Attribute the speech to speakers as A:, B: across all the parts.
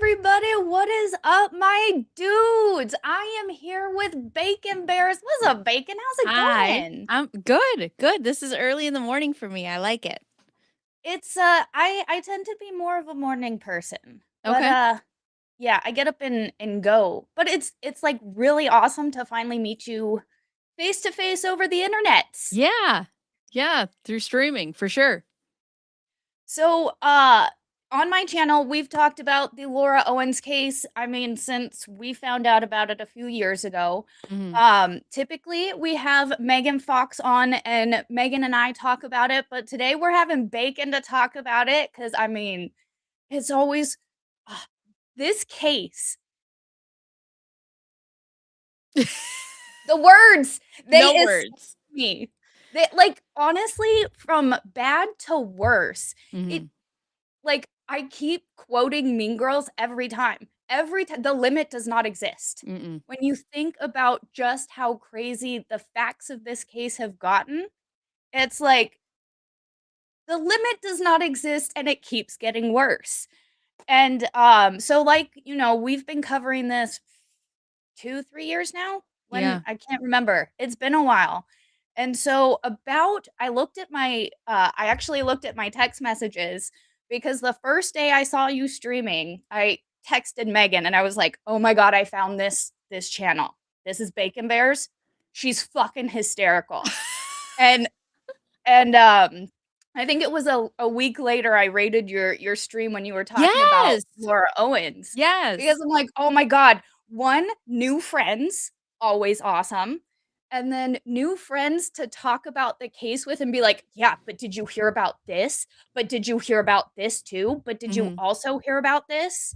A: everybody? What is up, my dudes? I am here with Baconbearzz. What's up, Bacon? How's it
B: Hi.
A: going?
B: I'm good. Good. This is early in the morning for me. I like it.
A: It's I tend to be more of a morning person. But
B: Okay.
A: yeah, I get up and go. But it's like really awesome to finally meet you face to face over the internet.
B: Yeah. Yeah, through streaming for sure.
A: So, on my channel, we've talked about the Laura Owens case. I mean, since we found out about it a few years ago.
B: Mhm.
A: Typically we have Megan Fox on and Megan and I talk about it, but today we're having Bacon to talk about it because I mean, it's always uh, this case. The words they
B: No
A: escape
B: words.
A: me. They like honestly, from bad to worse. It
B: Mhm.
A: like I keep quoting Mean Girls every time. Every time the limit does not exist.
B: Mm-mm.
A: When you think about just how crazy the facts of this case have gotten, it's like the limit does not exist and it keeps getting worse. And so like, we've been covering this 2, 3 years now? When
B: Yeah.
A: I can't remember. It's been a while. And so about I looked at my I actually looked at my text messages because the first day I saw you streaming, I texted Megan and I was like, "Oh my god, I found this channel. This is Baconbearzz. She's fucking hysterical." And I think it was a week later I rated your stream when you were talking about
B: Yes.
A: Laura Owens because
B: Yes.
A: I'm like, "Oh my god, 1, new friends, always awesome, and then new friends to talk about the case with and be like, "Yeah, but did you hear about this? But did you hear about this too? But did you
B: Mhm.
A: also hear about this?"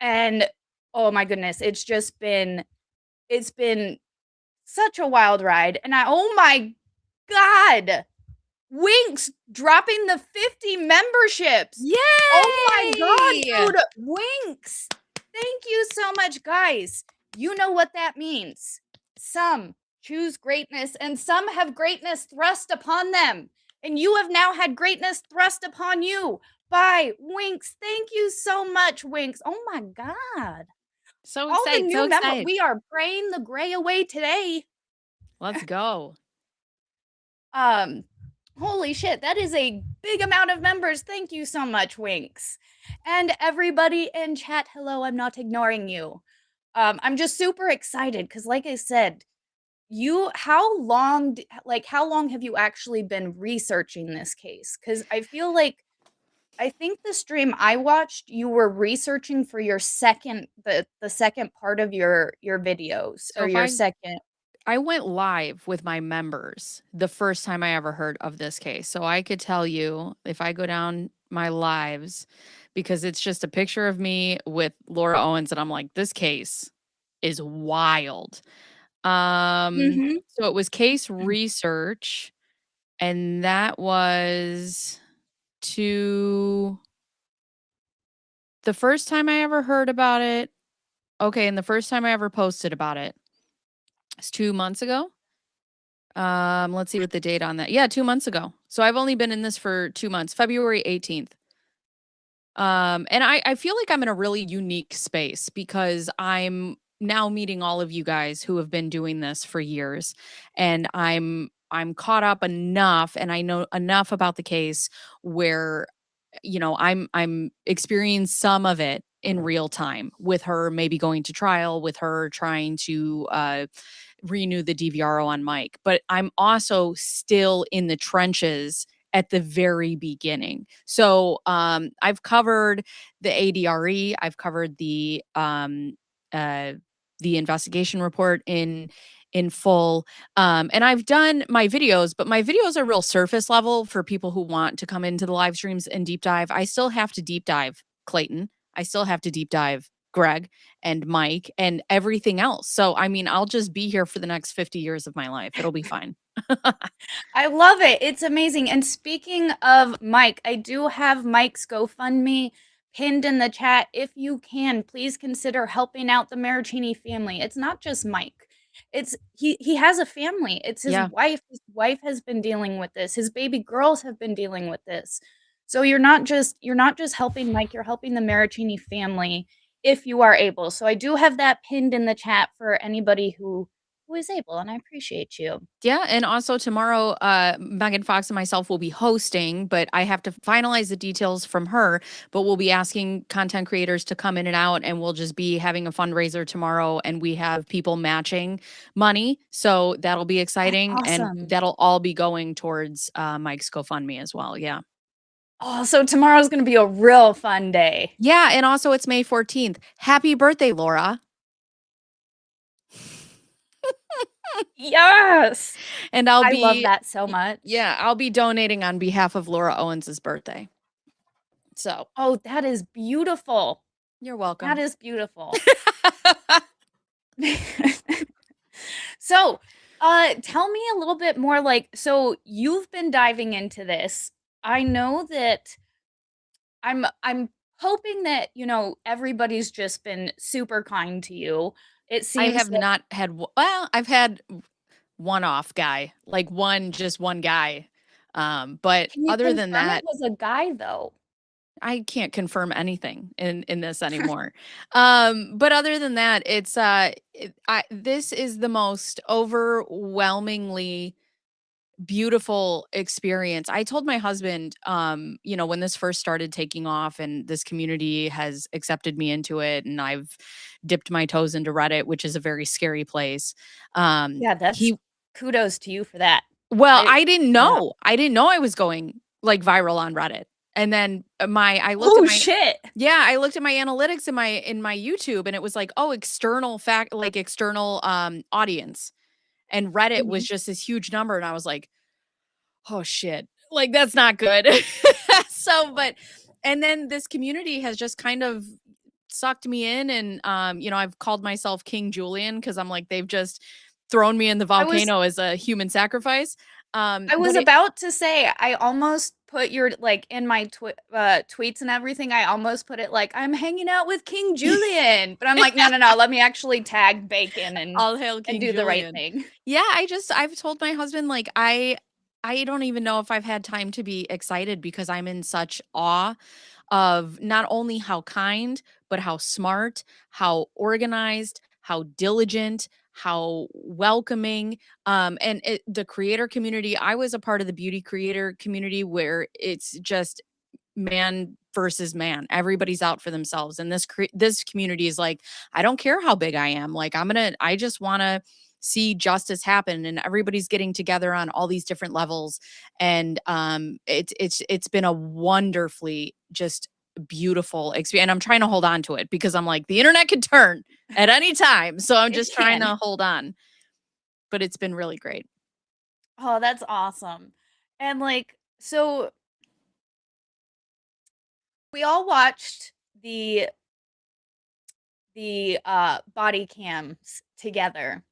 A: And oh my goodness, it's been such a wild ride, and oh my god! Winx dropping the 50 memberships. Oh my god,
B: Yay!
A: dude, Winx. Thank you so much, guys. You know what that means. Some choose greatness and some have greatness thrust upon them. And you have now had greatness thrust upon you by Winx. Thank you so much, Winx. Oh my god.
B: So
A: All the
B: excited. So
A: new member
B: excited.
A: we are praying the gray away today.
B: Let's go.
A: Um, Holy shit, that is a big amount of members. Thank you so much, Winx. And everybody in chat, hello, I'm not ignoring you. I'm just super excited because, like I said, how long have you actually been researching this case? Because I feel like I think the stream I watched, you were researching for your the second part of your videos
B: So
A: or
B: if
A: your
B: I
A: second.
B: I went live with my members the first time I ever heard of this case. So I could tell you if I go down my lives, because it's just a picture of me with Laura Owens, and I'm like, this case is wild.
A: Mhm.
B: So it was case research, and that was to the first time I ever heard about it. Okay, and the first time I ever posted about it is 2 months ago. Let's see what the date on that. Yeah, 2 months ago. So I've only been in this for 2 months, February 18th. And I feel like I'm in a really unique space because I'm now meeting all of you guys who have been doing this for years, and I'm caught up enough and I know enough about the case where I'm experiencing some of it in real time with her maybe going to trial, with her trying to renew the DVRO on Mike. But I'm also still in the trenches at the very beginning. So I've covered the ADRE, I've covered uh, the investigation report in full. And I've done my videos, but my videos are real surface level for people who want to come into the live streams and deep dive. I still have to deep dive Clayton. I still have to deep dive Greg and Mike and everything else. So, I mean, I'll just be here for the next 50 years of my life. It'll be fine.
A: I love it. It's amazing. And speaking of Mike, I do have Mike's GoFundMe pinned in the chat. If you can, please consider helping out the Maricini family. It's not just Mike. It's he has a family. It's his
B: Yeah.
A: wife. His wife has been dealing with this. His baby girls have been dealing with this. So you're not just helping Mike, you're helping the Maricini family. if you are able. So I do have that pinned in the chat for anybody who is able, and I appreciate you.
B: Yeah, and also tomorrow, Megan Fox and myself will be hosting, but I have to finalize the details from her. But we'll be asking content creators to come in and out, and we'll just be having a fundraiser tomorrow. And we have people matching money, so that'll be
A: That's
B: exciting, and
A: awesome.
B: that'll all be going towards Mike's GoFundMe as well. Yeah,
A: Oh, so tomorrow's gonna be a real fun day.
B: yeah, and also it's May 14th. Happy birthday, Laura!
A: Yes.
B: And I'll
A: I love
B: be,
A: that so much.
B: yeah, I'll be donating on behalf of Laura Owens' birthday. So
A: Oh, that is beautiful.
B: you're
A: That
B: welcome.
A: is beautiful. So, tell me a little bit more, like, so you've been diving into this. I know that I'm hoping that, everybody's just been super kind to you. It
B: I
A: seems
B: have
A: that
B: not had well, I've had one-off guy, like just one guy. But
A: can you
B: other than
A: confirm it
B: that,
A: was a guy though?
B: I can't confirm anything in this anymore. But other than that, this is the most overwhelmingly beautiful experience. I told my husband, when this first started taking off and this community has accepted me into it, and I've dipped my toes into Reddit, which is a very scary place.
A: Yeah, that's
B: He
A: kudos to you for that.
B: Well,
A: I
B: I didn't
A: Yeah.
B: know. I didn't know I was going, like, viral on Reddit. And then, I looked at
A: Oh,
B: my
A: shit.
B: yeah, I looked at my analytics in my YouTube, and it was like, "Oh, external, audience." And Reddit was
A: Mhm.
B: just this huge number, and I was like, "Oh, shit." Like, that's not good. And then this community has just kind of sucked me in, and, I've called myself King Julian because 'cause I'm like, they've just thrown me in the
A: I was
B: volcano as a human sacrifice.
A: I was
B: But it
A: about to say, I almost put your like, in my tweets and everything, I almost put it like, "I'm hanging out with King Julian," but I'm like, "No, no, no, let me actually tag Bacon
B: All hail
A: and
B: King
A: do the right
B: Julian.
A: thing."
B: Yeah, I've told my husband, like, I don't even know if I've had time to be excited because I'm in such awe of not only how kind, but how smart, how organized, how diligent, how welcoming. The creator community, I was a part of the beauty creator community where it's just man versus man. Everybody's out for themselves. And this community is like, I don't care how big I am. Like, I just want to see justice happen, and everybody's getting together on all these different levels. And it's been a wonderfully just beautiful experience, and I'm trying to hold on to it because I'm like, the internet could turn at any time, so I'm
A: It
B: just trying
A: can.
B: to hold on. But it's been really great.
A: Oh, that's awesome. And, like, so we all watched the body cams together.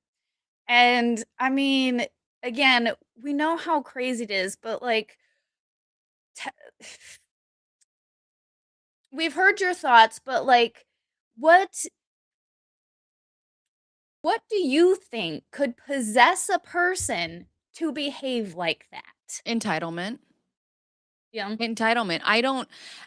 A: And, I mean, again, we know how crazy it is, but, like, te we've heard your thoughts, but, like, what what do you think could possess a person to behave like that?
B: Entitlement.
A: Yeah.
B: Entitlement.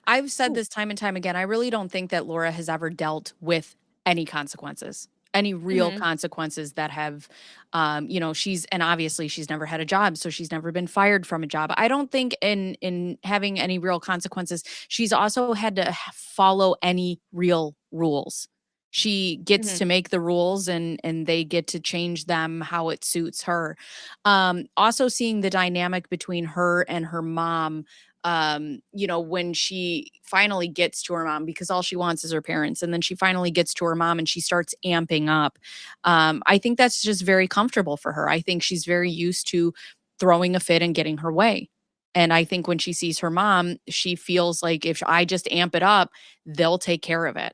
B: I've said this time and time again. I really don't think that Laura has ever dealt with any consequences, any real
A: Mhm.
B: consequences that have, and obviously she's never had a job, so she's never been fired from a job. I don't think in having any real consequences, she's also had to follow any real rules. She gets
A: Mhm.
B: to make the rules, and they get to change them how it suits her. Also seeing the dynamic between her and her mom, when she finally gets to her mom, because all she wants is her parents, and then she finally gets to her mom and she starts amping up. I think that's just very comfortable for her. I think she's very used to throwing a fit and getting her way. And I think when she sees her mom, she feels like if I just amp it up, they'll take care of it.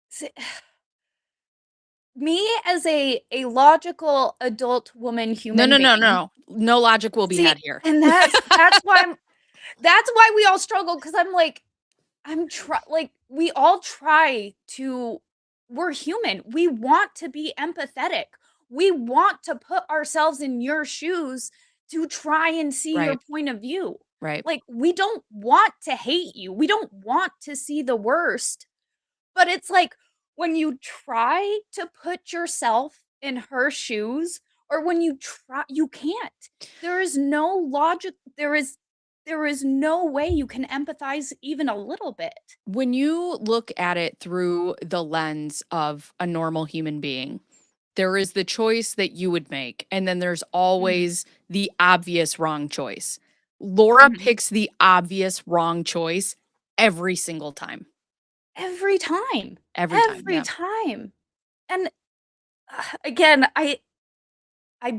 A: See, me as a logical adult woman
B: No,
A: human
B: no, no,
A: being.
B: no. No logic will be
A: See,
B: had here.
A: and that's why we all struggle, because I'm like, we all try to we're human. We want to be empathetic. We want to put ourselves in your shoes to try and see your
B: Right,
A: point of view.
B: right.
A: Like, we don't want to hate you. We don't want to see the worst, But it's like when you try to put yourself in her shoes, or when you try, you can't. There is no logic. There is no way you can empathize even a little bit.
B: When you look at it through the lens of a normal human being, there is the choice that you would make, and then there's
A: Mhm,
B: always the obvious wrong choice. Laura
A: mhm.
B: picks the obvious wrong choice every single time.
A: Every time.
B: Every time,
A: Every
B: yeah.
A: time. And again, I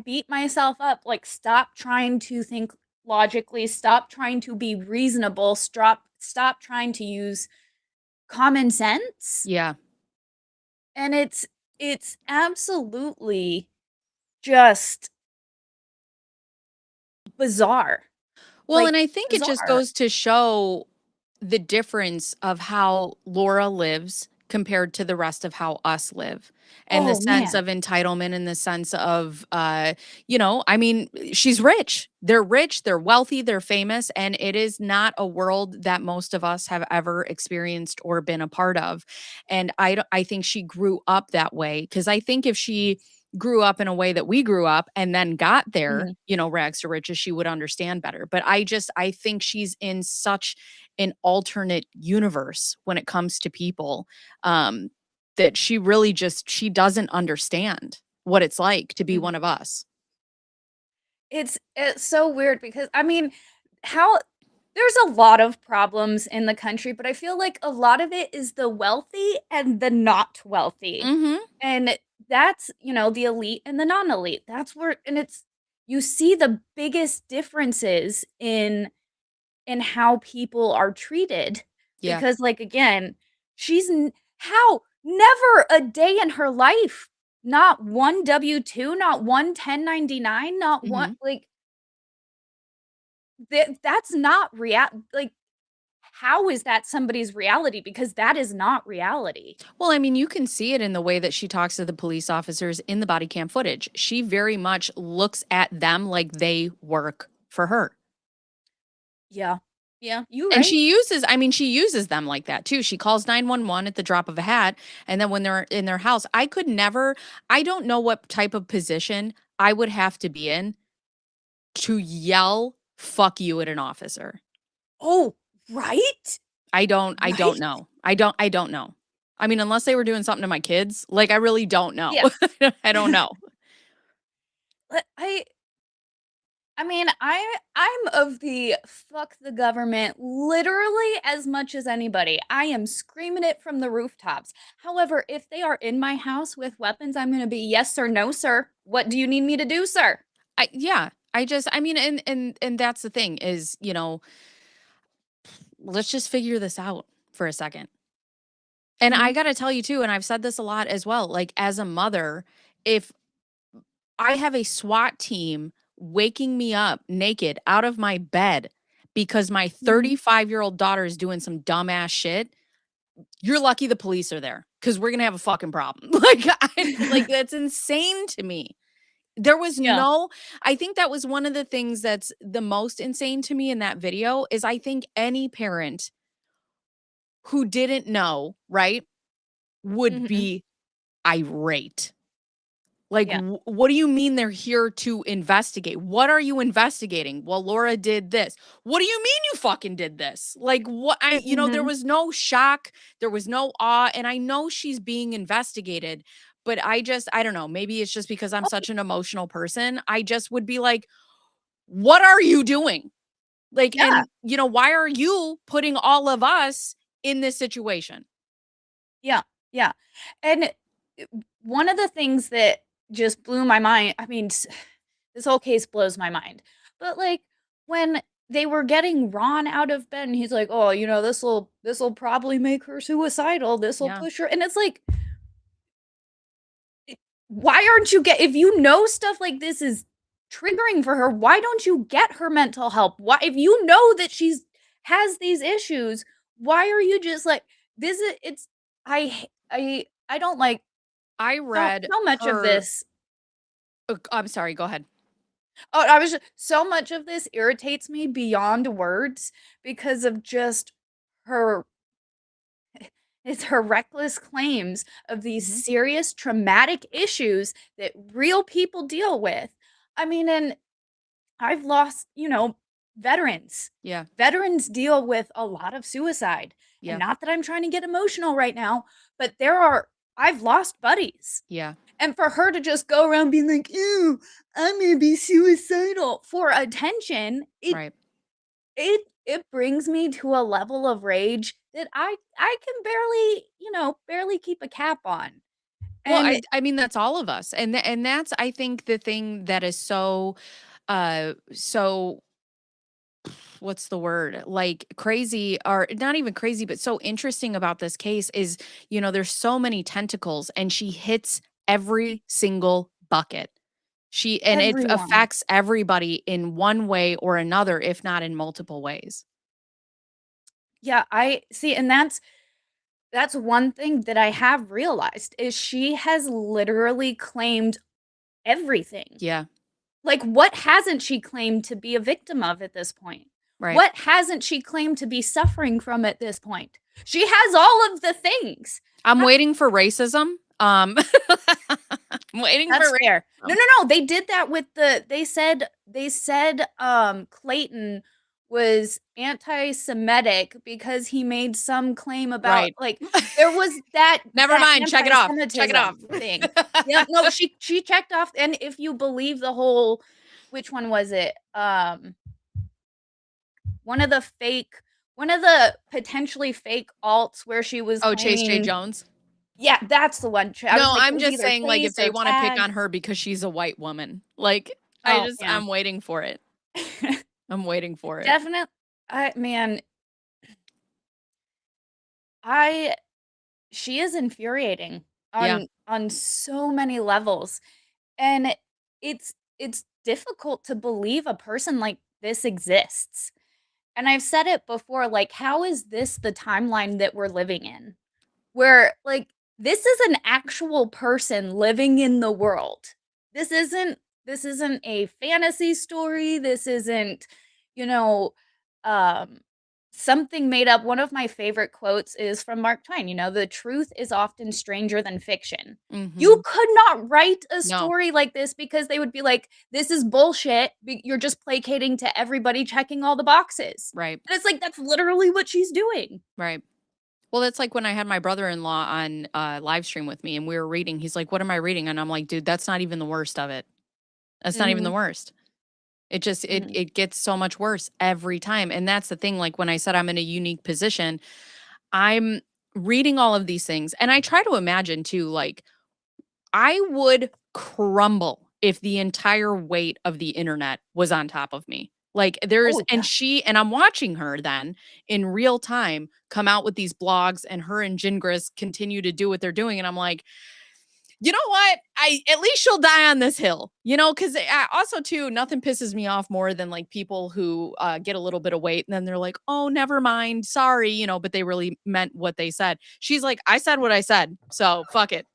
A: beat myself up, like, stop trying to think logically, stop trying to be reasonable, stop trying to use common sense.
B: Yeah.
A: And it's absolutely just bizarre.
B: Well,
A: Like,
B: and I think it just
A: bizarre.
B: goes to show the difference of how Laura lives compared to the rest of how us live. And the
A: Oh,
B: sense
A: man.
B: of entitlement and the sense of I mean, she's rich. They're rich, they're wealthy, they're famous, and it is not a world that most of us have ever experienced or been a part of. And I think she grew up that way because I think if she grew up in a way that we grew up and then got there,
A: Mhm.
B: rags to riches, she would understand better. But I think she's in such an alternate universe when it comes to people, um, that she really just she doesn't understand what it's like to be
A: Mhm.
B: one of us.
A: It's so weird because, I mean, how there's a lot of problems in the country, but I feel like a lot of it is the wealthy and the not wealthy.
B: Mhm.
A: And that's, the elite and the non-elite. That's where, and it's, you see the biggest differences in how people are treated,
B: Yeah.
A: because, like, again, how never a day in her life, not one W-2, not one 1099, not one,
B: Mhm.
A: like, that's not like, how is that somebody's reality? Because that is not reality.
B: Well, I mean, you can see it in the way that she talks to the police officers in the body cam footage. She very much looks at them like they work for her.
A: Yeah. Yeah, you
B: And
A: right.
B: she uses them like that too. She calls 911 at the drop of a hat, and then when they're in their house, I don't know what type of position I would have to be in to yell "fuck you" at an officer.
A: Oh, right?
B: I don't
A: Right?
B: know. I don't know. I mean, unless they were doing something to my kids, like, I really don't know.
A: Yeah.
B: I don't know.
A: But I mean, I'm of the fuck the government literally as much as anybody. I am screaming it from the rooftops. However, if they are in my house with weapons, I'm going to be yes sir, no sir. What do you need me to do, sir?
B: Yeah, I mean, and that's the thing is, let's just figure this out for a second. And I
A: Mhm.
B: gotta tell you too, and I've said this a lot as well, like, as a mother, if I have a SWAT team waking me up naked out of my bed because my
A: Mhm.
B: 35-year-old daughter is doing some dumbass shit, you're lucky the police are there because 'cause we're gonna have a fucking problem. That's insane to me. There was
A: Yeah.
B: no I think that was one of the things that's the most insane to me in that video is I think any parent who didn't know, right, would
A: Mhm.
B: be irate. Like,
A: Yeah.
B: what do you mean they're here to investigate? What are you investigating? Well, Laura did this. What do you mean you fucking did this? Like, what there
A: Mhm.
B: was no shock, there was no awe, and I know she's being investigated, but I don't know, maybe it's just because I'm
A: Oh,
B: such an emotional person. I just would be like, "What are you doing?" Like,
A: yeah.
B: and why are you putting all of us in this situation?
A: Yeah. Yeah. And one of the things that just blew my mind, I mean, this whole case blows my mind. But, like, when they were getting Ron out of bed and he's like, "Oh, this'll probably make her suicidal. This'll
B: Yeah.
A: push her." And it's like, why aren't you get if you know stuff like this is triggering for her, why don't you get her mental help? Why, if you know that she's has these issues, why are you just like, this is it's I don't like
B: I
A: so
B: read
A: so much of
B: her
A: this.
B: I'm sorry, go ahead.
A: Oh, I was just so much of this irritates me beyond words because of just her It's her reckless claims of these
B: Mhm.
A: serious traumatic issues that real people deal with. I mean, and I've lost, veterans.
B: Yeah.
A: Veterans deal with a lot of suicide. And
B: Yeah.
A: not that I'm trying to get emotional right now, but I've lost buddies.
B: Yeah.
A: And for her to just go around being like, ew, I'm gonna be suicidal for attention,
B: Right.
A: it brings me to a level of rage that I can barely, barely keep a cap on.
B: Well,
A: And
B: I mean, that's all of us, and and that's, I think, the thing that is so, so what's the word? Like, crazy, or not even crazy, but so interesting about this case is, there's so many tentacles and she hits every single bucket. And it
A: everyone,
B: affects everybody in one way or another, if not in multiple ways.
A: yeah, I see, and that's one thing that I have realized is she has literally claimed everything.
B: Yeah,
A: Like, what hasn't she claimed to be a victim of at this point?
B: right.
A: What hasn't she claimed to be suffering from at this point? She has all of the things.
B: I'm
A: How
B: waiting for racism. I'm waiting for
A: That's fair. No,
B: racism.
A: no, no, they did that with they said Clayton was anti-Semitic because he made some claim about,
B: Right.
A: like, there was that
B: Never
A: that
B: mind. Check it off. Check it off.
A: anti-Semitism thing. Yeah, no, she checked off, and if you believe the whole, which one was it? One of the fake one of the potentially fake alts where she was
B: Oh, Chase J.
A: claiming.
B: Jones?
A: Yeah, that's the one. I was
B: No,
A: like, it
B: I'm
A: was
B: just
A: either
B: saying, like, if
A: Chase
B: they
A: or
B: wanna pick
A: Tag.
B: on her because she's a white woman, like,
A: Oh, yeah.
B: I'm waiting for it. I'm waiting for it.
A: Definite I man, I she is infuriating
B: Yeah.
A: on so many levels, and it's difficult to believe a person like this exists. And I've said it before, like, how is this the timeline that we're living in? Where, like, this is an actual person living in the world. This isn't a fantasy story. This isn't, you know, um something made up. One of my favorite quotes is from Mark Twain, "The truth is often stranger than fiction." You
B: Mhm.
A: could not write a
B: No.
A: story like this because they would be like, "This is bullshit. You're just placating to everybody checking all the boxes."
B: Right.
A: And it's like that's literally what she's doing.
B: Right. Well, it's like when I had my brother-in-law on, live stream with me and we were reading, he's like, "What am I reading?" And I'm like, "Dude, that's not even the worst of it. That's not even the
A: Mhm.
B: worst." It just
A: Mhm.
B: it gets so much worse every time, and that's the thing, like, when I said I'm in a unique position, I'm reading all of these things, and I try to imagine too, like, I would crumble if the entire weight of the internet was on top of me. Like,
A: Oh, yeah.
B: and I'm watching her then in real time come out with these blogs, and her and Jingris continue to do what they're doing, and I'm like, "You know what? I At least she'll die on this hill." Because also too, nothing pisses me off more than, like, people who, get a little bit of weight and then they're like, "Oh, never mind, sorry," but they really meant what they said. She's like, "I said what I said, so fuck it."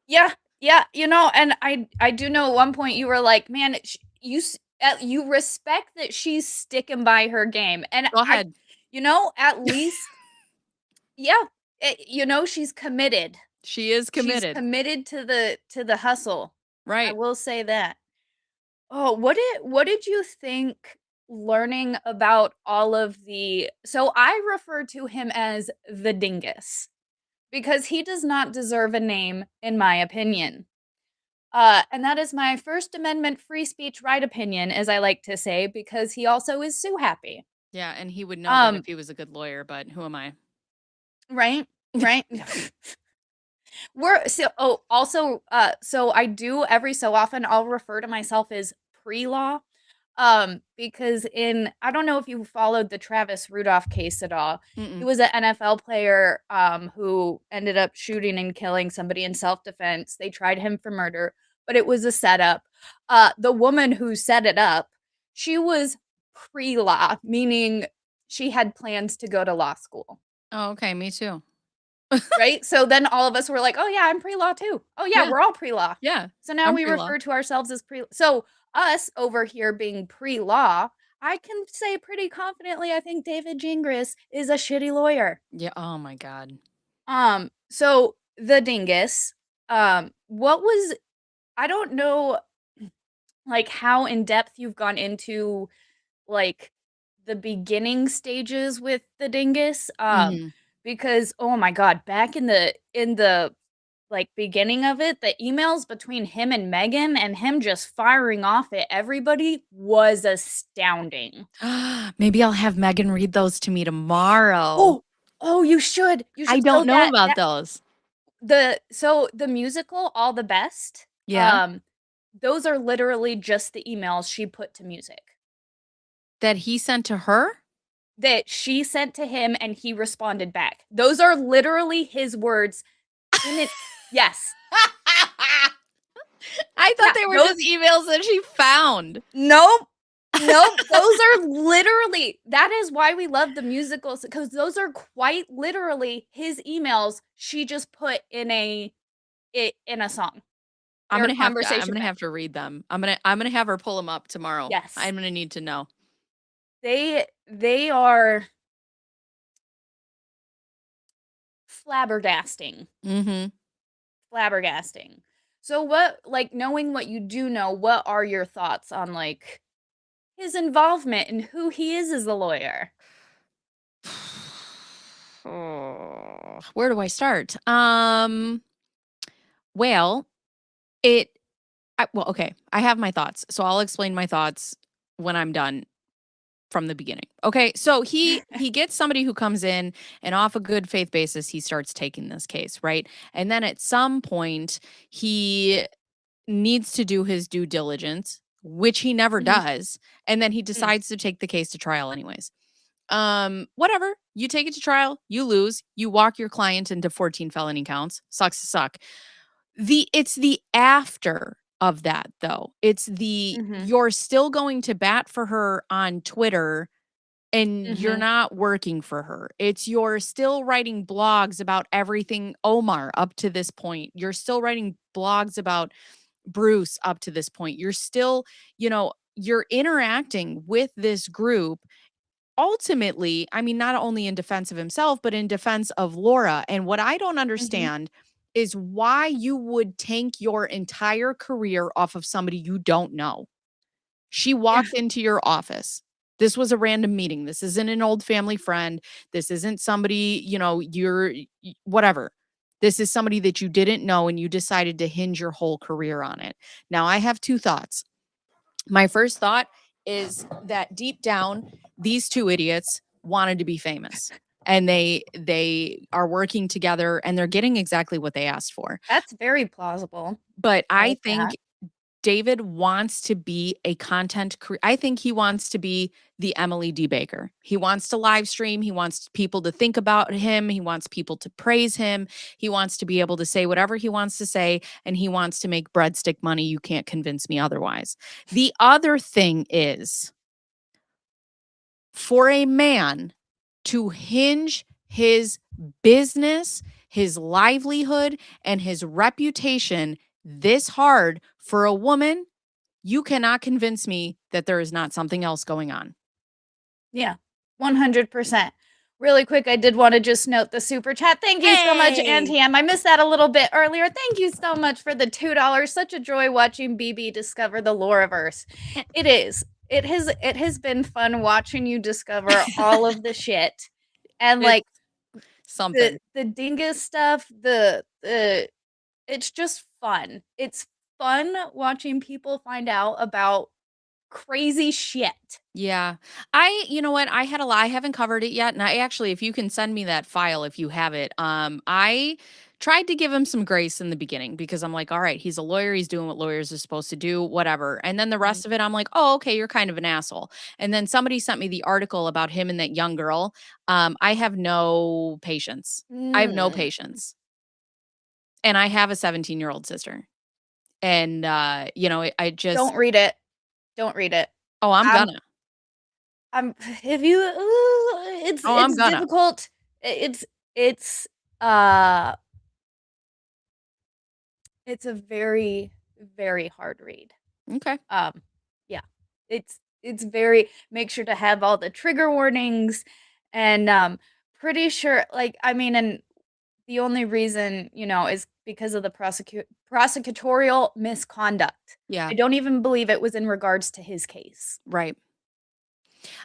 A: Yeah, yeah, and I do know at one point you were like, "Man, you respect that she's sticking by her game," and
B: Go ahead.
A: at least, yeah, she's committed.
B: She is
A: She's
B: committed.
A: committed to the hustle. I
B: Right.
A: will say that. Oh, what did you think learning about all of so I refer to him as the dingus because he does not deserve a name in my opinion. And that is my First Amendment free speech right opinion, as I like to say, because he also is so happy.
B: Yeah, and he would know that if
A: Um,
B: he was a good lawyer, but who am I?
A: right, right. So I do every so often I'll refer to myself as pre-law. Because I don't know if you followed the Travis Rudolph case at all. He
B: Mm-mm.
A: was an NFL player who ended up shooting and killing somebody in self-defense. They tried him for murder, but it was a setup. The woman who set it up, she was pre-law, meaning she had plans to go to law school.
B: Oh, okay, me too.
A: Right? So then all of us were like, "Oh yeah, I'm pre-law too. Oh yeah,
B: Yeah,
A: we're all pre-law."
B: yeah.
A: So now
B: I'm
A: we
B: pre-law.
A: refer to ourselves as so us over here being pre-law, I can say pretty confidently I think David Jingris is a shitty lawyer.
B: Yeah, oh my god.
A: So the dingus, what was I don't know like how in depth you've gone into like the beginning stages with the dingus.
B: Mhm.
A: Because oh my god, back in the like beginning of it, the emails between him and Megan and him just firing off at everybody was astounding.
B: Maybe I'll have Megan read those to me tomorrow.
A: Oh, oh, you should. You
B: I
A: should.
B: don't
A: So
B: know about those.
A: the musical All the Best,
B: Yeah?
A: those are literally just the emails she put to music
B: That he sent to her?
A: that she sent to him and he responded back. Those are literally his words in it. Yes.
B: I thought
A: Yeah,
B: they were
A: those
B: just emails that she found.
A: nope. Nope, those are literally that is why we love the musicals because those are quite literally his emails she just put in a song. They're
B: I'm
A: conversation
B: gonna
A: back.
B: have to read them. I'm gonna have her pull them up tomorrow.
A: Yes.
B: I'm gonna need to know.
A: They are flabbergasting.
B: Mhm.
A: Flabbergasting. So what like knowing what you do know, what are your thoughts on like his involvement and who he is as a lawyer?
B: Where do I start? Well, it well, okay. I have my thoughts. So I'll explain my thoughts when I'm done from the beginning. Okay, so he gets somebody who comes in and off a good faith basis he starts taking this case, right? And then at some point he needs to do his due diligence, which he never
A: Mhm.
B: does, and then he
A: Mm.
B: decides to take the case to trial anyways. Whatever. You take it to trial, you lose, you walk your client into 14 felony counts. Sucks to suck. It's the after of that though. It's the
A: Mhm.
B: you're still going to bat for her on Twitter and you're
A: Mhm.
B: not working for her. It's you're still writing blogs about everything Omar up to this point. You're still writing blogs about Bruce up to this point. You're still, you're interacting with this group ultimately, I mean, not only in defense of himself, but in defense of Laura. And what I don't
A: Mhm.
B: understand is why you would tank your entire career off of somebody you don't know. She
A: Yeah.
B: walked into your office. This was a random meeting. This isn't an old family friend. This isn't somebody, whatever. This is somebody that you didn't know and you decided to hinge your whole career on it. Now, I have two thoughts. My first thought is that deep down, these two idiots wanted to be famous and they are working together and they're getting exactly what they asked for.
A: That's very plausible.
B: But
A: I
B: I
A: like
B: think
A: that.
B: David wants to be a I think he wants to be the Emily D. Baker. He wants to live stream. He wants people to think about him. He wants people to praise him. He wants to be able to say whatever he wants to say, and he wants to make breadstick money. You can't convince me otherwise. The other thing is for a man to hinge his business, his livelihood, and his reputation this hard for a woman, you cannot convince me that there is not something else going on.
A: Yeah. 100%. Really quick, I did want to just note the super chat. Thank you so much,
B: Hey.
A: Auntie Em. I missed that a little bit earlier. Thank you so much for the $2. Such a joy watching BB discover the Loreverse. It is. It has been fun watching you discover all of the shit. And
B: It's
A: like the
B: something.
A: the dingus stuff, the it's just fun. It's fun watching people find out about crazy shit.
B: Yeah. You know what? I haven't covered it yet. And I actually, if you can send me that file, if you have it, I tried to give him some grace in the beginning because I'm like, all right, he's a lawyer. He's doing what lawyers are supposed to do, whatever. And then the
A: Mhm.
B: rest of it, I'm like, oh, okay, you're kind of an asshole. And then somebody sent me the article about him and that young girl. I have no patience. I have no
A: Mm.
B: patience. And I have a 17-year-old sister. And, I just,
A: Don't read it. Don't read it.
B: oh, I'm
A: I'm
B: gonna.
A: I'm if you it's
B: Oh, I'm
A: it's
B: gonna.
A: difficult. It's uh it's a very very hard read.
B: Okay.
A: Um yeah. It's very make sure to have all the trigger warnings and pretty sure like I mean and the only reason, is because of the prosecutorial misconduct.
B: Yeah,
A: I don't even believe it was in regards to his case.
B: right.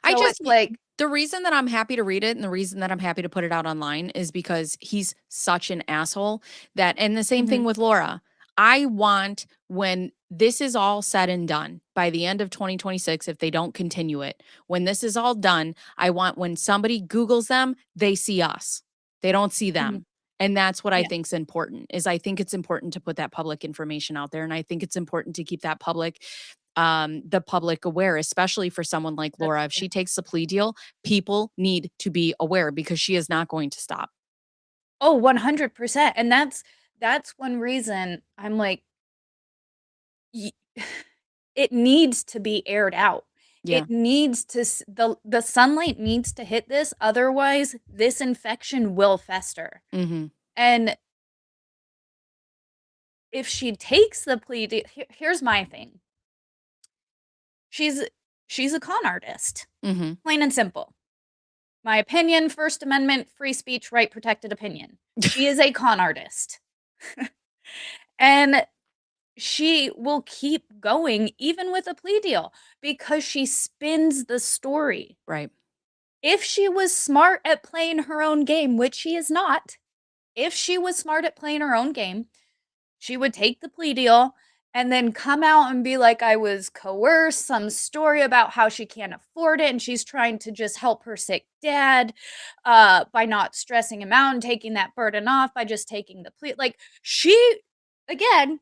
B: I
A: So
B: just
A: it's like,
B: the reason that I'm happy to read it and the reason that I'm happy to put it out online is because he's such an asshole that and the same thing
A: mhm,
B: with Laura. I want when this is all said and done by the end of 2026 if they don't continue it. When this is all done, I want when somebody googles them, they see us. They don't see
A: mhm,
B: them. And that's what I
A: yeah,
B: think is important. Is I think it's important to put that public information out there and I think it's important to keep that the public aware, especially for someone like
A: that's
B: Laura. If
A: true.
B: she takes the plea deal, people need to be aware because she is not going to stop.
A: Oh, 100%. And that's one reason I'm like, y- it needs to be aired out.
B: Yeah.
A: It needs to the sunlight needs to hit this, otherwise this infection will fester.
B: Mhm.
A: And if she takes the plea deal, here's my thing. She's she's a con artist.
B: Mhm.
A: Plain and simple. My opinion, First Amendment, free speech, right protected opinion. She is a con artist. And she will keep going even with a plea deal because she spins the story.
B: Right.
A: If she was smart at playing her own game, which she is not, if she was smart at playing her own game, she would take the plea deal and then come out and be like, I was coerced, some story about how she can't afford it. And she's trying to just help her sick dad by not stressing him out and taking that burden off by just taking the plea. Like, again,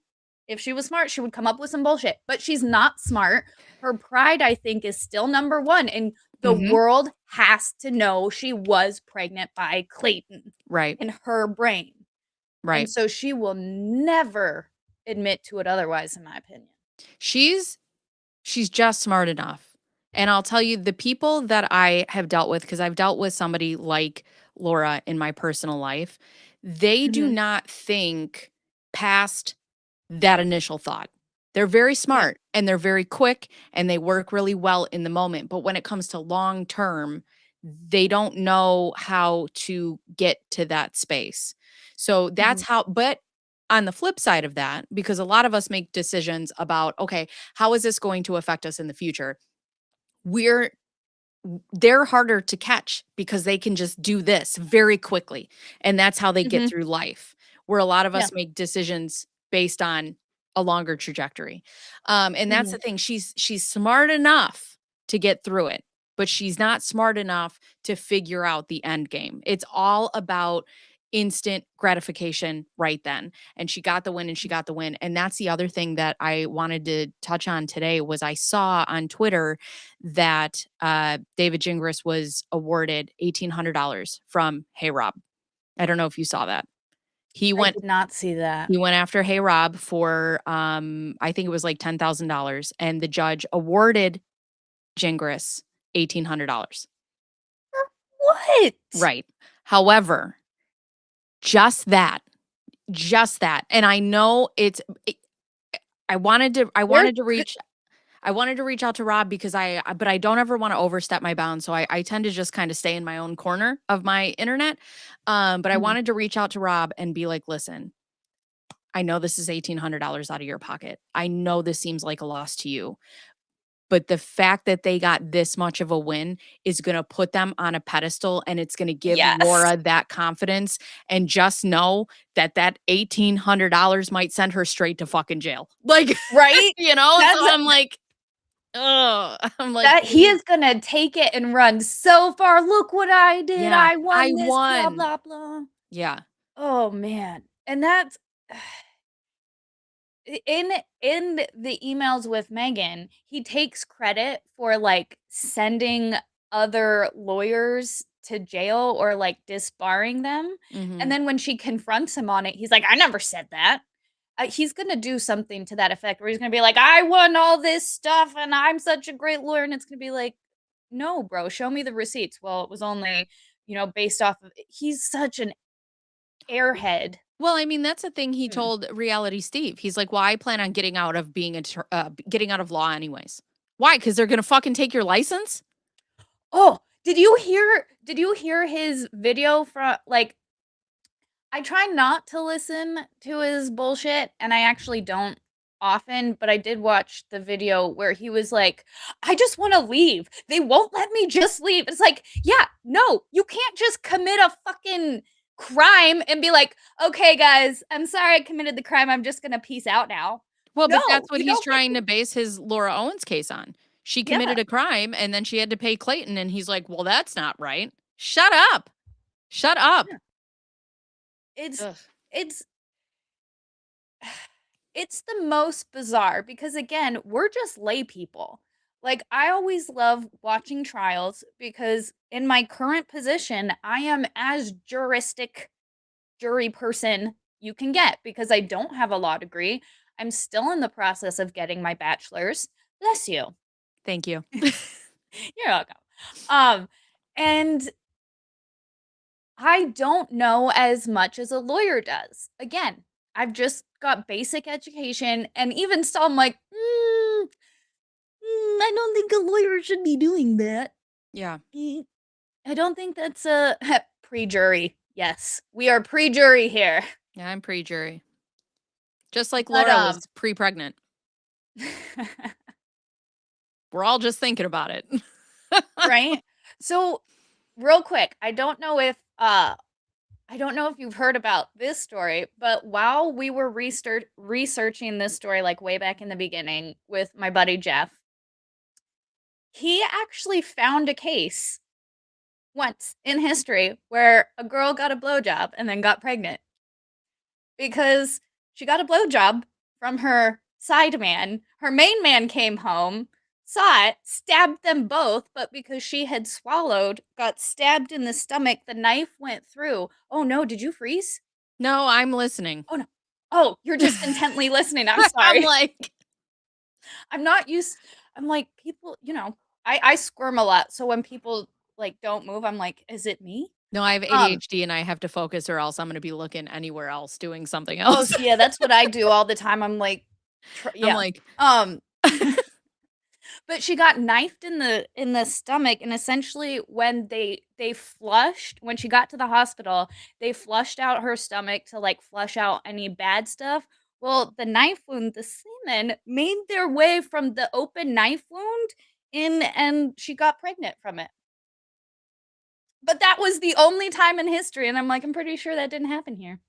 A: if she was smart, she would come up with some bullshit, but she's not smart. Her pride, I think, is still number one. And the
B: Mhm.
A: world has to know she was pregnant by Clayton
B: Right.
A: in her brain. And
B: Right.
A: so she will never admit to it otherwise, in my opinion.
B: She's she's just smart enough. And I'll tell you the people that I have dealt with because I've dealt with somebody like Laura in my personal life, they do
A: Mhm.
B: not think past that initial thought. They're very
A: Yeah.
B: smart and they're very quick and they work really well in the moment. But when it comes to long term, they don't know how to get to that space. So that's
A: Mhm.
B: how, but on the flip side of that, because a lot of us make decisions about, okay, how is this going to affect us in the future? We're they're harder to catch because they can just do this very quickly, and that's how they get
A: Mhm.
B: through life, where a lot of
A: Yeah.
B: us make decisions based on a longer trajectory. And that's
A: Mhm.
B: the thing, she's smart enough to get through it, but she's not smart enough to figure out the end game. It's all about instant gratification right then, and she got the win and she got the win, and that's the other thing that I wanted to touch on today was I saw on Twitter that David Jingris was awarded $1,800 from Hey Rob. I don't know if you saw that. He
A: I
B: went
A: did not see that.
B: he went after Hey Rob for I think it was like $10,000 and the judge awarded Jingris $1,800.
A: What?
B: Right. However, just that, and I know I
A: There
B: wanted to
A: could
B: reach out to Rob because but I don't ever wanna overstep my bounds, so I tend to just kinda stay in my own corner of my internet, but I
A: Mhm.
B: wanted to reach out to Rob and be like, "Listen, I know this is $1,800 out of your pocket. I know this seems like a loss to you, but the fact that they got this much of a win is gonna put them on a pedestal, and it's gonna give
A: Yes.
B: Laura that confidence, and just know that that $1,800 might send her straight to fucking jail." Like,
A: Right?
B: So
A: That's
B: I'm like, "Ugh." I'm like,
A: that he
B: "Please."
A: is gonna take it and run so far. "Look what I did.
B: Yeah,
A: I
B: I
A: won this, blah,
B: won.
A: blah, blah."
B: Yeah.
A: Oh, man. And that's in the emails with Megan, he takes credit for, like, sending other lawyers to jail or, like, disbarring them, and
B: Mhm.
A: then when she confronts him on it, he's like, "I never said that." He's gonna do something to that effect where he's gonna be like, "I won all this stuff, and I'm such a great lawyer," and it's gonna be like, "No, bro, show me the receipts." "Well, it was only, based off of." He's such an airhead.
B: Well, I mean, that's the thing he
A: Mm.
B: told Reality Steve. He's like, "Well, I plan on getting out of getting out of law anyways." Why? Because 'Cause they're gonna fucking take your license?
A: Oh, did you hear his video from like I try not to listen to his bullshit, and I actually don't often, but I did watch the video where he was like, I just want to leave. They won't let me just leave. It's like, yeah, no, you can't just commit a fucking crime and be like, okay, guys, I'm sorry I committed the crime. I'm just going to peace out now.
B: Well, but
A: No,
B: that's what
A: you
B: he's
A: don't get
B: trying
A: to.
B: to base his Laura Owens case on. She
A: Yeah,
B: committed a crime and then she had to pay Clayton, and he's like, "Well, that's not right. Shut up. Shut up."
A: yeah. It's,
B: Ugh.
A: it's, it's the most bizarre because again, we're just lay people. Like I always love watching trials because in my current position, I am as juristic jury person you can get because I don't have a law degree. I'm still in the process of getting my bachelor's. Bless you.
B: Thank you.
A: You're welcome. Um and I don't know as much as a lawyer does. Again, I've just got basic education, and even still, I'm like, I don't think a lawyer should be doing that.
B: Yeah.
A: I don't think that's a pre-jury. Yes, we are pre-jury here.
B: Yeah, I'm pre-jury. Just like
A: But
B: Laura was pre-pregnant. We're all just thinking about it.
A: right? So, real quick, I don't know if you've heard about this story, but while we were researching this story like way back in the beginning with my buddy Jeff, he actually found a case once in history where a girl got a blowjob and then got pregnant because she got a blowjob from her side man. Her main man came home, saw it, stabbed them both, but because she had swallowed, got stabbed in the stomach, the knife went through. Oh no, did you freeze?
B: No, I'm listening.
A: Oh no. Oh, you're just intently listening. I'm
B: I'm
A: sorry.
B: like,
A: I'm not used I'm like people, I squirm a lot. So when people like don't move, I'm like, is it me?
B: no, I have
A: Um,
B: ADHD and I have to focus or else I'm gonna be looking anywhere else doing something
A: oh
B: else.
A: yeah, that's what I do all the time. I'm like
B: I'm
A: yeah.
B: like,
A: Um but she got knifed in the stomach, and essentially when they flushed when she got to the hospital, they flushed out her stomach to like flush out any bad stuff. Well, the knife wound, the semen made their way from the open knife wound in, and she got pregnant from it. But that was the only time in history, and I'm like, I'm pretty sure that didn't happen here.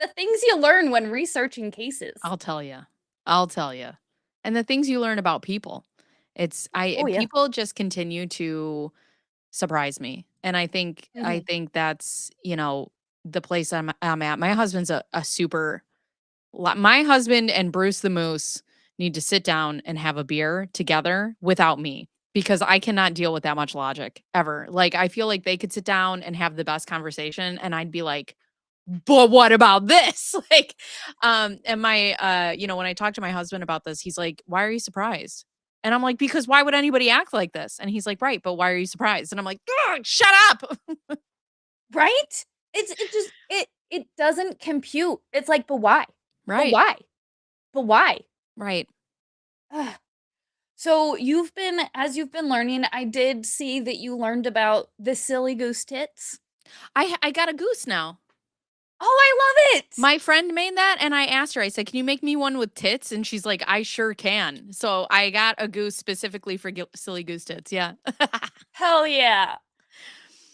A: The things you learn when researching cases.
B: I'll tell you. I'll tell you. And the things you learn about people.
A: Oh yeah.
B: People just continue to surprise me. And I
A: Mhm.
B: think that's, the place I'm at. My husband's a super my husband and Bruce the Moose need to sit down and have a beer together without me because I cannot deal with that much logic ever. Like I feel like they could sit down and have the best conversation and I'd be like, "But what about this?" Like and when I talk to my husband about this, he's like, "Why are you surprised?" And I'm like, "Because why would anybody act like this?" And he's like, "Right, but why are you surprised?" And I'm like, "Ugh, shut up."
A: Right? It just it doesn't compute. It's like, but why? But
B: Right.
A: why? But why?
B: Right.
A: Ugh. So you've been learning, I did see that you learned about the silly goose tits.
B: I got a goose now.
A: Oh, I love it.
B: My friend made that, and I asked her, I said, "Can you make me one with tits?" And she's like, "I sure can." So I got a goose specifically for silly goose tits. Yeah.
A: Hell yeah.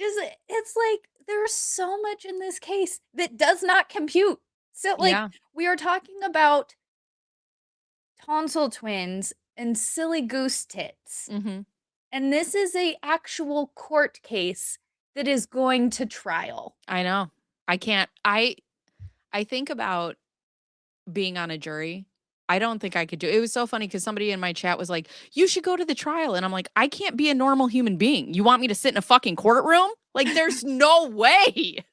A: It's like there's so much in this case that does not compute. So like
B: Yeah.
A: we are talking about tonsil twins and silly goose tits.
B: Hmm.
A: And this is a actual court case that is going to trial.
B: I know. I can't. I think about being on a jury. I don't think I could do it. Was so funny because somebody in my chat was like, "You should go to the trial." And I'm like, I can't be a normal human being. You want me to sit in a fucking courtroom? Like, there's no way.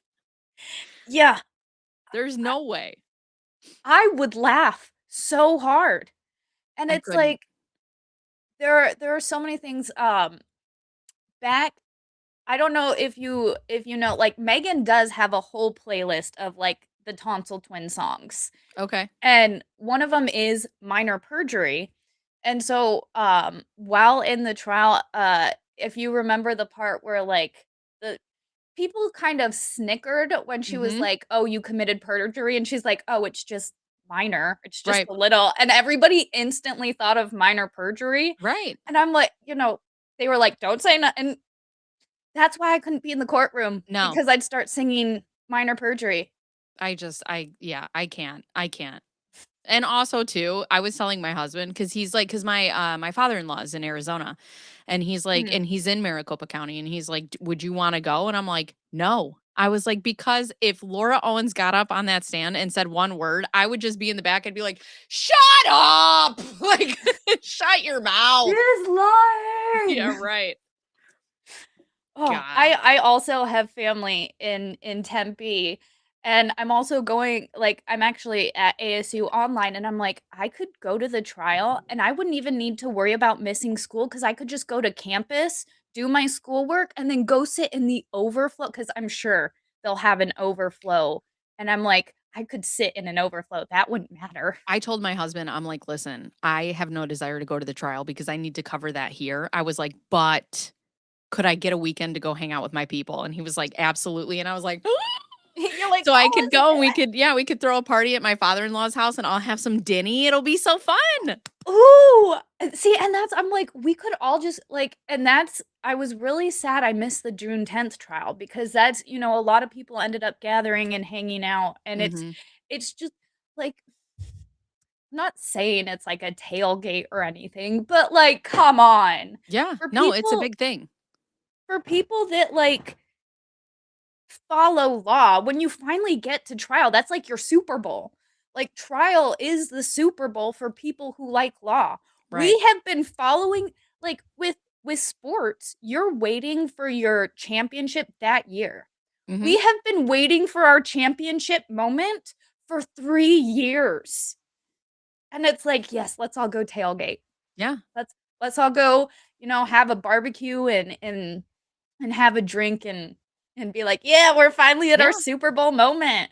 A: Yeah,
B: There's
A: I,
B: no way.
A: I would laugh so hard. And
B: I
A: it's
B: couldn't.
A: like there are so many things back I don't know if you know like Megan does have a whole playlist of like the tonsil twin songs.
B: Okay.
A: And one of them is minor perjury. And so while in the trial if you remember the part where like the people kind of snickered when she was
B: Mhm.
A: like, "Oh, you committed perjury," and she's like, "Oh, it's just minor. It's just
B: Right.
A: a little," and everybody instantly thought of minor perjury,
B: Right.
A: and I'm like, they were like, "Don't say no," and that's why I couldn't be in the courtroom
B: No.
A: because I'd start singing minor perjury.
B: Yeah, I can't. I can't. And also too, I was telling my husband because he's like, because my father-in-law is in Arizona, and he's like,
A: Mhm.
B: and he's in Maricopa County, and he's like, Would you want to go?" And I'm like, no. I was like, because if Laura Owens got up on that stand and said one word, I would just be in the back and be like, shut up. Like, shut your mouth.
A: She's
B: Yeah,
A: lying.
B: right.
A: Oh,
B: God.
A: I also have family in Tempe, and I'm also going like, I'm actually at ASU online, and I'm like, I could go to the trial, and I wouldn't even need to worry about missing school because I could just go to campus, do my schoolwork, and then go sit in the overflow because 'cause I'm sure they'll have an overflow, and I'm like, I could sit in an overflow, that wouldn't matter.
B: I told my husband, I'm like, listen, I have no desire to go to the trial because I need to cover that here. I was like, but could I get a weekend to go hang out with my people? And he was like, absolutely. And I was like,
A: You're like,
B: so I
A: "Oh,
B: could
A: let's
B: go and
A: do it."
B: we could throw a party at my father-in-law's house and I'll have some dinny. It'll be so fun.
A: Ooh, and see, and that's I'm like, we could all just like and that's I was really sad I missed the June 10th trial because that's, a lot of people ended up gathering and hanging out, and
B: Mhm.
A: it's just like, I'm not saying it's like a tailgate or anything, but like, come on.
B: Yeah.
A: For
B: No, it's a
A: people
B: big thing.
A: for people that like follow law, when you finally get to trial, that's like your Super Bowl. Like, trial is the Super Bowl for people who like law.
B: Right.
A: We have been following like, with sports, you're waiting for your championship that year. We
B: Mhm.
A: have been waiting for our championship moment for 3 years, and it's like, "Yes, let's all go tailgate.
B: Yeah.
A: Let's all go, have a barbecue and have a drink and be like, "Yeah, we're finally at our
B: Yeah.
A: Super Bowl moment."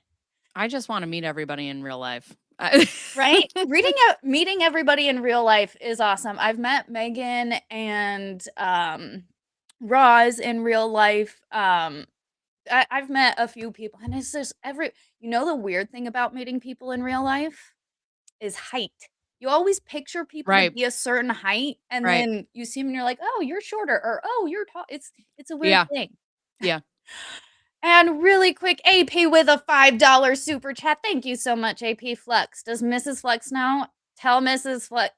B: I just want to meet everybody in real life.
A: Right? Meeting everybody in real life is awesome. I've met Megan and, Roz in real life. I've met a few people, and it's just the weird thing about meeting people in real life is height. You always picture people to
B: Right.
A: be a certain height, and
B: Right.
A: then you see them and you're like, "Oh, you're shorter," or, "Oh, you're tall." It's a weird
B: Yeah.
A: thing.
B: Yeah.
A: And really quick, AP with a $5 super chat. Thank you so much, AP Flux. Does Mrs. Flux know? Tell Mrs. Flux.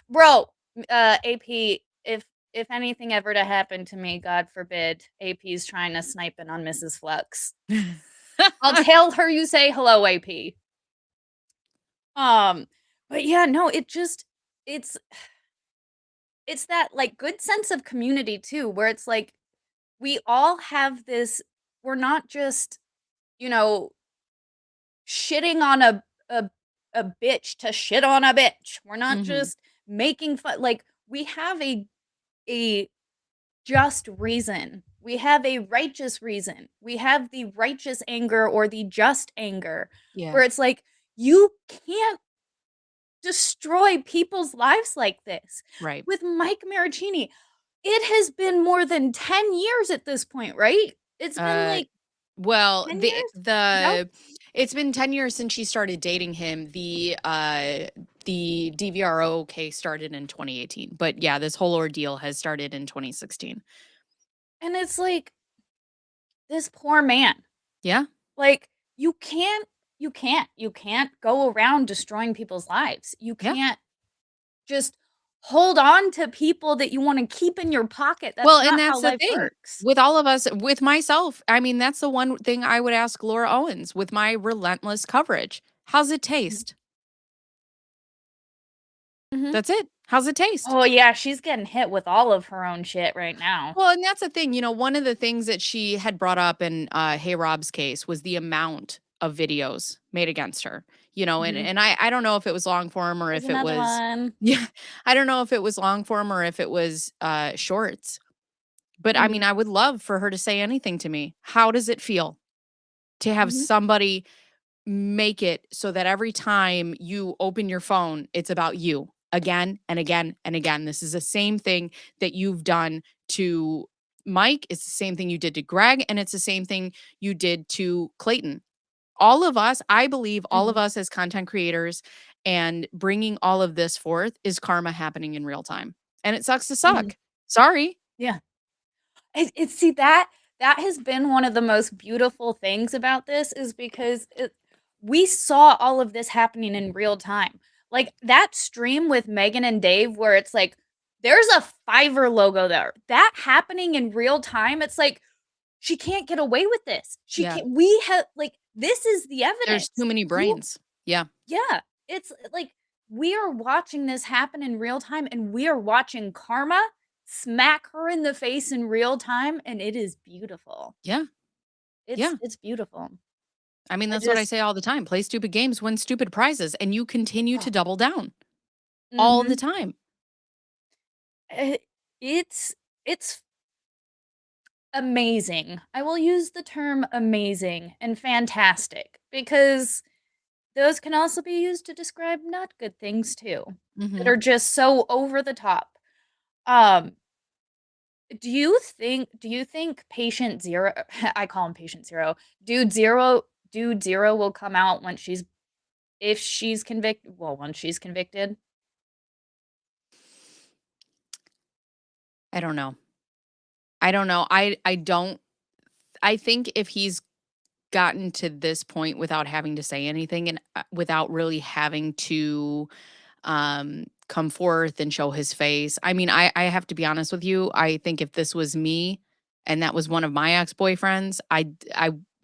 A: Bro, AP, if anything ever to happen to me, God forbid, AP's trying to snipe in on Mrs. Flux. I'll tell her you say hello, AP. Um, but yeah, no, it's it's that like good sense of community too, where it's like we all have this, we're not just, you know, shitting on a bitch to shit on a bitch. We're not
B: Mhm.
A: just making fun, like, we have a just reason. We have a righteous reason. We have the righteous anger or the just anger,
B: Yeah.
A: where it's like, you can't destroy people's lives like this.
B: Right.
A: With Mike Maricini, it has been more than 10 years at this point, right? It's been
B: Uh
A: like
B: Well,
A: 10 years? No?
B: it's been 10 years since she started dating him. The DVRO case started in 2018. But yeah, this whole ordeal has started in 2016.
A: And it's like, this poor man.
B: Yeah.
A: Like, you can't go around destroying people's lives. You
B: Yeah.
A: can't just hold on to people that you wanna keep in your pocket. That's
B: Well, and
A: not how
B: that's the
A: life
B: thing.
A: works.
B: With all of us, with myself, I mean, that's the one thing I would ask Laura Owens with my relentless coverage. How's it
A: Mhm.
B: taste?
A: Mhm.
B: That's it. How's it taste?
A: Oh, yeah, she's getting hit with all of her own shit right now.
B: Well, and that's the thing, one of the things that she had brought up in Hey Rob's case was the amount of videos made against her. And
A: Mhm.
B: I don't know if it was long form or
A: Here's
B: if it
A: another
B: was
A: one.
B: yeah, I don't know if it was long form or if it was shorts. But I
A: Mhm.
B: mean, I would love for her to say anything to me. How does it feel to have
A: Mhm.
B: somebody make it so that every time you open your phone, it's about you again and again and again? This is the same thing that you've done to Mike, it's the same thing you did to Greg, and it's the same thing you did to Clayton. All of us, I believe all of
A: Mhm.
B: us as content creators and bringing all of this forth is karma happening in real time. And it sucks to
A: Mhm.
B: suck. Sorry.
A: Yeah. It see that has been one of the most beautiful things about this is because we saw all of this happening in real time. Like that stream with Megan and Dave where it's like there's a Fiverr logo there. That happening in real time, it's like she can't get away with this. She
B: Yeah.
A: can't we have like this is the
B: There's too
A: evidence.
B: many
A: You
B: brains. Yeah.
A: yeah, it's like we are watching this happen in real time and we are watching karma smack her in the face in real time and it is beautiful.
B: Yeah. Yeah.
A: It's beautiful.
B: I mean,
A: I
B: that's what I
A: just
B: say all the time. Play stupid games, win stupid prizes, and you continue to
A: oh,
B: double down all the
A: mhm.
B: time.
A: It, it's amazing. I will use the term amazing and fantastic because those can also be used to describe not good things too that
B: Mhm.
A: are just so over the top. Um do you think patient 0 I call him patient 0. Dude 0 dude 0 will come out when she's if she's convicted well, when she's convicted?
B: I don't know. I don't know. I don't I think if he's gotten to this point without having to say anything and without really having to come forth and show his face. I mean, I have to be honest with you. I think if this was me and that was one of my ex-boyfriends, I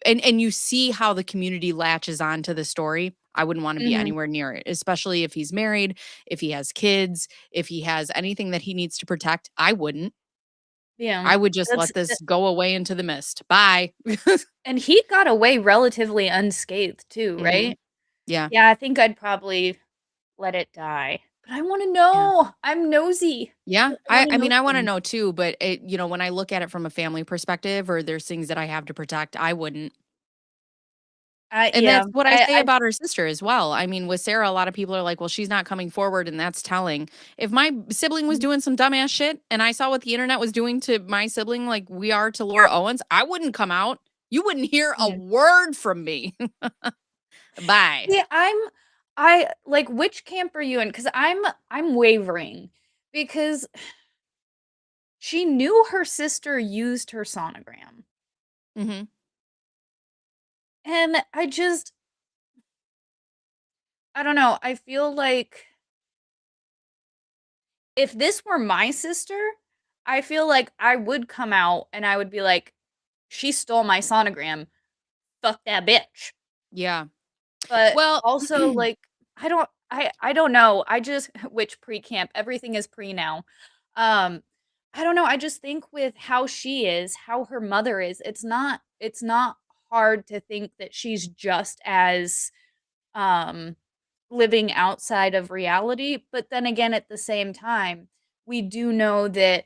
B: and you see how the community latches on to the story. I wouldn't want to be
A: Mhm.
B: anywhere near it, especially if he's married, if he has kids, if he has anything that he needs to protect. I wouldn't.
A: Yeah.
B: I would just
A: That's
B: let this go away into the mist. Bye.
A: and he got away relatively unscathed too,
B: Mhm.
A: right?
B: Yeah.
A: Yeah, I think I'd probably let it die. But I wanna
B: Yeah.
A: know. I'm nosy.
B: Yeah.
A: I wanna
B: I
A: know
B: mean, I wanna
A: things.
B: know too, but when I look at it from a family perspective or there's things that I have to protect, I wouldn't. And
A: Yeah.
B: that's what I say about her sister as well. I mean, with Sarah, a lot of people are like, "Well, she's not coming forward," and that's telling. If my sibling was
A: Mhm.
B: doing some dumbass shit and I saw what the internet was doing to my sibling like we are to Laura Owens, I wouldn't come out. You wouldn't hear a
A: Yeah.
B: word from me. Bye.
A: See, I like, which camp are you in? Because I'm wavering because she knew her sister used her sonogram,
B: Mhm.
A: and I don't know, I feel like if this were my sister, I feel like I would come out and I would be like, "She stole my sonogram. Fuck that bitch."
B: Yeah.
A: But
B: Well,
A: also, like, I don't know. I just which pre-camp, everything is pre now. Um, I don't know. I just think with how she is, how her mother is, it's not hard to think that she's just as um living outside of reality. But then again, at the same time, we do know that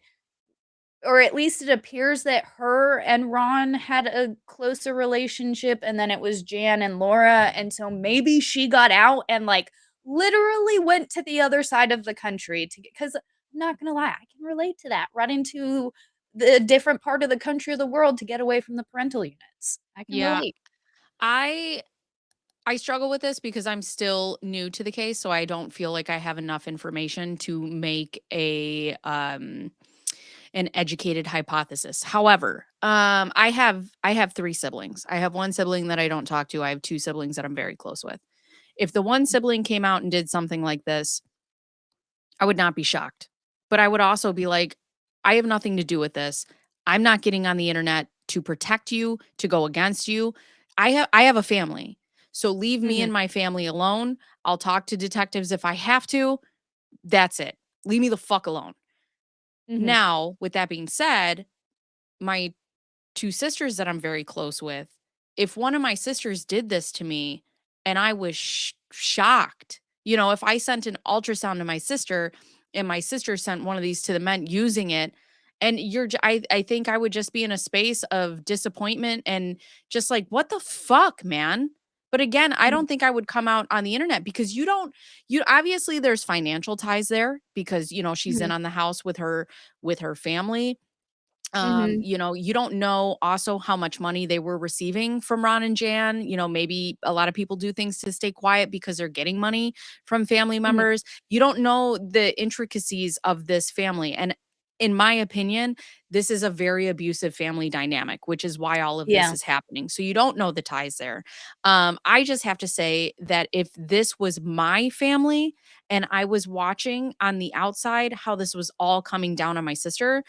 A: or at least it appears that her and Ron had a closer relationship, and then it was Jan and Laura, and so maybe she got out and, like, literally went to the other side of the country to get. Because 'cause I'm not gonna lie, I can relate to that, running to the different part of the country or the world to get away from the parental units. I can
B: yeah,
A: relate.
B: I I struggle with this because I'm still new to the case, so I don't feel like I have enough information to make an educated hypothesis. However, I have 3 siblings. I have 1 sibling that I don't talk to. I have 2 siblings that I'm very close with. If the one sibling came out and did something like this, I would not be shocked. But I would also be like, I have nothing to do with this. I'm not getting on the internet to protect you, to go against you. I have a family. So leave me
A: Mhm,
B: and my family alone. I'll talk to detectives if I have to. That's it. Leave me the fuck alone.
A: mhm,
B: Now, with that being said, my 2 sisters that I'm very close with, if one of my sisters did this to me and I was shocked, if I sent an ultrasound to my sister and my sister sent one of these to the men using it, and I think I would just be in a space of disappointment and just like, what the fuck, man? But again, I
A: mhm,
B: don't think I would come out on the internet because you obviously there's financial ties there because she's in
A: mhm,
B: on the house with her family
A: Mhm.
B: You know, you don't know also how much money they were receiving from Ron and Jan. You know, maybe a lot of people do things to stay quiet because they're getting money from family
A: Mhm.
B: members. You don't know the intricacies of this family. And in my opinion, this is a very abusive family dynamic, which is why all of this
A: Yeah.
B: is happening. So you don't know the ties there. I just have to say that if this was my family and I was watching on the outside how this was all coming down on my sister,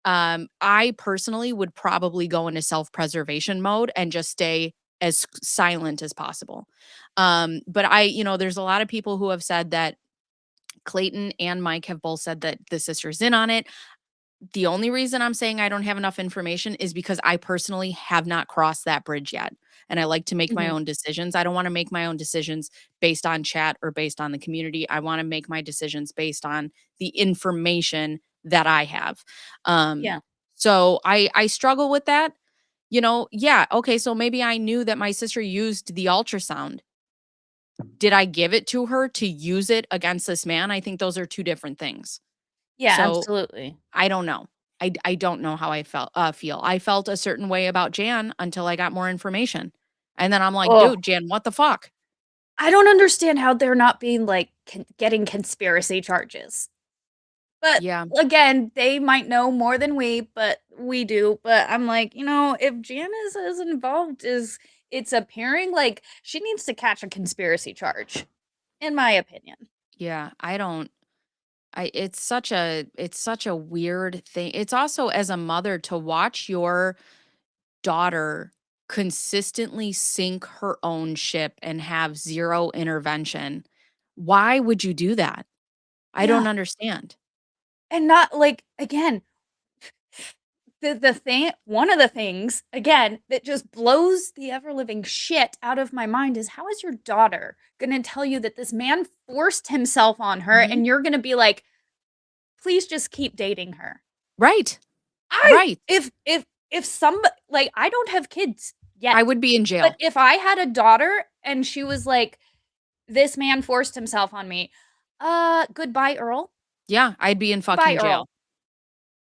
B: I personally would probably go into self-preservation mode and just stay as silent as possible. But you know, there's a lot of people who have said that Clayton and Mike have both said that the sister's in on it. The only reason I'm saying I don't have enough information is because I personally have not crossed that bridge yet. And I like to make my
A: Mhm.
B: own decisions. I don't want to make my own decisions based on chat or based on the community. I want to make my decisions based on the information that I have. Um,
A: Yeah.
B: so I struggle with that. You know, yeah, okay, so maybe I knew that my sister used the ultrasound. Did I give it to her to use it against this man? I think those are two different things.
A: Yeah,
B: So
A: absolutely.
B: I don't know. I don't know how feel. I felt a certain way about Jan until I got more information. And then I'm like,
A: Oh,
B: "Dude, Jan, what the fuck?"
A: I don't understand how they're not being, like, getting conspiracy charges. But,
B: Yeah,
A: again, they might know more than we do, but I'm like, if Janice is involved, is it's appearing like she needs to catch a conspiracy charge, in my opinion.
B: yeah, I don't I it's such a weird thing. It's also as a mother to watch your daughter consistently sink her own ship and have 0 intervention. Why would you do that? I
A: Yeah,
B: don't understand.
A: and not like, again, the thing one of the things, again, that just blows the ever living shit out of my mind is how is your daughter gonna tell you that this man forced himself on her
B: Mhm.
A: and you're gonna be like, "Please just keep dating her."
B: Right.
A: I
B: Right.
A: if some like, I don't have kids yet,
B: I would be in
A: but
B: jail.
A: if I had a daughter and she was like, "This man forced himself on me," goodbye, Earl.
B: Yeah, I'd be in
A: Goodbye,
B: fucking jail.
A: Earl.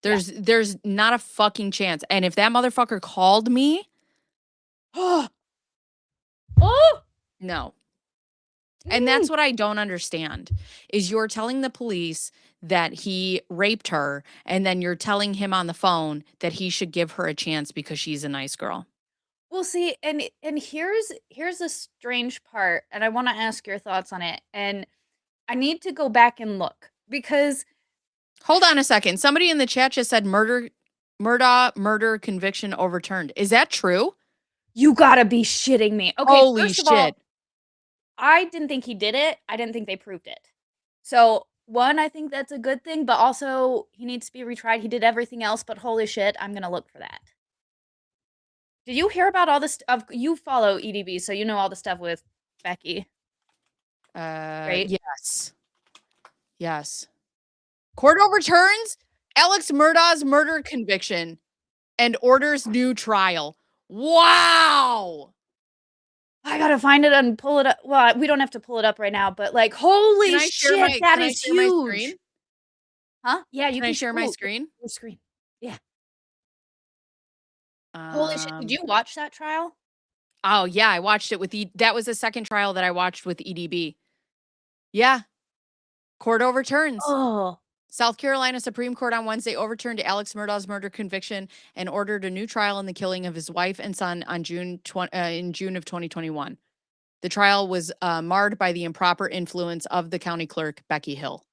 A: Yeah.
B: There's not a fucking chance, and if that motherfucker called me,
A: Oh, oh!
B: no. And
A: Mm.
B: that's what I don't understand, is you're telling the police that he raped her, and then you're telling him on the phone that he should give her a chance because she's a nice girl.
A: Well, see, and here's the strange part, and I wanna ask your thoughts on it, and I need to go back and look because
B: Hold on a second. Somebody in the chat just said Murdaugh murder conviction overturned. Is that true?
A: you gotta be shitting me. Okay,
B: Holy
A: first of all,
B: shit.
A: I didn't think he did it. I didn't think they proved it. So, 1, I think that's a good thing, but also he needs to be retried. He did everything else, but holy shit, I'm gonna look for that. Did you hear about all this of you follow EDB, so you know all the stuff with Becky, right?
B: Yes. Yes. Court overturns Alex Murdaugh's murder conviction and orders new trial. Wow!
A: I gotta find it and pull it up. Well, we don't have to pull it up right now, but like, holy shit, that
B: Can I
A: is
B: share my
A: huge.
B: screen?
A: Huh? Yeah, you
B: Can I
A: can
B: share my
A: ooh,
B: screen?
A: your screen. Yeah. Holy shit, did
B: Um,
A: you watch that trial?
B: oh, yeah, I watched it with that was the second trial that I watched with EDB. Yeah, court overturns.
A: Oh.
B: South Carolina Supreme Court on Wednesday overturned Alex Murdaugh's murder conviction and ordered a new trial in the killing of his wife and son on in June of 2021. The trial was marred by the improper influence of the county clerk, Becky Hill.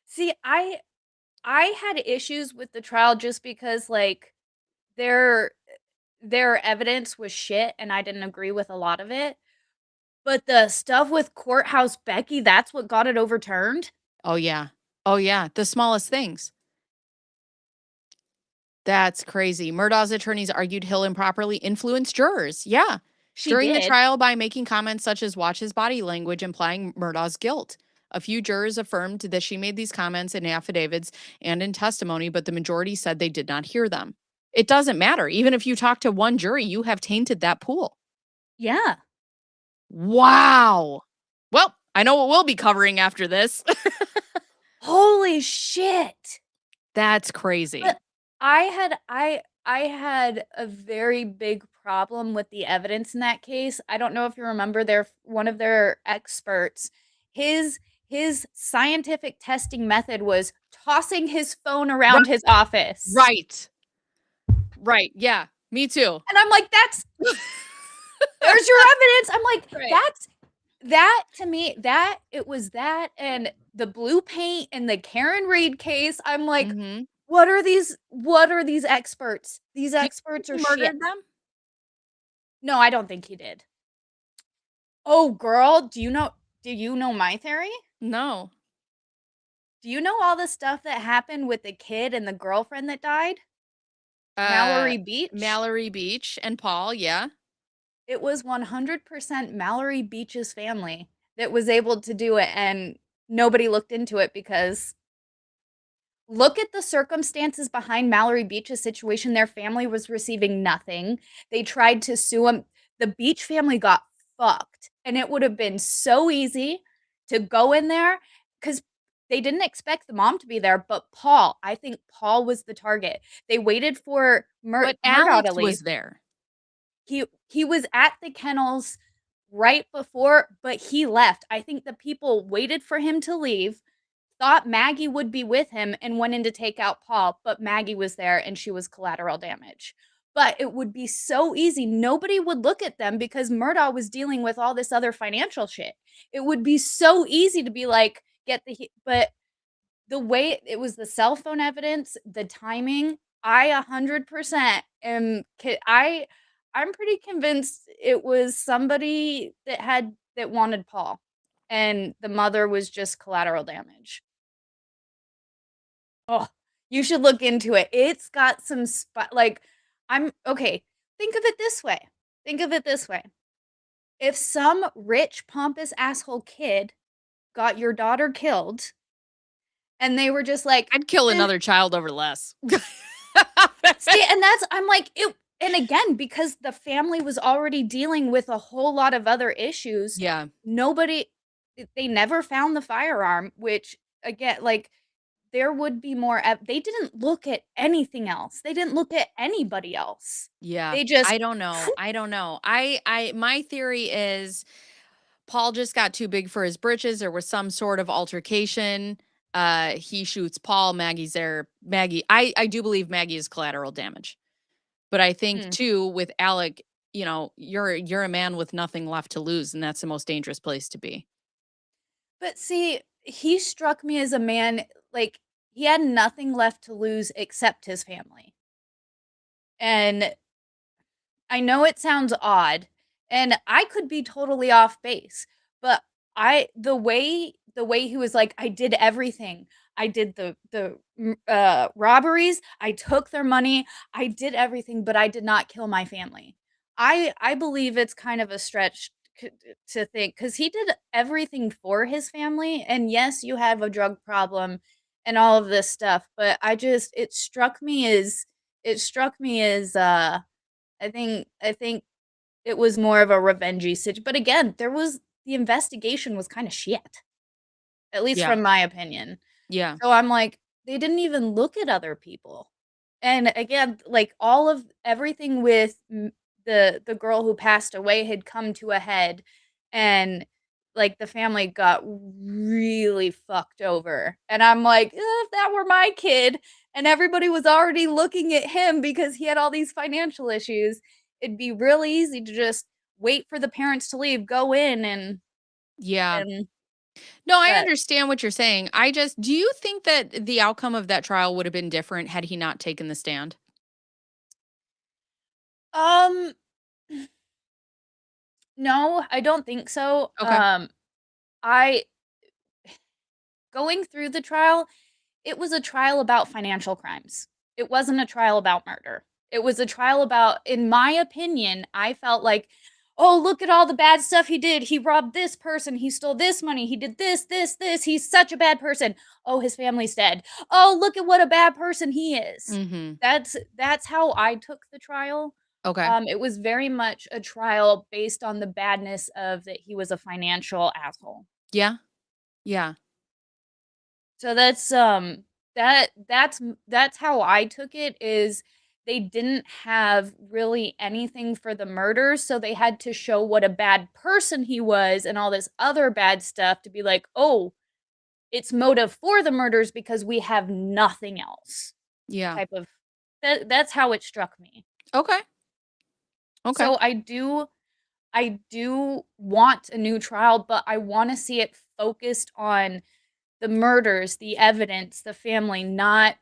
A: See, I had issues with the trial just because, like, their their evidence was shit, and I didn't agree with a lot of it, but the stuff with Courthouse Becky, that's what got it overturned?
B: Oh, yeah. Oh, yeah. The smallest things. That's crazy. Murdaugh's attorneys argued Hill improperly influenced jurors. Yeah.
A: She
B: During the
A: did.
B: trial by making comments such as watch his body language implying Murdaugh's guilt. A few jurors affirmed that she made these comments in affidavits and in testimony, but the majority said they did not hear them. It doesn't matter. Even if you talk to one jury, you have tainted that pool.
A: Yeah.
B: Wow. Well, I know what we'll be covering after this.
A: Holy shit.
B: That's
A: But
B: crazy.
A: I had a very big problem with the evidence in that case. I don't know if you remember one of their experts. His his scientific testing method was tossing his phone around his office.
B: Right. Right. Yeah. Me too.
A: And I'm like, there's your evidence. I'm like,
B: Right.
A: that to me, it was that and the blue paint and the Karen Reed case. I'm like,
B: Mhm.
A: what are these experts? These
B: Do you think
A: experts
B: he
A: are shit.
B: murdered them?
A: No, I don't think he did. Oh, girl, do you know my theory?
B: No.
A: Do you know all the stuff that happened with the kid and the girlfriend that died?
B: Uh,
A: Mallory Beach?
B: Mallory Beach and Paul, yeah.
A: It was 100% Mallory Beach's family that was able to do it, and nobody looked into it because look at the circumstances behind Mallory Beach's situation. Their family was receiving nothing. They tried to sue him. The Beach family got fucked. And it would have been so easy to go in there because they didn't expect the mom to be there. But Paul, I think Paul was the target. They waited for
B: But
A: Murdaugh to
B: Alex
A: leave.
B: was there.
A: He was at the kennels right before, but he left. I think the people waited for him to leave, thought Maggie would be with him, and went in to take out Paul, but Maggie was there and she was collateral damage. But it would be so easy. Nobody would look at them because Murdaugh was dealing with all this other financial shit. It would be so easy to be like, but the way it was the cell phone evidence, the timing, I 100% I'm pretty convinced it was somebody that wanted Paul and the mother was just collateral damage. Oh, you should look into it. It's got some like I'm okay. Think of it this way. Think of it this way. If some rich pompous asshole kid got your daughter killed and they were just like,
B: I'd kill
A: eh,
B: another child over less.
A: see, and I'm like, it, and again, because the family was already dealing with a whole lot of other issues,
B: Yeah.
A: nobody, they never found the firearm, which again, like, there would be more, they didn't look at anything else. They didn't look at anybody else.
B: Yeah.
A: They just,
B: I don't know. I don't know. I my theory is Paul just got too big for his britches. There was some sort of altercation. He shoots Paul. Maggie's there. Maggie, I do believe Maggie is collateral damage. But I think
A: hmm.
B: too with Alec, you're a man with nothing left to lose, and that's the most dangerous place to be.
A: But see, he struck me as a man, like, he had nothing left to lose except his family. And I know it sounds odd, and I could be totally off base, but the way he was like, "I did everything. I did the robberies, I took their money, I did everything, but I did not kill my family." I believe it's kind of a stretch to think because he did everything for his family, and yes, you have a drug problem and all of this stuff, but it struck me as, I think it was more of a revengey but again, the investigation was kinda shit, at least
B: Yeah.
A: from my opinion.
B: Yeah.
A: So I'm like, they didn't even look at other people. And again, like, all of everything with the girl who passed away had come to a head, and, like, the family got really fucked over, and I'm like, If that were my kid and everybody was already looking at him because he had all these financial issues, it'd be really easy to just wait for the parents to leave, go in
B: Yeah.
A: and
B: No, I
A: but,
B: understand what you're saying. Do you think that the outcome of that trial would have been different had he not taken the stand?
A: um, no, I don't think so.
B: Okay.
A: I going through the trial, it was a trial about financial crimes. It wasn't a trial about murder. It was a trial about, in my opinion, I felt like, oh, look at all the bad stuff he did. He robbed this person. He stole this money. He did this, this, this. He's such a bad person. Oh, his family's dead. Oh, look at what a bad person he is.
B: Mhm.
A: That's how I took the trial.
B: Okay.
A: It was very much a trial based on the badness of that he was a financial asshole.
B: Yeah. Yeah.
A: So that's That's how I took it, is they didn't have really anything for the murders, so they had to show what a bad person he was and all this other bad stuff to be like, "Oh, it's motive for the murders because we have nothing else."
B: Yeah.
A: Type of that's how it struck me.
B: Okay. Okay.
A: So I do want a new trial, but I want to see it focused on the murders, the evidence, the family, not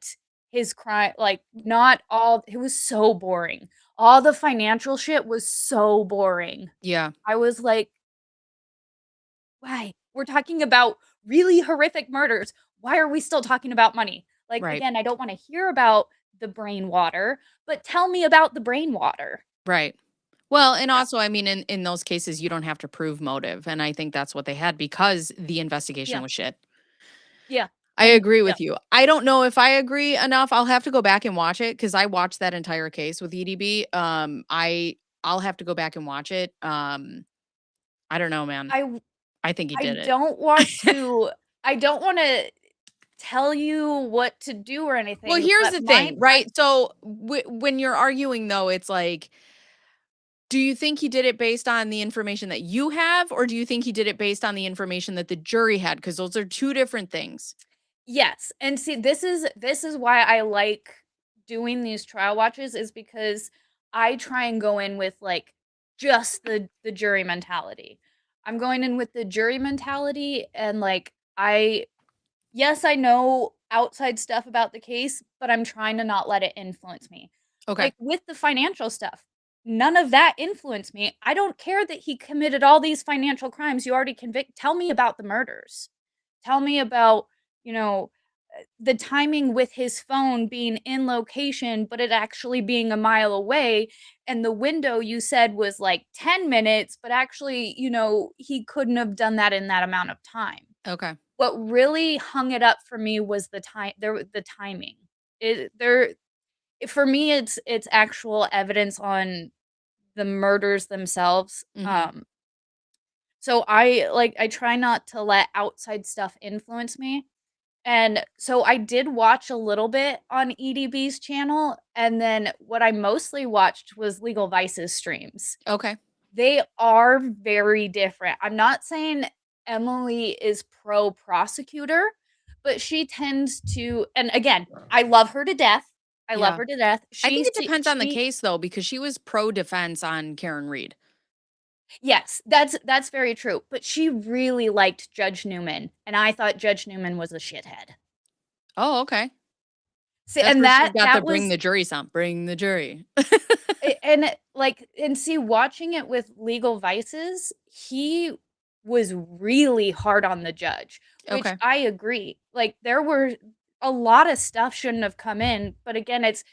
A: his crime. Like, not all. It was so boring. All the financial shit was so boring.
B: Yeah.
A: I was like, why? We're talking about really horrific murders. Why are we still talking about money? Like,
B: Right.
A: again, I don't want to hear about the brain water, but tell me about the brain water.
B: Right. Well, and
A: Yeah.
B: also, I mean, in those cases, you don't have to prove motive, and I think that's what they had because the investigation
A: Yeah.
B: was shit.
A: Yeah.
B: I
A: And
B: agree
A: yeah.
B: with you. I don't know if I agree enough. I'll have to go back and watch it because I watched that entire case with EDB. I'll have to go back and watch it. I don't know, man.
A: I
B: I think he
A: I
B: did
A: don't want
B: it.
A: to I don't wanna tell you what to do or
B: Well,
A: anything,
B: here's
A: but
B: the
A: my
B: thing,
A: pre
B: right? So when you're arguing, though, it's like, do you think he did it based on the information that you have, or do you think he did it based on the information that the jury had? Because those are two different things.
A: Yes, and see, this is why I like doing these trial watches, is because I try and go in with, like, just the jury mentality. I'm going in with the jury mentality and, like, yes, I know outside stuff about the case, but I'm trying to not let it influence me.
B: Okay.
A: Like, with the financial stuff, none of that influenced me. I don't care that he committed all these financial crimes. You already tell me about the murders. Tell me about, you know, the timing with his phone being in location, but it actually being a mile away. And the window you said was like 10 minutes, but actually, he couldn't have done that in that amount of time.
B: Okay.
A: What really hung it up for me was the timing. It there For me, it's actual evidence on the murders themselves.
B: Mhm.
A: So I try not to let outside stuff influence me. And so I did watch a little bit on EDB's channel, and then what I mostly watched was Legal Vice's streams.
B: Okay.
A: They are very different. I'm not saying Emily is pro prosecutor, but she tends to, and again, I love her to death. I love
B: Yeah.
A: her to death.
B: I think it
A: She
B: depends on the
A: she
B: case, though, because she was pro defense on Karen Reed.
A: Yes, that's very true, but she really liked Judge Newman, and I thought Judge Newman was a shithead.
B: Oh, okay.
A: See,
B: That's
A: and
B: where she's
A: that
B: got the
A: that
B: bring
A: was
B: the jury sound. Bring the jury.
A: and see, watching it with Legal Vices, he was really hard on the judge, which
B: Okay.
A: I agree. Like, there were a lot of stuff shouldn't have come in, but again, it's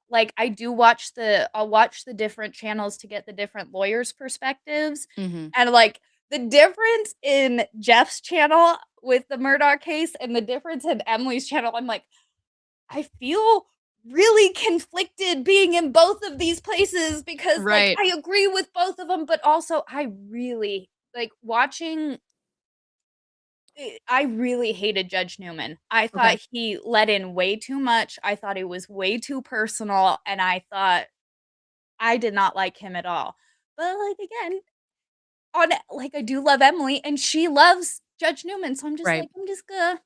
A: like I'll watch the different channels to get the different lawyers' perspectives,
B: Mhm.
A: and, like, the difference in Jeff's channel with the Murdaugh case and the difference in Emily's channel, I'm like, I feel really conflicted being in both of these places because, like,
B: Right.
A: I agree with both of them, but also I really like watching I really hated Judge Newman. I
B: Okay.
A: thought he let in way too much. I thought it was way too personal, and I thought I did not like him at all. But, like, again, I do love Emily, and she loves Judge Newman, so I'm just
B: Right.
A: like, I'm just gonna.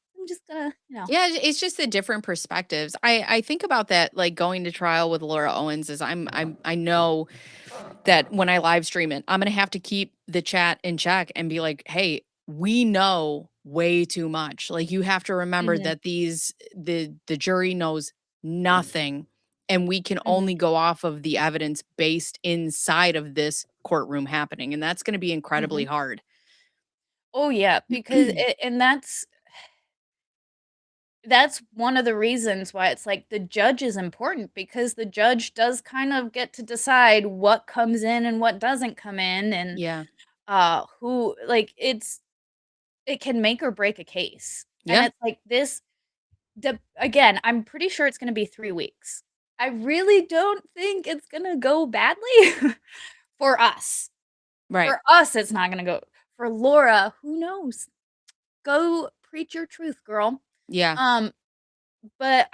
B: Yeah, it's just the different perspectives. I think about that, like, going to trial with Laura Owens is I know that when I live stream it, I'm gonna have to keep the chat in check and be like, "Hey, we know way too much." Like, you have to remember
A: Mhm,
B: that the jury knows nothing, and we can
A: mhm.
B: only go off of the evidence based inside of this courtroom happening, and that's gonna be incredibly
A: Mhm.
B: hard.
A: Oh, yeah, because and that's one of the reasons why it's like the judge is important, because the judge does kind of get to decide what comes in and what doesn't come in, and
B: Yeah.
A: who, like, it can make or break a case. And
B: Yeah.
A: it's like this the again, I'm pretty sure it's going to be 3 weeks. I really don't think it's going to go badly for us.
B: Right.
A: For us it's not going to go. For Laura, who knows? Go preach your truth, girl.
B: Yeah.
A: Um but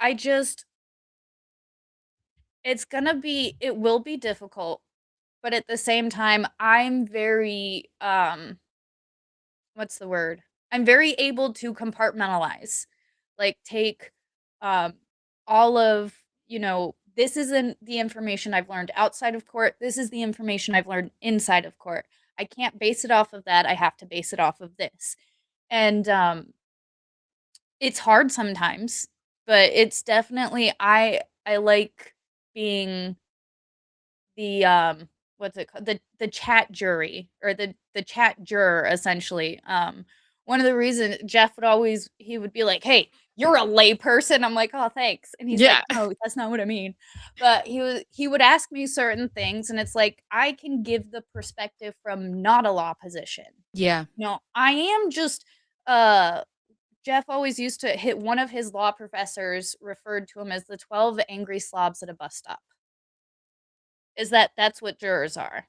A: it will be difficult, but at the same time, I'm very, what's the word? I'm very able to compartmentalize, like take um all of, this isn't the information I've learned outside of court. This is the information I've learned inside of court. I can't base it off of that. I have to base it off of this. And it's hard sometimes, but it's definitely I like being the what's it called, the chat jury, or the chat juror, essentially. One of the reasons Jeff would always, he would be like, hey, you're a lay person. I'm like, oh, thanks. And he's like,
B: Yeah.
A: no, that's not what I mean. But he would ask me certain things, and it's like I can give the perspective from not a law position.
B: Yeah.
A: I am just uh Jeff always used to hit, one of his law professors referred to him as the 12 angry slobs at a bus stop. Is that's what jurors are,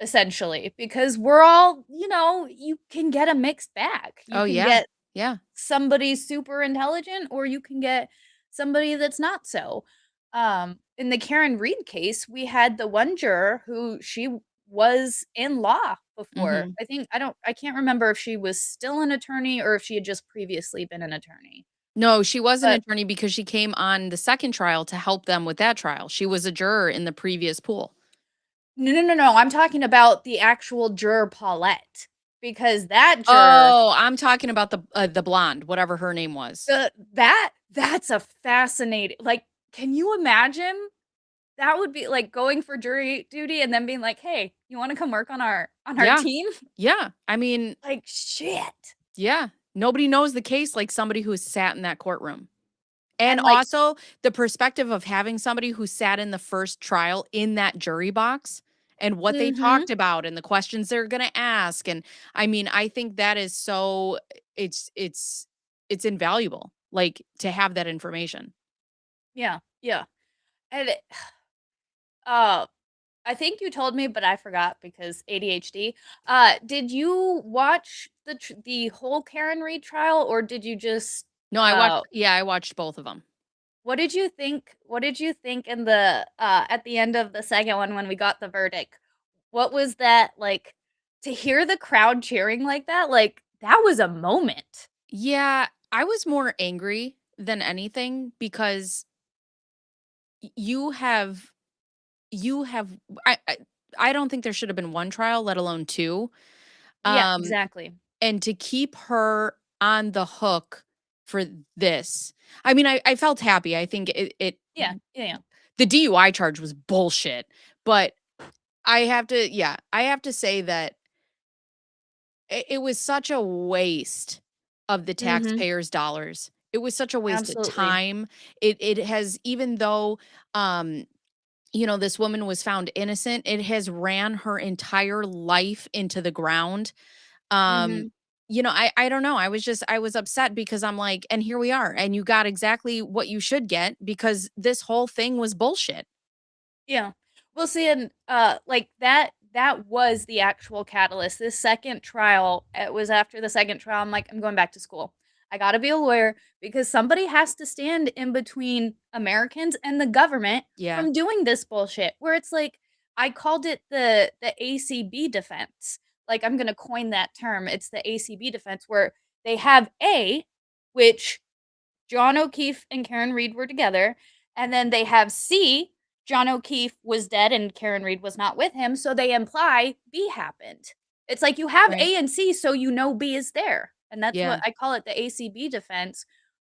A: essentially, because we're all, you can get a mixed bag. You
B: Oh,
A: can
B: yeah.
A: get
B: Yeah.
A: somebody super intelligent, or you can get somebody that's not so. In the Karen Reed case, we had the one juror who she was in law before.
B: Mhm.
A: I can't remember if she was still an attorney or if she had just previously been an attorney.
B: No, she was an
A: But
B: attorney because she came on the second trial to help them with that trial. She was a juror in the previous pool.
A: no, no, no, no. I'm talking about the actual juror Paulette, because that juror,
B: Oh, I'm talking about the blonde, whatever her name was.
A: that's a fascinating, like, can you imagine? That would be like going for jury duty and then being like, "Hey, you wanna come work on our
B: Yeah.
A: team?"
B: Yeah. I mean,
A: Like, shit.
B: yeah. Nobody knows the case like somebody who sat in that courtroom. And
A: And, like,
B: also the perspective of having somebody who sat in the first trial in that jury box and what they
A: mhm,
B: talked about and the questions they're gonna ask, and I mean, I think that is so it's invaluable, like, to have that information.
A: yeah, yeah, and uh, I think you told me, but I forgot because ADHD. Did you watch the whole Karen Reed trial, or did you just,
B: No, I watched both of them.
A: what did you think in the, at the end of the second one when we got the verdict? What was that like, to hear the crowd cheering like that? Like, that was a moment.
B: Yeah, I was more angry than anything because you have you have I I I don't think there should have been 1 trial, let alone 2.
A: Yeah,
B: Um,
A: exactly.
B: and to keep her on the hook for this, I mean, I felt happy. I think it
A: Yeah, yeah, yeah.
B: the DUI charge was bullshit, but I have to say that it was such a waste of the
A: Mhm.
B: taxpayers' dollars. It was such a waste of
A: Absolutely.
B: time. It has, even though, um, this woman was found innocent, it has ran her entire life into the ground. Um,
A: Mhm.
B: I don't know. I was upset because I'm like, and here we are, and you got exactly what you should get because this whole thing was bullshit.
A: Yeah. Well, see, and, like, that was the actual catalyst. This second trial, it was after the second trial, I'm like, "I'm going back to school. I gotta be a lawyer because somebody has to stand in between Americans and the government
B: Yeah.
A: from doing this bullshit," where it's like, I called it the ACB defense. Like, I'm gonna coin that term. It's the ACB defense, where they have A, which John O'Keefe and Karen Reed were together, and then they have C, John O'Keefe was dead and Karen Reed was not with him, so they imply B happened. It's like you have
B: Right.
A: A and C, so you know B is there. And that's what
B: Yeah.
A: I call it, the ACB defense,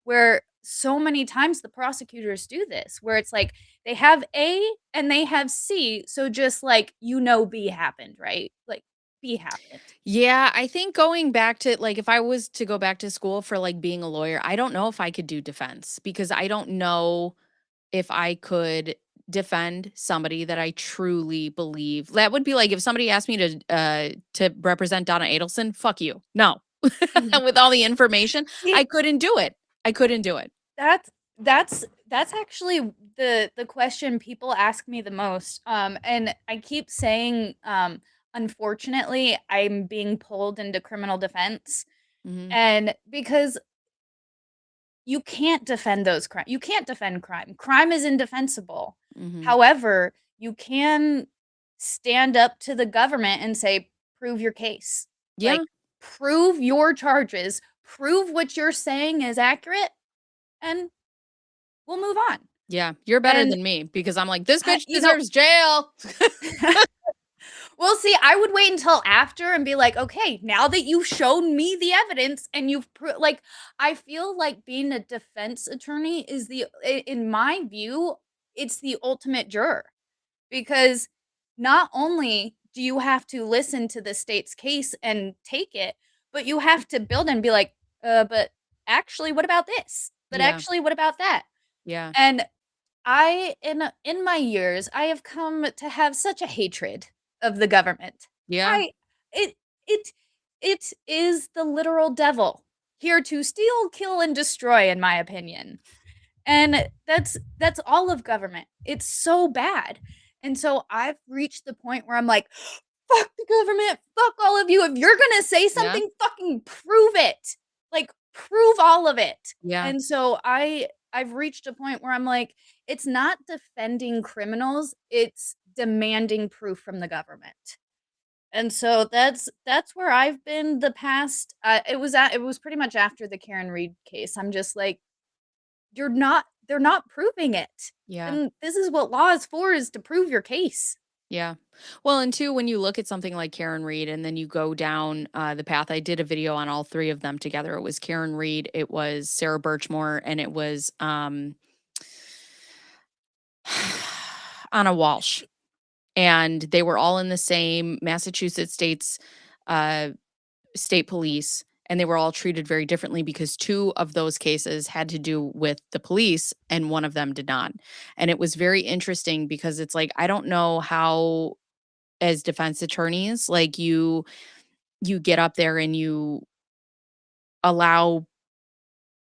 A: where so many times the prosecutors do this, where it's like they have A and they have C, so just like B happened, right? Like B happened.
B: Yeah, I think going back to, like, if I was to go back to school for, like, being a lawyer, I don't know if I could do defense because I don't know if I could defend somebody that I truly believe. That would be like if somebody asked me to represent Donna Adelson, fuck you. No.
A: Mhm.
B: With all the information, I
A: See,
B: couldn't do it. I couldn't do it.
A: that's actually the question people ask me the most. And I keep saying, unfortunately, I'm being pulled into criminal defense,
B: Mhm.
A: and because you can't defend those crimes. You can't defend crime. Crime is indefensible.
B: Mhm.
A: However, you can stand up to the government and say, prove your case. Like,
B: Yeah.
A: prove your charges, prove what you're saying is accurate, and we'll move on.
B: Yeah. You're better
A: And
B: than me because I'm like, "This
A: I,
B: bitch
A: you know,
B: deserves jail."
A: well, see, I would wait until after and be like, okay, now that you've shown me the evidence and like, I feel like being a defense attorney is in my view, it's the ultimate juror because not only do you have to listen to the state's case and take it, but you have to build and be like, but actually, what about this? But
B: Yeah.
A: actually, what about that?
B: Yeah.
A: And in my years, I have come to have such a hatred of the government.
B: Yeah.
A: I it it it is the literal devil, here to steal, kill, and destroy, in my opinion. And that's all of government. It's so bad. And so I've reached the point where I'm like, fuck the government, fuck all of you. If you're gonna say
B: Yeah.
A: something, fucking prove it. Like, prove all of it.
B: Yeah.
A: And so I've reached a point where I'm like, it's not defending criminals, it's demanding proof from the government. And so that's where I've been the past. It was pretty much after the Karen Reed case. I'm just like, they're not proving it.
B: Yeah.
A: And this is what law is for, is to prove your case.
B: Yeah. Well, and two, when you look at something like Karen Reed and then you go down the path, I did a video on all three of them together. It was Karen Reed, it was Sarah Birchmore, and it was Anna Walsh. And they were all in the same Massachusetts uh, state police, and they were all treated very differently because two of those cases had to do with the police and one of them did not. And it was very interesting because it's like, I don't know how, as defense attorneys, like you get up there and you allow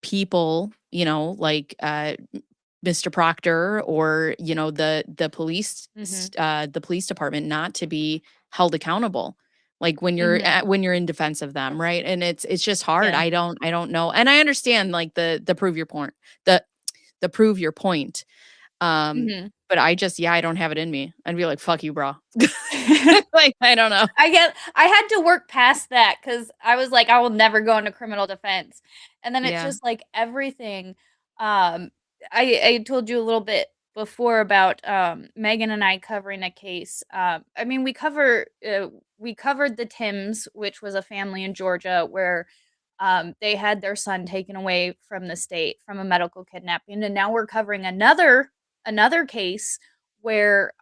B: people, like Mr. Proctor or,
A: Mhm.
B: the police department not to be held accountable. Like
A: Mhm.
B: when you're in defense of them, right? And it's just hard.
A: Yeah.
B: I don't know. And I understand like the prove your point, the the prove your point.
A: Mhm.
B: But I don't have it in me. I'd be like, fuck you, bro. Like, I don't know.
A: I had to work past that because I was like, I will never go into criminal defense. And then it's
B: Yeah.
A: just like everything. Um, I told you a little bit before about Megan and I covering a case. I mean, we covered the Tims, which was a family in Georgia where they had their son taken away from the state from a medical kidnapping, and now we're covering another case where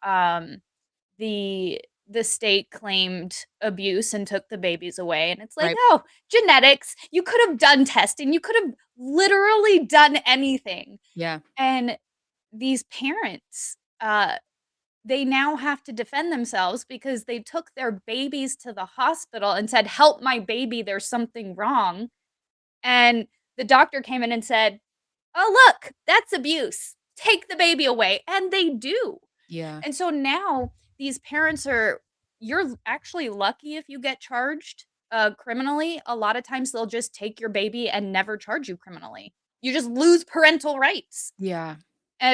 A: the the state claimed abuse and took the babies away, and it's like,
B: Right.
A: oh, genetics, you could have done testing, you could have literally done anything.
B: Yeah.
A: And these parents, they now have to defend themselves because they took their babies to the hospital and said, help my baby, there's something wrong. And the doctor came in and said, oh, look, that's abuse, take the baby away, and they do.
B: Yeah.
A: And so now these parents are, you're actually lucky if you get charged criminally. A lot of times they'll just take your baby and never charge you criminally. You just lose parental rights
B: Yeah.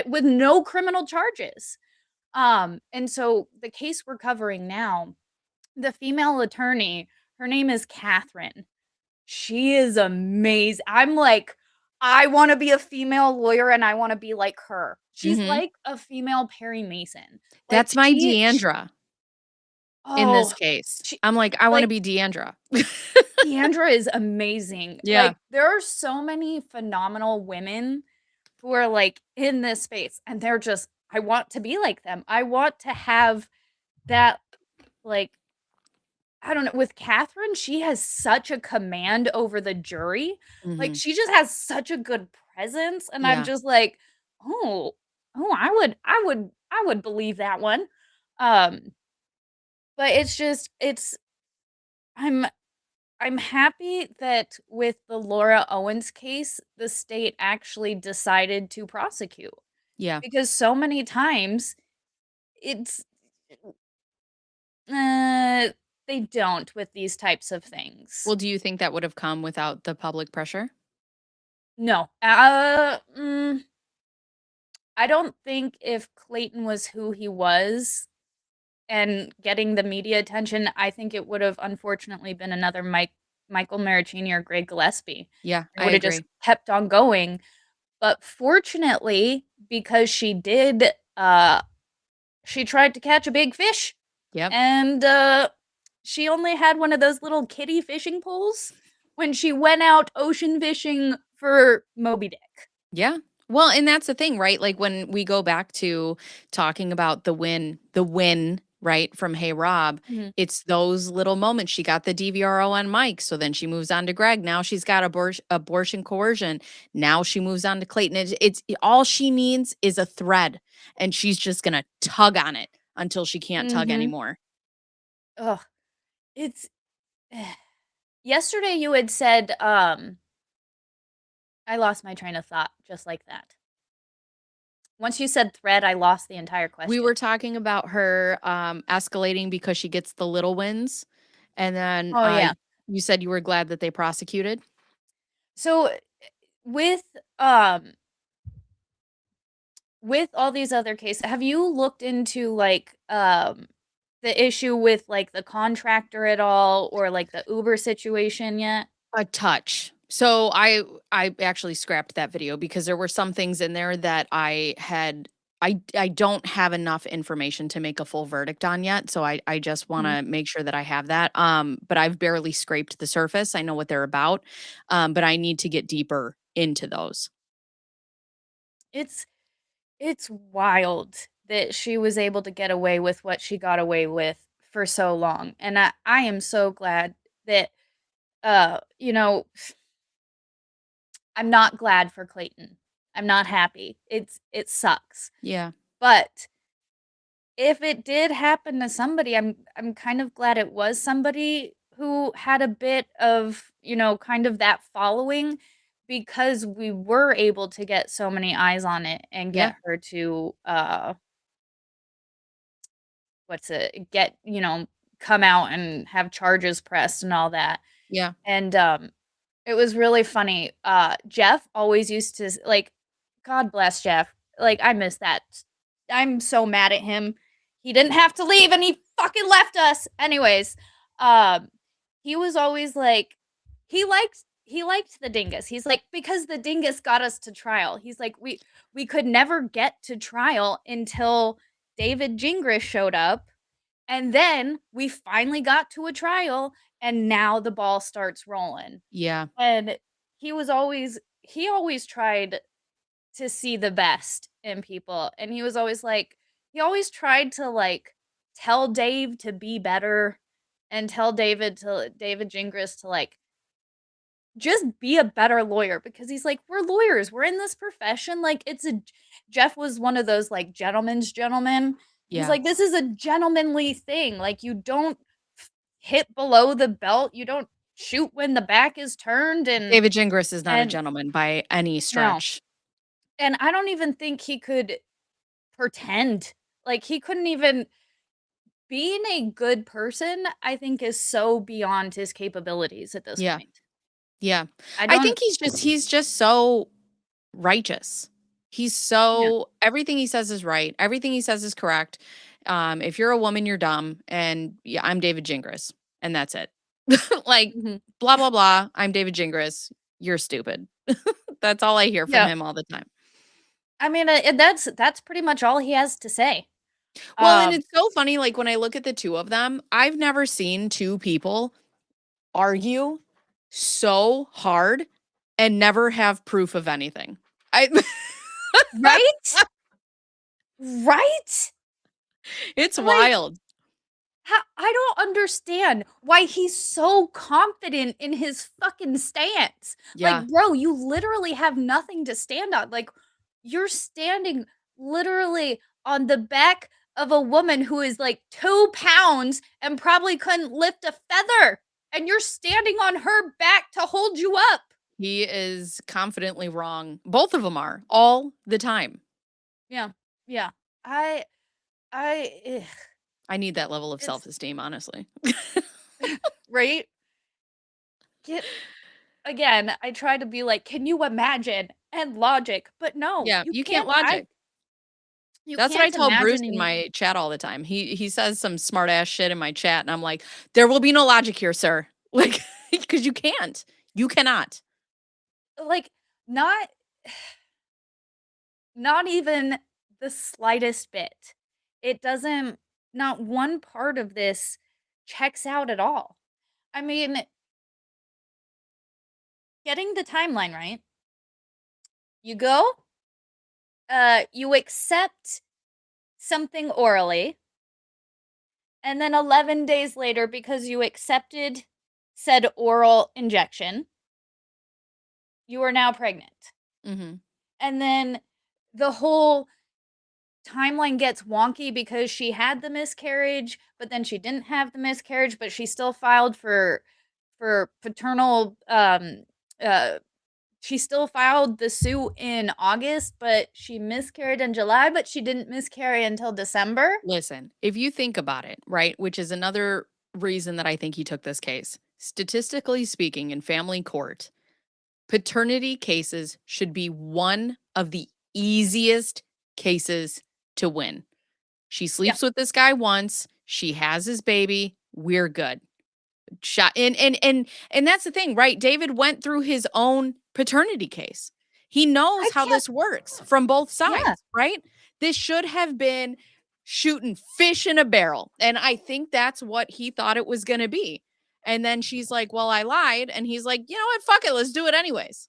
A: with no criminal charges. And so the case we're covering now, the female attorney, her name is Catherine. She is amazing. I'm like, I want to be a female lawyer and I want to be like her. She's
B: Mhm.
A: like a female Perry Mason. Like
B: That's my Deandra in this
A: oh,
B: case.
A: she
B: I'm like, I wanna
A: like
B: be Deandra.
A: Deandra is amazing.
B: Yeah.
A: Like there are so many phenomenal women who are like in this space and they're just, I want to be like them. I want to have that, like, I don't know, with Catherine, she has such a command over the jury. Like,
B: Mhm.
A: she just has such a good presence, and I'm
B: Yeah.
A: just like, "Oh, oh, I would believe that one." But it's just I'm I'm happy that with the Laura Owens case, the state actually decided to prosecute,
B: Yeah.
A: because so many times it's uh, they don't with these types of things.
B: Well, do you think that would have come without the public pressure?
A: No. I don't think if Clayton was who he was and getting the media attention, I think it would have unfortunately been another Michael Maricini or Greg Gillespie.
B: Yeah,
A: It
B: I
A: would have just
B: agree.
A: kept on going. But fortunately, because she tried to catch a big fish,
B: Yep.
A: and she only had one of those little kitty fishing poles when she went out ocean fishing for Moby Dick.
B: Yeah. Well, and that's the thing, right? Like when we go back to talking about the win, right, from Hey Rob,
A: Mhm.
B: it's those little moments. She got the DVRO on Mike, so then she moves on to Greg. Now she's got abortion coercion. Now she moves on to Clayton. All she needs is a thread, and she's just gonna tug on it until she can't tug
A: Mhm.
B: anymore.
A: Ugh. It's yesterday you had said I lost my train of thought just like that. Once you said thread, I lost the entire
B: We
A: question.
B: were talking about her escalating because she gets the little wins, and then
A: Oh yeah.
B: you said you were glad that they prosecuted.
A: So with um with all these other cases, have you looked into like the issue with like the contractor at all or like the Uber situation yet?
B: A touch. So I actually scrapped that video because there were some things in there that I don't have enough information to make a full verdict on yet. So I just want
A: Mhm.
B: to make sure that I have that. But I've barely scraped the surface. I know what they're about. But I need to get deeper into those.
A: It's it's wild that she was able to get away with what she got away with for so long. And I am so glad that you know, I'm not glad for Clayton. I'm not happy. It sucks.
B: Yeah.
A: But if it did happen to somebody, I'm kind of glad it was somebody who had a bit of, kind of that following because we were able to get so many eyes on it and
B: Yeah.
A: get her to what's it get, come out and have charges pressed and all that.
B: Yeah.
A: And it was really funny. Jeff always used to like, God bless Jeff. Like, I miss that. I'm so mad at him. He didn't have to leave and he fucking left us. Anyways, um, he was always like, he liked the dingus. He's like, because the dingus got us to trial. He's like, we could never get to trial until David Jingris showed up. And then we finally got to a trial, and now the ball starts rolling.
B: Yeah.
A: And he always tried to see the best in people, and he always tried to, like, tell Dave to be better and tell David Gingras to, like, just be a better lawyer because he's like, "We're lawyers, we're in this profession, like, it's a." Jeff was one of those, like, gentleman's gentlemen. He's
B: Yeah.
A: like, "This is a gentlemanly thing, like, you don't hit below the belt, you don't shoot when the back is turned,"
B: David Gingras is not a
A: and
B: gentleman by any
A: no.
B: stretch.
A: And I don't even think he could pretend. Like, he couldn't even being a good person, I think, is so beyond his capabilities at this
B: Yeah.
A: point.
B: Yeah.
A: I
B: I
A: don't
B: think he's just so righteous. He's
A: Yeah.
B: so everything he says is right. Everything he says is correct. If you're a woman, you're dumb. And yeah, I'm David Gingras, and that's it. Like
A: Mhm.
B: blah blah blah. I'm David Gingras. You're stupid. That's all I hear from
A: Yeah.
B: him all the time.
A: I mean, that's pretty much all he has to say.
B: Well, and
A: Um,
B: it's so funny. Like when I look at the two of them, I've never seen two people argue so hard and never have proof of anything. I
A: right? Right?
B: It's
A: Like,
B: wild.
A: I don't understand why he's so confident in his fucking stance.
B: Yeah.
A: Like, bro, you literally have nothing to stand on. Like, you're standing literally on the back of a woman who is like 2 pounds and probably couldn't lift a feather. And you're standing on her back to hold you up.
B: He is confidently wrong. Both of them are all the time.
A: Yeah. Yeah. I, ugh,
B: I need that level of
A: it's
B: self-esteem, honestly.
A: right. Get. again, I try to be like, can you imagine? And logic, but no,
B: Yeah, you can't logic.
A: you
B: That's what I
A: can't
B: tell Bruce
A: imagine
B: in
A: and
B: my chat all the time. He says some smart ass shit in my chat, and I'm like, "There will be no logic here, sir." Like, because you can't. You cannot.
A: like not not even the slightest bit. It doesn't not one part of this checks out at all. I mean, getting the timeline right. You go, you accept something orally, and then 11 days later, because you accepted said oral injection, you are now pregnant.
B: Mhm.
A: And then the whole timeline gets wonky because she had the miscarriage, but then she didn't have the miscarriage, but she still filed for paternal uh she still filed the suit in August, but she miscarried in July, but she didn't miscarry until December.
B: Listen, if you think about it, right, which is another reason that I think he took this case. Statistically speaking, in family court, paternity cases should be one of the easiest cases to win. She
A: Yep.
B: sleeps with this guy once, she has his baby, we're good. Shot and that's the thing, right? David went through his own paternity case. He knows
A: I
B: how
A: can't
B: this works from both
A: Yeah.
B: sides, right? This should have been shooting fish in a barrel, and I think that's what he thought it was gonna be. And then she's like, "Well, I lied," and he's like, "You know what? Fuck it, let's do it anyways."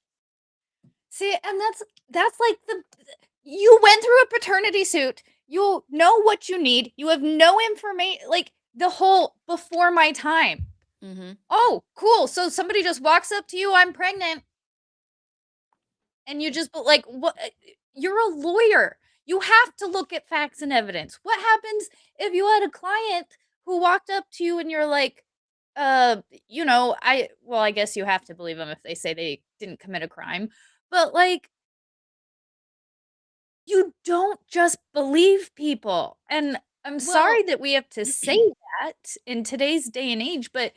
A: See, and that's like the you went through a paternity suit. You know what you need. You have no information like the whole before my time.
B: Mhm.
A: Oh, cool. So somebody just walks up to you, I'm pregnant, and you just but like what you're a lawyer. You have to look at facts and evidence. What happens if you had a client who walked up to you and you're like, I guess you have to believe them if they say they didn't commit a crime. But like you don't just believe people. And I'm sorry
B: Well,
A: that we have to say that in today's day and age, but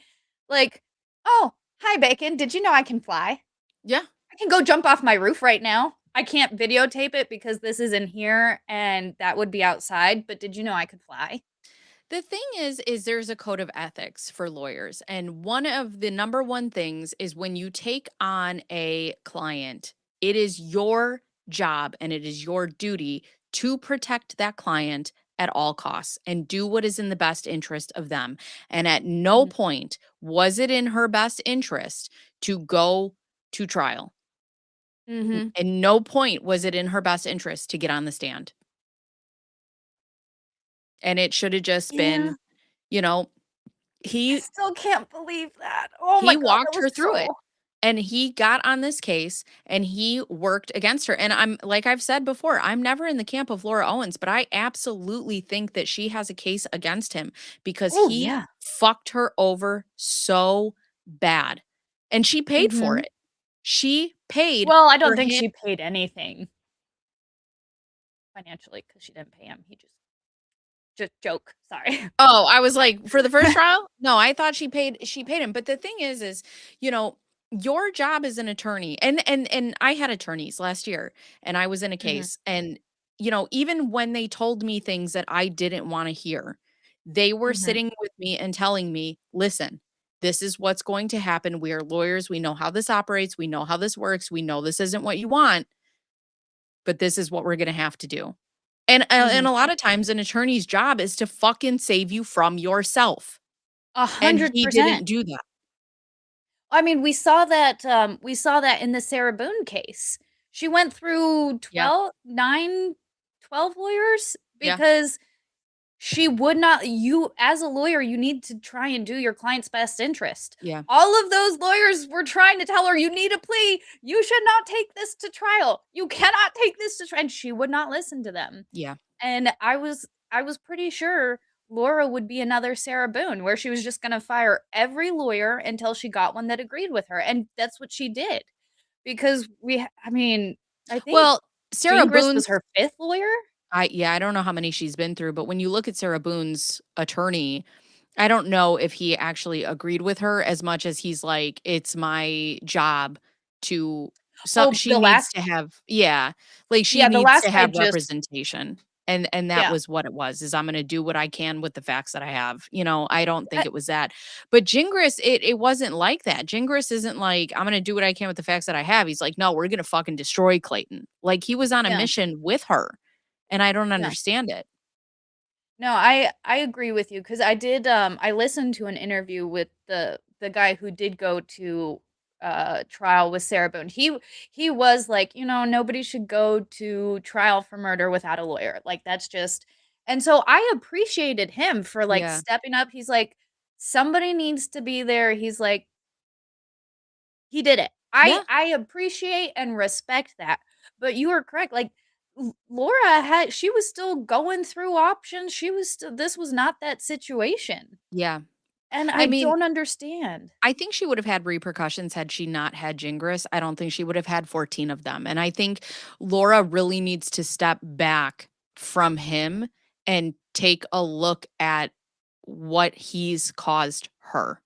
A: like, oh, hi, Bacon. Did you know I can fly?
B: yeah.
A: I can go jump off my roof right now. I can't videotape it because this is in here and that would be outside, but did you know I could fly?
B: The thing is there's a code of ethics for lawyers, and one of the number one things is when you take on a client, it is your job and it is your duty to protect that client at all costs and do what is in the best interest of them. And at no
A: Mhm.
B: point was it in her best interest to go to trial.
A: Mhm.
B: At no point was it in her best interest to get on the stand. And it should have just
A: Yeah.
B: been, you know,
A: I
B: he
A: still can't believe that. Oh my
B: He
A: god, that
B: walked
A: was
B: her through it,
A: so
B: and he got on this case, and he worked against her, and I'm like I've said before, I'm never in the camp of Laura Owens, but I absolutely think that she has a case against him because
A: Oh,
B: he
A: yeah.
B: fucked her over so bad, and she paid for
A: Mhm.
B: it. She paid
A: Well, I don't
B: for
A: think
B: him.
A: she paid anything financially because she didn't pay him. He just joke, sorry.
B: Oh, I was like, for the first trial? No, I thought she paid him. But the thing is, you know, your job as an attorney, and I had attorneys last year and I was in a
A: Mhm.
B: case and even when they told me things that I didn't want to hear, they were
A: Mhm.
B: sitting with me and telling me, "Listen, this is what's going to happen. We are lawyers. We know how this operates. We know how this works. We know this isn't what you want, but this is what we're going to have to do." And
A: Mhm.
B: a lot of times an attorney's job is to fucking save you from yourself, and he
A: 100%.
B: didn't do that.
A: I mean, we saw that in the Sarah Boone case. She went through
B: Yeah,
A: 12 lawyers
B: yeah,
A: because she would not you as a lawyer, you need to try and do your client's best interest.
B: yeah,
A: All of those lawyers were trying to tell her, "You need a plea. You should not take this to trial. You cannot take this to trial," and she would not listen to them.
B: yeah.
A: And I was pretty sure Laura would be another Sarah Boone, where she was just gonna fire every lawyer until she got one that agreed with her, and that's what she did. Because I mean, I think
B: Well, Sarah
A: Jingris was
B: Boone's
A: her 5th lawyer?
B: I don't know how many she's been through, but when you look at Sarah Boone's attorney, I don't know if he actually agreed with her as much as he's like, "It's my job to." So
A: Oh,
B: she
A: the
B: needs
A: last
B: to have, yeah, like, she
A: yeah, the
B: needs
A: last
B: to
A: I
B: have
A: just
B: representation, and that
A: yeah.
B: was what it was, is I'm gonna do what I can with the facts that I have, you know, I don't think
A: I
B: it was that. But Jingris, it wasn't like that. Jingris isn't like, "I'm gonna do what I can with the facts that I have." He's like, "No, we're gonna fucking destroy Clayton." Like, he was on a
A: yeah,
B: mission with her, and I don't
A: yeah.
B: understand it.
A: No, I agree with you because I listened to an interview with the guy who did go to trial with Sarah Boone. He was like, nobody should go to trial for murder without a lawyer. Like that's just and so I appreciated him for like
B: Yeah.
A: stepping up. He's like, somebody needs to be there. He's like, he did it. I
B: Yeah.
A: I appreciate and respect that. But you are correct. Like Laura had she was still going through options. She was still this was not that situation.
B: Yeah.
A: And I
B: I mean,
A: don't understand.
B: I think she would have had repercussions had she not had Jingris. I don't think she would have had 14 of them. And I think Laura really needs to step back from him and take a look at what he's caused her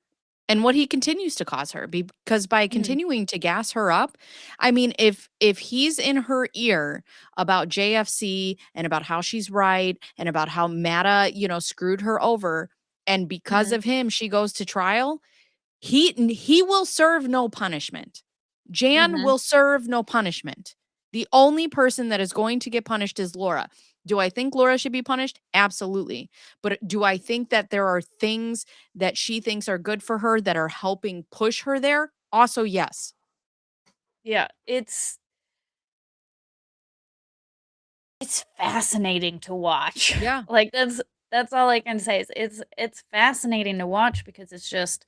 B: and what he continues to cause her, because by
A: Mhm,
B: continuing to gas her up, I mean, if he's in her ear about JFC and about how she's right and about how Matta, screwed her over, and because
A: mhm,
B: of him she goes to trial, he will serve no punishment. Jan
A: mhm.
B: will serve no punishment. The only person that is going to get punished is Laura. Do I think Laura should be punished? Absolutely. But do I think that there are things that she thinks are good for her that are helping push her there? Also, yes.
A: Yeah, it's fascinating to watch.
B: Yeah.
A: Like that's all I can say is it's fascinating to watch because it's just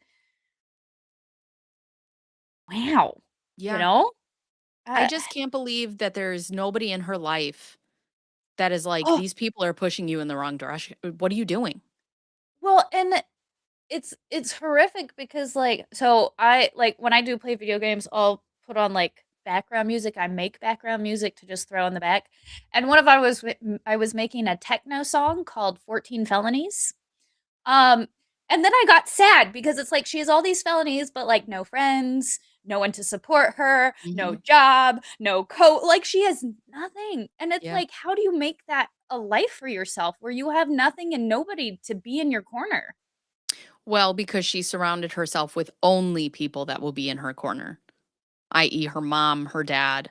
A: wow, you
B: Yeah.
A: know?
B: I
A: Uh,
B: just can't believe that there's nobody in her life that is like,
A: oh,
B: these people are pushing you in the wrong direction. What are you doing?
A: well, and it's horrific because, like so I like, when I do play video games, I'll put on, like, background music. I make background music to just throw in the back, and one of I was making a techno song called 14 Felonies, um, and then I got sad because it's like she has all these felonies, but, like, no friends, no one to support her, no
B: Mhm.
A: job, no like, she has nothing, and it's
B: Yeah.
A: like, how do you make that a life for yourself where you have nothing and nobody to be in your corner?
B: Well, because she surrounded herself with only people that will be in her corner, i.e., her mom, her dad,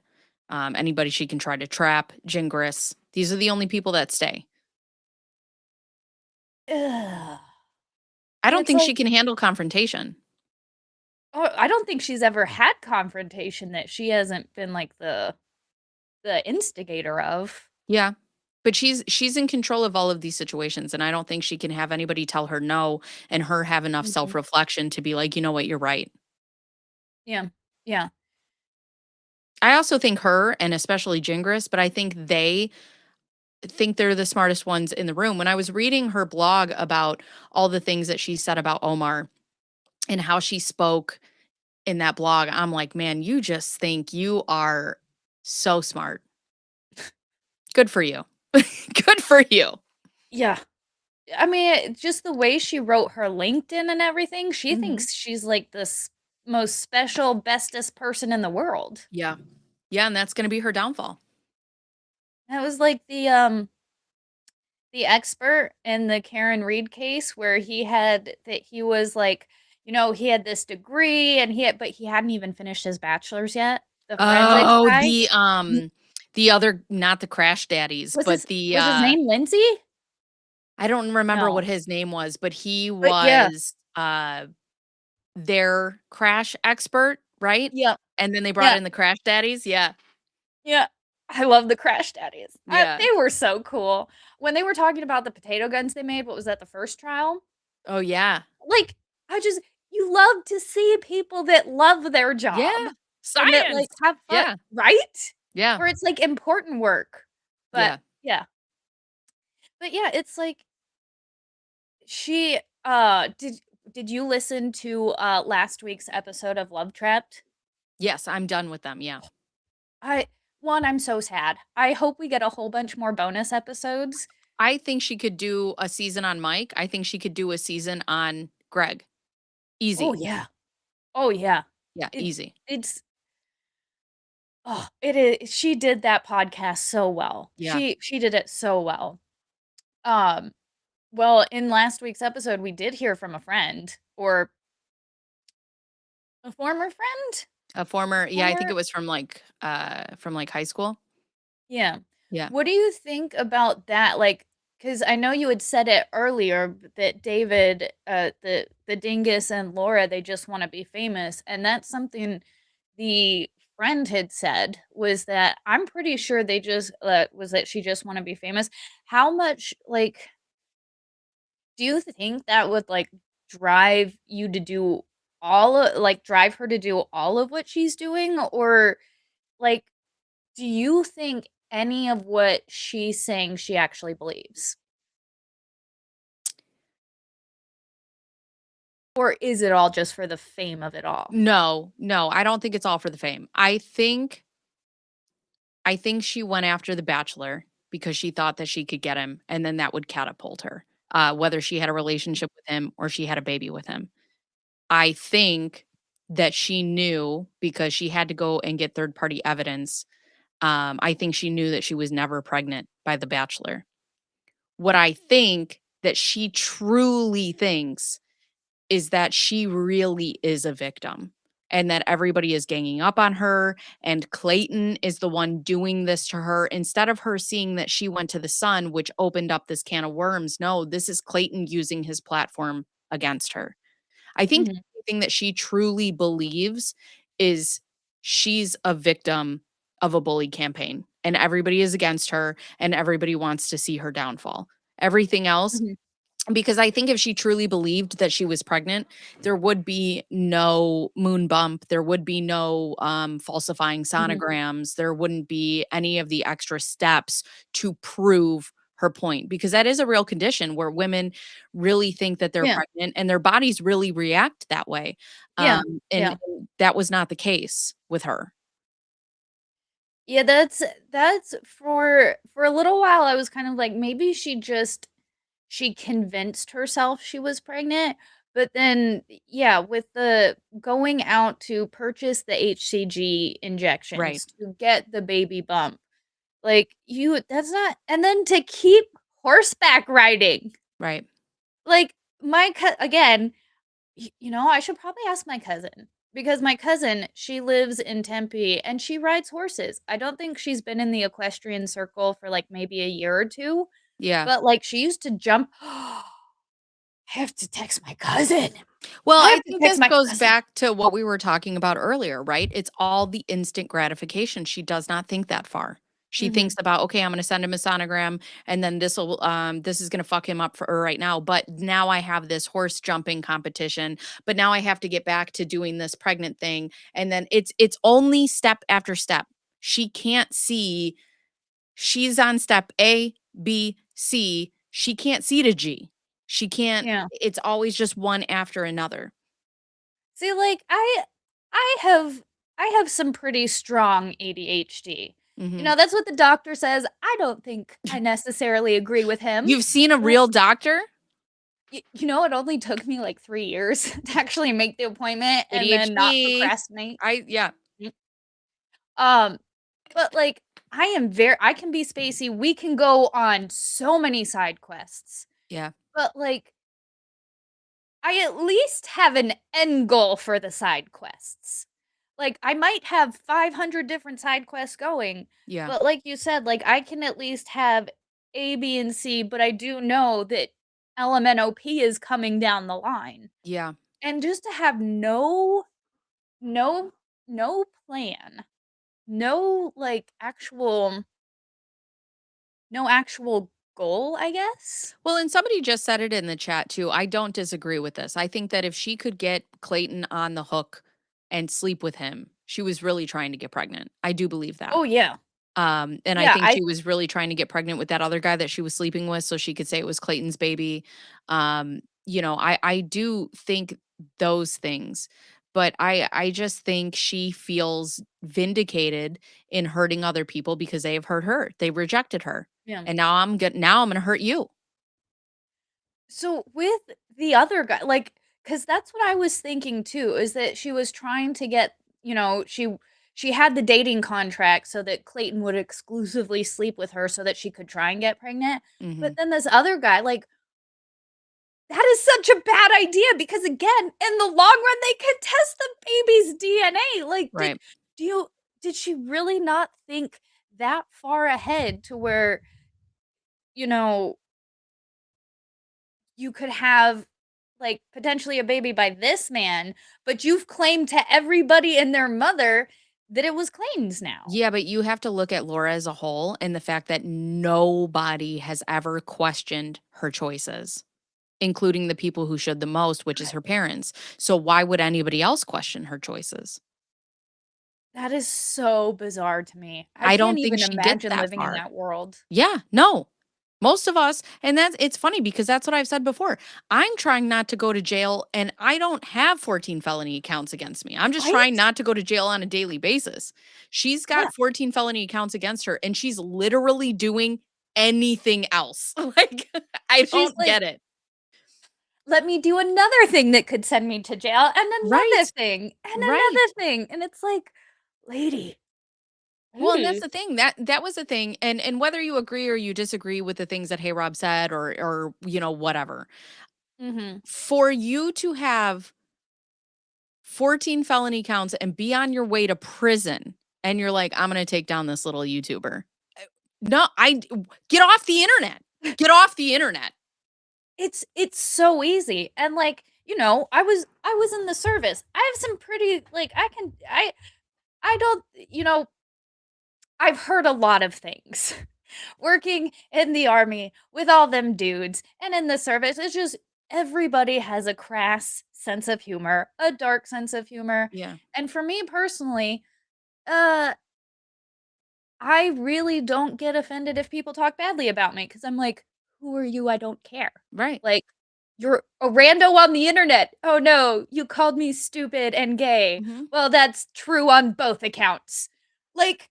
B: anybody she can try to trap, Jingris. These are the only people that stay.
A: Ugh.
B: I
A: And
B: don't
A: it's
B: think
A: like,
B: she can handle confrontation.
A: oh, I don't think she's ever had confrontation that she hasn't been like the instigator of.
B: Yeah. But she's in control of all of these situations, and I don't think she can have anybody tell her no and her have enough
A: Mhm.
B: self-reflection to be like, "You know what? You're right."
A: Yeah. Yeah.
B: I also think her, and especially Jingris, but I think they're the smartest ones in the room. When I was reading her blog about all the things that she said about Omar and how she spoke in that blog, I'm like, "Man, you just think you are so smart. Good for you. Good for you."
A: Yeah. I mean, just the way she wrote her LinkedIn and everything, she
B: Mhm.
A: thinks she's like this most special, bestest person in the world.
B: Yeah. Yeah, and that's gonna be her downfall.
A: That was like the expert in the Karen Reed case where he was like, he had this degree and but he hadn't even finished his bachelor's yet. The forensics
B: Oh,
A: guy.
B: the other, not the crash daddies,
A: Was
B: but
A: his was his name Lindsay?
B: I don't remember what
A: No.
B: his name was, but he
A: But yeah.
B: was, their crash expert, right?
A: Yeah.
B: And then they brought
A: Yeah.
B: in the crash daddies? Yeah.
A: Yeah. I love the Crash Daddies.
B: Yeah.
A: They were so cool. When they were talking about the potato guns they made, what was that, the first trial?
B: Oh, yeah.
A: Like, I just you love to see people that love their job
B: Yeah.
A: and that, like,
B: Science.
A: have fun,
B: Yeah.
A: right?
B: Yeah.
A: Where it's, like, important work. But
B: Yeah.
A: yeah. But yeah, it's like she, did you listen to, last week's episode of Love Trapped?
B: Yes, I'm done with them, yeah.
A: I I'm so sad. I hope we get a whole bunch more bonus episodes
B: I think she could do a season on Mike. I think she could do a season on Greg.
A: Oh,
B: Easy.
A: yeah. Oh, yeah.
B: Yeah,
A: It
B: easy.
A: it's it is she did that podcast so well.
B: Yeah.
A: She did it so well. Um, well, in last week's episode, we did hear from a friend or a former friend?
B: A former yeah, I think it
A: Former
B: was from, like, high school.
A: Yeah.
B: Yeah.
A: What do you think about that? Like, because I know you had said it earlier that David, the dingus and Laura, they just want to be famous, and that's something the friend had said was that I'm pretty sure they just was that she just want to be famous. How much like do you think that would like drive you to do like drive her to do all of what she's doing, or like do you think any of what she's saying she actually believes? Or is it all just for the fame of it all?
B: No, no, I don't think it's all for the fame. I think she went after The Bachelor because she thought that she could get him, and then that would catapult her, whether she had a relationship with him or she had a baby with him. I think that she knew because she had to go and get third party evidence. I think she knew that she was never pregnant by The Bachelor. What I think that she truly thinks is that she really is a victim and that everybody is ganging up on her and Clayton is the one doing this to her instead of her seeing that she went to the Sun, which opened up this can of worms. No, this is Clayton using his platform against her. I think
A: Mhm,
B: the thing that she truly believes is she's a victim of a bully campaign and everybody is against her and everybody wants to see her downfall. Everything else,
A: mhm,
B: because I think if she truly believed that she was pregnant, there would be no moon bump, there would be no, falsifying
A: mhm.
B: sonograms, there wouldn't be any of the extra steps to prove her point, because that is a real condition where women really think that they're
A: Yeah,
B: pregnant and their bodies really react that way,
A: yeah,
B: and
A: yeah.
B: that was not the case with her.
A: Yeah, that's for a little while, I was kind of like, maybe she convinced herself she was pregnant, but then, yeah, with the going out to purchase the HCG
B: Right,
A: injections to get the baby bump, like, you that's not and then to keep horseback riding.
B: right.
A: Like, my again, I should probably ask my cousin because my cousin, she lives in Tempe and she rides horses. I don't think she's been in the equestrian circle for like maybe a year or two,
B: Yeah.
A: but like she used to jump. I have to text my cousin.
B: Well,
A: I
B: I
A: have to
B: think
A: text
B: this
A: my
B: goes
A: cousin.
B: back to what we were talking about earlier, right? It's all the instant gratification. She does not think that far. She thinks
A: Mhm.
B: about, okay, I'm going to send him a sonogram and then this is going to fuck him up for right now, but now I have this horse jumping competition, but now I have to get back to doing this pregnant thing and then it's only step after step. She can't see she's on step A, B, C. She can't see to G. She can't
A: Yeah.
B: it's always just one after another.
A: See, like I have some pretty strong ADHD.
B: Mhm.
A: That's what the doctor says. I don't think I necessarily agree with him.
B: You've seen a real doctor?
A: It only took me, like, 3 years to actually make the appointment and then not
B: ADHD.
A: procrastinate.
B: Yeah,
A: Mm. Um, but, like, I can be spacey, we can go on so many side quests,
B: yeah,
A: but, like, I at least have an end goal for the side quests. Like, I might have 500 different side quests going,
B: yeah,
A: but like you said, like, I can at least have A, B, and C, but I do know that LMNOP is coming down the line.
B: yeah.
A: And just to have no no plan, no, like, no actual goal, I guess?
B: Well, and somebody just said it in the chat too. I don't disagree with this. I think that if she could get Clayton on the hook and sleep with him, she was really trying to get pregnant. I do believe that.
A: Oh, yeah.
B: And I
A: Yeah,
B: think
A: I
B: she was really trying to get pregnant with that other guy that she was sleeping with so she could say it was Clayton's baby. I do think those things, but I just think she feels vindicated in hurting other people because they have hurt her. They rejected her.
A: Yeah.
B: and now I'm gonna hurt you.
A: So with the other guy, like, because that's what I was thinking too, is that she was trying to get, she had the dating contract so that Clayton would exclusively sleep with her so that she could try and get pregnant. But
B: Mhm.
A: then this other guy, like, that is such a bad idea because again, in the long run, they could test the baby's DNA. Like,
B: Right.
A: do you did she really not think that far ahead to where, you know, you could have, like, potentially a baby by this man, but you've claimed to everybody and their mother that it was Clayton's now.
B: Yeah, but you have to look at Laura as a whole and the fact that nobody has ever questioned her choices, including the people who should the most, which is her parents. So why would anybody else question her choices?
A: That is so bizarre to me. I
B: I
A: can't
B: don't think
A: even
B: she gets
A: imagine
B: that
A: living in
B: far.
A: that world.
B: Yeah, no. Most of us, and it's funny because that's what I've said before. I'm trying not to go to jail and I don't have 14 felony accounts against me. I'm just trying
A: Right?
B: not to go to jail on a daily basis. She's
A: Yeah.
B: got 14 felony accounts against her and she's literally doing anything else. Like I
A: She's
B: don't
A: like,
B: get it.
A: "Let me do another thing that could send me to jail, and another
B: Right.
A: thing, and
B: Right.
A: another thing," and it's like, "Lady,
B: Well, and that's
A: please."
B: the thing. That was the thing. And whether you agree or you disagree with the things that Hey Rob said or whatever.
A: Mhm.
B: For you to have 14 felony counts and be on your way to prison and you're like, "I'm gonna take down this little YouTuber." No, get off the internet. Get off the internet.
A: It's so easy, and, like, I was in the service. I have some pretty, like, I don't, I've heard a lot of things. Working in the army with all them dudes and in the service, it's just everybody has a crass sense of humor, a dark sense of humor,
B: Yeah,
A: and for me personally, uh, I really don't get offended if people talk badly about me because 'cause I'm like, "Who are you? I don't care."
B: right.
A: Like, "You're a rando on the internet. Oh, no, you called me stupid and gay.
B: Mhm.
A: Well, that's true on both accounts." Like,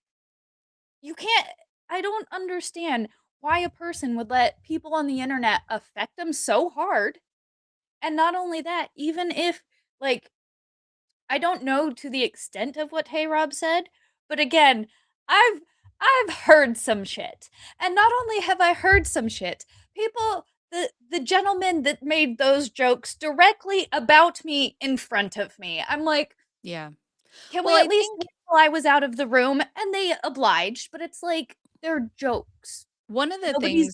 A: you can't I don't understand why a person would let people on the internet affect them so hard, and not only that, even if, like, I don't know to the extent of what Tay Rob said, but again, I've I've heard some shit. And not only have I heard some shit, the gentleman that made those jokes directly about me in front of me. I'm like,
B: Yeah.
A: "Can
B: Well,
A: we
B: I
A: at least wait
B: think
A: till I was out of the room?" And they obliged, but it's like, they're jokes.
B: one of the
A: Nobody's
B: things,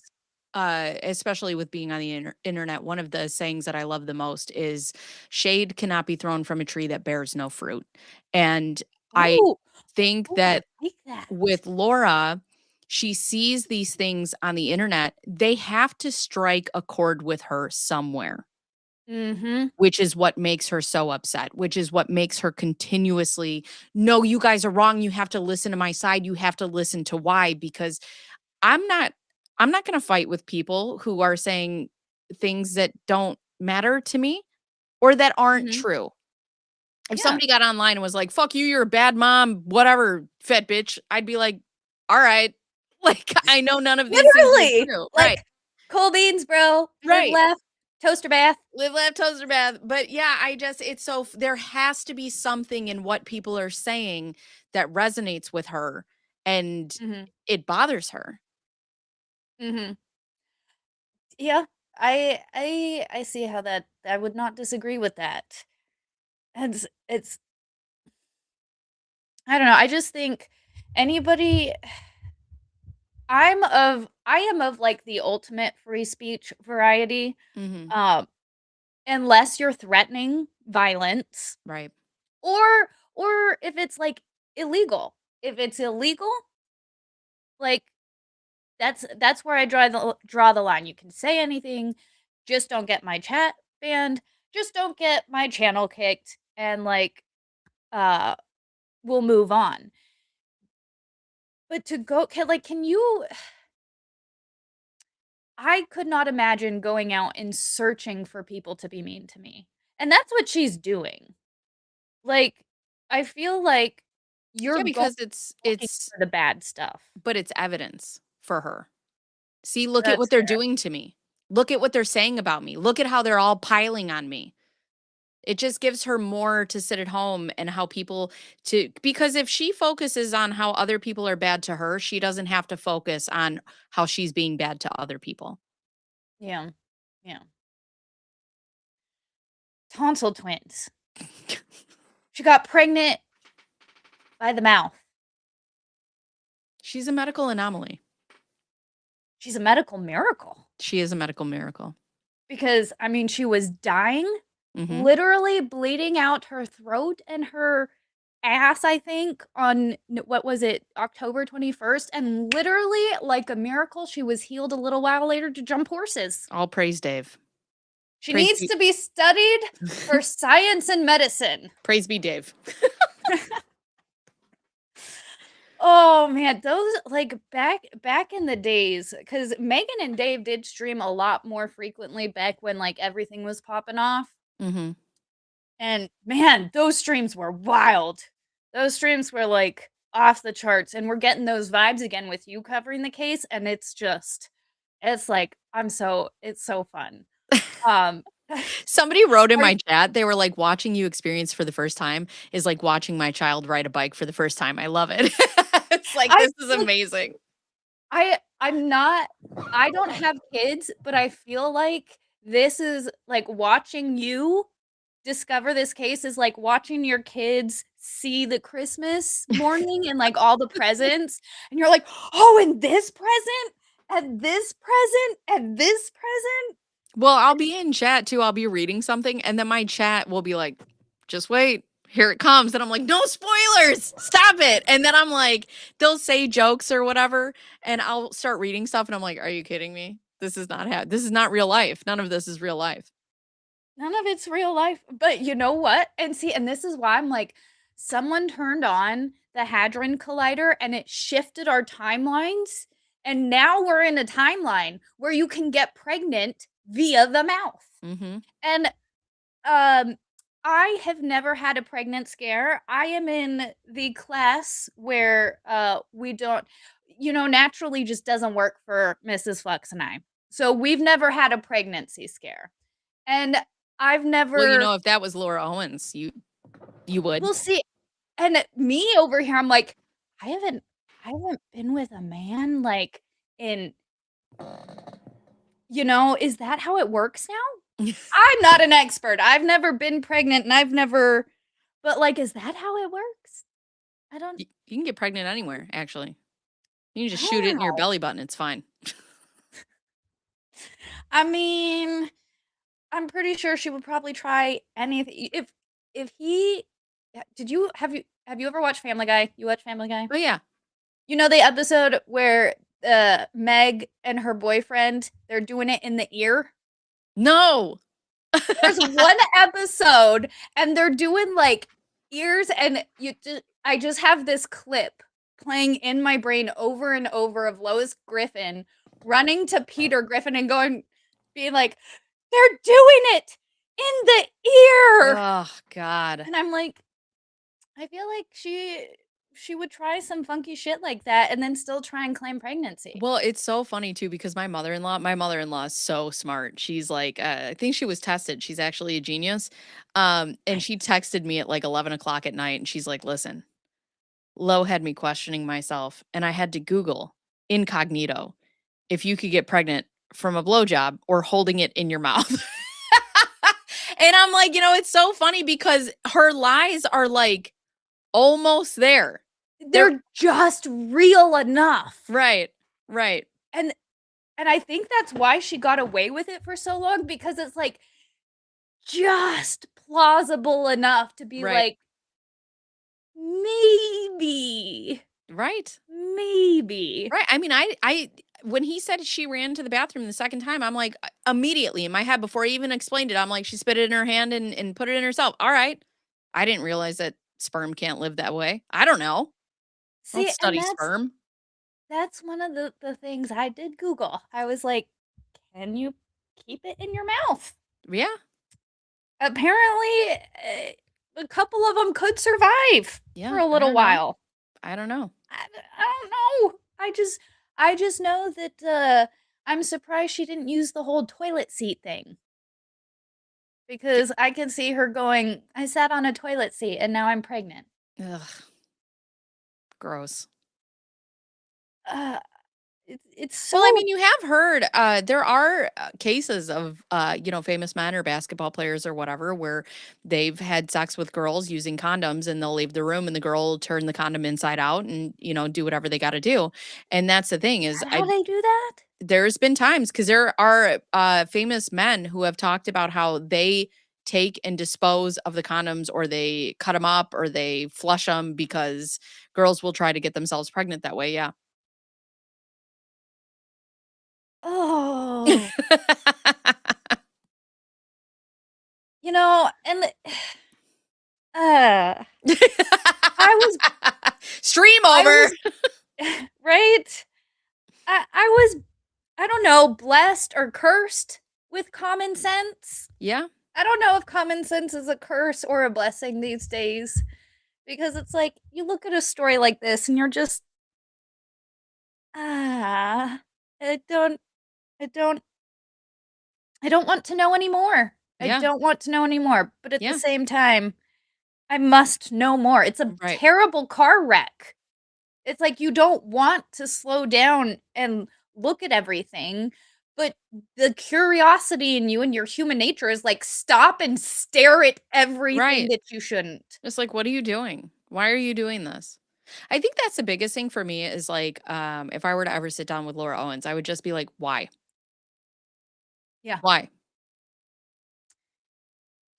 B: especially with being on the internet, one of the sayings that I love the most is shade cannot be thrown from a tree that bears no fruit. And I
A: Oh,
B: think
A: oh, I
B: that
A: like that.
B: with Laura, she sees these things on the internet. They have to strike a chord with her somewhere,
A: Mhm.
B: which is what makes her so upset, which is what makes her continuously, no, you guys are wrong. You have to listen to my side. You have to listen to why, because I'm not I'm not gonna fight with people who are saying things that don't matter to me or that aren't
A: Mhm.
B: true. If
A: Yeah.
B: somebody got online and was like, "Fuck you, you're a bad mom, whatever, fat bitch," I'd be like, "Alright." Like, I know none of these things are
A: Literally!
B: true. Right,
A: Like, "Cool beans, bro. Live
B: right.
A: left. Toaster bath."
B: Live, laugh, toaster bath. But yeah, I just it's so there has to be something in what people are saying that resonates with her and
A: Mhm.
B: it bothers her.
A: Mhm. Yeah. I see how that I would not disagree with that. And it's I don't know, I just think anybody I am of, like, the ultimate free speech variety,
B: Mhm.
A: um, unless you're threatening violence
B: Right.
A: or if it's, like, illegal. If it's illegal, like, that's where I draw the line. You can say anything, just don't get my chat banned, just don't get my channel kicked, and, like, uh, we'll move on. But to go can you I could not imagine going out and searching for people to be mean to me, and that's what she's doing. Like, I feel like you're
B: Yeah,
A: going
B: because it's
A: looking
B: it's
A: for the bad stuff.
B: but it's evidence for her. See, look at
A: That's
B: what they're
A: fair.
B: doing to me. Look at what they're saying about me. Look at how they're all piling on me. It just gives her more to sit at home and how people to because if she focuses on how other people are bad to her, she doesn't have to focus on how she's being bad to other people.
A: Yeah. Yeah. Tonsil twins. She got pregnant by the mouth.
B: She's a medical anomaly.
A: She's a medical miracle.
B: She is a medical miracle.
A: Because, I mean, she was dying,
B: Mhm.
A: literally bleeding out her throat and her ass, I think, on what was it, October 21st, and literally, like a miracle, she was healed a little while later to jump horses.
B: All praise Dave.
A: She
B: Praise
A: needs
B: be
A: to be studied for science and medicine.
B: praise be Dave.
A: Oh man, those like back in the days, because Megan and Dave did stream a lot more frequently back when like everything was popping off.
B: Mhm.
A: And man, those streams were wild. Those streams were like off the charts, and we're getting those vibes again with you covering the case, and it's like it's so fun. Um
B: Somebody wrote in
A: are
B: my chat, they were like, "Watching you experience for the first time is like watching my child ride a bike for the first time." I love it. It's like,
A: I
B: this is
A: feel
B: amazing.
A: I'm not I don't have kids, but I feel like this is like watching you discover this case is like watching your kids see the Christmas morning and like all the presents, and you're like, "Oh, and this present, and this present, and this present."
B: Well, I'll be in chat too, I'll be reading something, and then my chat will be like, "Just wait, here it comes," and I'm like, "No spoilers, stop it," and then I'm like they'll say jokes or whatever, and I'll start reading stuff, and I'm like, "Are you kidding me? This is not real life. None of this is real life."
A: None of it's real life, but you know what? And see, and this is why I'm like, someone turned on the Hadron Collider and it shifted our timelines, and now we're in a timeline where you can get pregnant via the mouth.
B: Mhm.
A: And um I have never had a pregnant scare. I am in the class where we don't naturally just doesn't work for Mrs. Flux and I. So we've never had a pregnancy scare. And I've
B: Well, you
A: never
B: know, if that was Laura Owens, you would.
A: we'll see. And me over here, I'm like, I haven't I haven't been with a man like in is that how it works now? I'm not an expert. I've never been pregnant and I've never but like is that how it works? I don't
B: You can get pregnant anywhere, actually. You can just shoot it in your
A: wow.
B: belly button, it's fine.
A: I mean, I'm pretty sure she would probably try anything if he did you have you ever watched Family Guy? You watch Family Guy?
B: But yeah.
A: You know the episode where, Meg and her boyfriend, they're doing it in the ear?
B: No!
A: There's one episode, and they're doing, like, ears, and I just have this clip playing in my brain over and over of Lois Griffin running to Peter Griffin and being like, "They're doing it in the ear!"
B: Oh, God.
A: And I'm like, I feel like she would try some funky shit like that and then still try and claim pregnancy.
B: Well, it's so funny too because my mother-in-law is so smart. She's like, I think she was tested. She's actually a genius. And she
A: Nice.
B: texted me at like 11 o'clock at night and she's like, listen, Lo had me questioning myself and I had to Google incognito if you could get pregnant from a blowjob or holding it in your mouth. And I'm like, it's so funny because her lies are like almost there. They're
A: They're just real enough.
B: right, right,
A: And I think that's why she got away with it for so long because it's like just plausible enough to be
B: right,
A: like maybe,
B: right.
A: maybe.
B: Right, I mean, I when he said she ran to the bathroom the second time, I'm like, immediately in my head before he even explained it, I'm like, "She spit it in her hand and put it in herself. Alright. I didn't realize that sperm can't live that way. I don't know. I don't
A: See, and
B: study sperm."
A: that's one of the things I did Google. I was like, "Can you keep it in your mouth?"
B: Yeah,
A: Apparently, a couple of them could survive for
B: yeah,
A: a
B: I
A: little
B: don't know.
A: while.
B: I don't know.
A: I don't know. I just know that, I'm surprised she didn't use the whole toilet seat thing. Because I can see her going, I sat on a toilet seat and now I'm pregnant.
B: Ugh, gross.
A: Uh, it's
B: Well, I
A: so
B: mean, you have heard, there are, cases of, famous men or basketball players or whatever where they've had sex with girls using condoms and they'll leave the room and the girl will turn the condom inside out and, do whatever they gotta do. And that's the thing
A: is
B: is
A: that how they do that?
B: there's been times because there are, famous men who have talked about how they take and dispose of the condoms or they cut them up or they flush them because girls will try to get themselves pregnant that way, yeah.
A: Oh, you know, and uh, I was,
B: Stream
A: I
B: over.
A: was, right? I was, I don't know, blessed or cursed with common sense.
B: Yeah,
A: I don't know if common sense is a curse or a blessing these days because it's like you look at a story like this and you're just, ah, I don't, I don't, I don't want to know anymore. I
B: yeah,
A: don't want to know anymore. But at the
B: yeah,
A: same time, I must know more. It's a
B: right,
A: terrible car wreck. It's like you don't want to slow down and look at everything, but the curiosity in you and your human nature is like stop and stare at everything
B: right.
A: that you shouldn't.
B: It's like, what are you doing? Why are you doing this? I think that's the biggest thing for me is like, if I were to ever sit down with Laura Owens, I would just be like, why?
A: Yeah.
B: Why?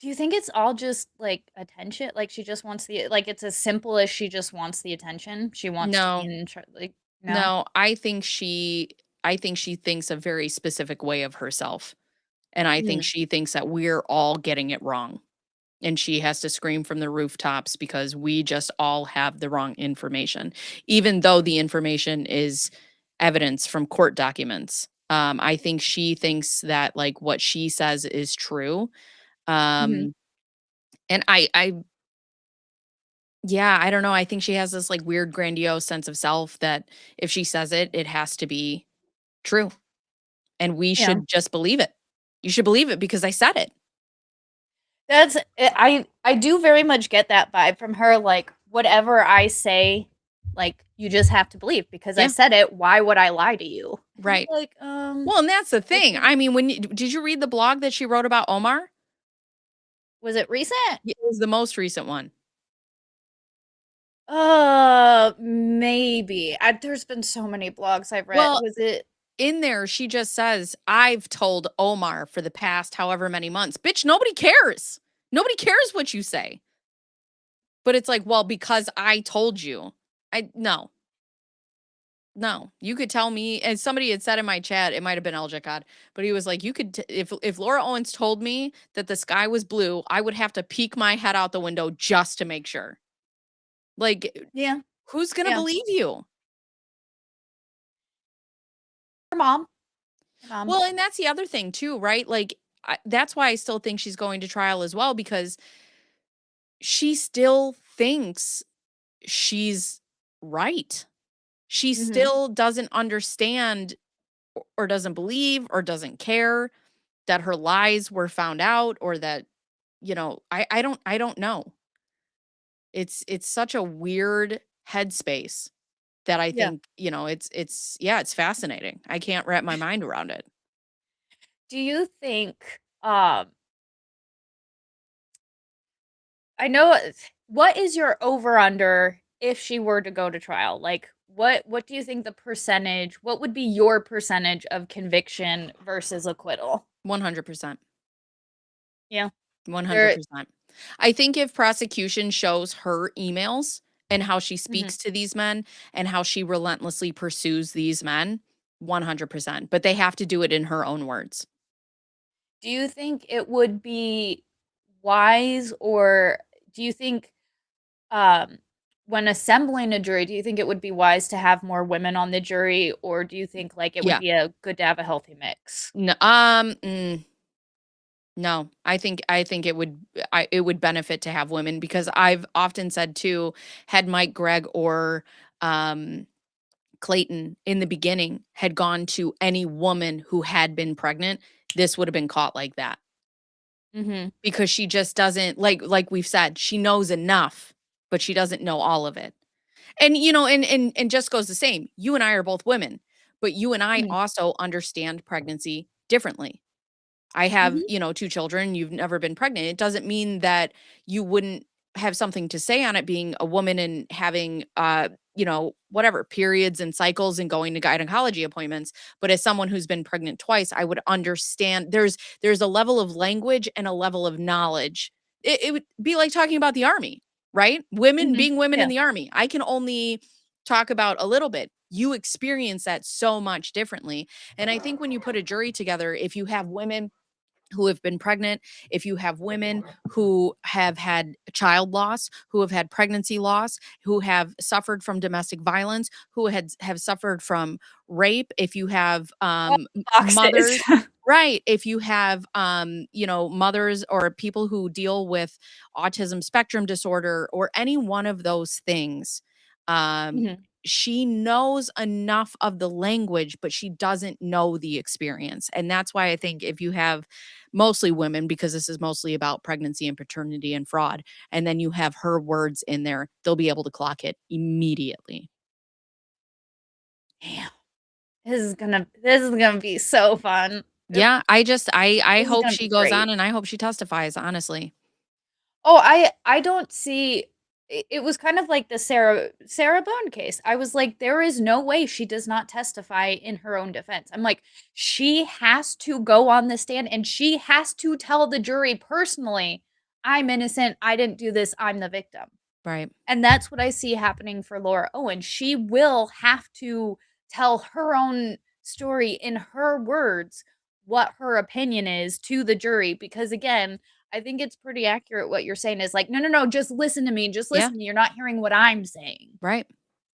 A: Do you think it's all just like attention? Like she just wants the like it's as simple as she just wants the attention. She wants to be
B: No,
A: in like no.
B: no, I think she thinks a very specific way of herself. And I think
A: Mm.
B: she thinks that we're all getting it wrong. And she has to scream from the rooftops because we just all have the wrong information, even though the information is evidence from court documents. I think she thinks that like what she says is true.
A: Mhm.
B: Um, and yeah, I don't know. I think she has this like weird grandiose sense of self that if she says it, it has to be true. And we
A: Yeah.
B: should just believe it. You should believe it because I said it.
A: That's I do very much get that vibe from her like whatever I say like you just have to believe because I
B: Yeah,
A: said it, why would I lie to you? And it's
B: right.
A: like
B: Well, and that's the thing.
A: okay.
B: I mean, did you read the blog that she wrote about Omar?
A: Was it recent?
B: Yeah, it was the most recent one.
A: Maybe. There's been so many blogs I've read.
B: Well,
A: Was it
B: in there, she just says, I've told Omar for the past however many months. Bitch, nobody cares. Nobody cares what you say. But it's like, well, because I told you. No, no. You could tell me, and somebody had said in my chat, it might have been El Jacad, but he was like, you could, if Laura Owens told me that the sky was blue, I would have to peek my head out the window just to make sure. Like,
A: yeah,
B: who's gonna
A: yeah.
B: believe you?
A: Her mom. Her mom.
B: Well, and that's the other thing too, right? Like, that's why I still think she's going to trial as well because she still thinks she's right. She
A: Mhm.
B: still doesn't understand or doesn't believe or doesn't care that her lies were found out or that, I don't know. It's such a weird headspace that I
A: Yeah.
B: think, it's yeah, it's fascinating. I can't wrap my mind around it.
A: Do you think I know what is your over under if she were to go to trial? Like what do you think the percentage what would be your percentage of conviction versus acquittal?
B: 100%.
A: Yeah. There
B: 100%. I think if prosecution shows her emails and how she
A: mhm.
B: speaks to these men and how she relentlessly pursues these men, 100%. But they have to do it in her own words.
A: Do you think it would be wise or do you think um when assembling a jury, do you think it would be wise to have more women on the jury or do you think like it would
B: Yeah.
A: be a good to have a healthy mix?
B: No, no. I think it would benefit to have women because I've often said too, had Mike Gregg or um Clayton in the beginning had gone to any woman who had been pregnant, this would have been caught like that.
A: Mhm.
B: Because she just doesn't like we've said, she knows enough, but she doesn't know all of it. And, and just goes the same. You and I are both women, but you and I
A: Mhm.
B: also understand pregnancy differently. I have,
A: Mhm.
B: 2 children, you've never been pregnant. It doesn't mean that you wouldn't have something to say on it being a woman and having, whatever, periods and cycles and going to gynecology appointments. But as someone who's been pregnant twice, I would understand there's a level of language and a level of knowledge. It would be like talking about the army, right? Women
A: Mhm.
B: being women in
A: Yeah.
B: the army. I can only talk about a little bit. You experience that so much differently. And I think when you put a jury together, if you have women who have been pregnant, if you have women who have had child loss, who have had pregnancy loss, who have suffered from domestic violence, who have suffered from rape, if you have
A: All boxes.
B: mothers, right, if you have mothers or people who deal with autism spectrum disorder or any one of those things, um
A: Mhm.
B: she knows enough of the language, but she doesn't know the experience. And that's why I think if you have mostly women, because this is mostly about pregnancy and paternity and fraud, and then you have her words in there, they'll be able to clock it immediately.
A: Damn. This is gonna be so fun.
B: Yeah, I
A: This is
B: hope
A: gonna
B: she
A: be
B: goes on
A: great.
B: and I hope she testifies, honestly.
A: Oh, I don't see it was kind of like the Sarah Bone case. I was like, there is no way she does not testify in her own defense. I'm like, she has to go on the stand and she has to tell the jury personally, I'm innocent. I didn't do this. I'm the victim.
B: Right.
A: And that's what I see happening for Laura Owens. She will have to tell her own story in her words what her opinion is to the jury because again, I think it's pretty accurate what you're saying is like, no, no, no, just listen to me. Just
B: Yeah.
A: listen to me. You're not hearing what I'm saying.
B: Right.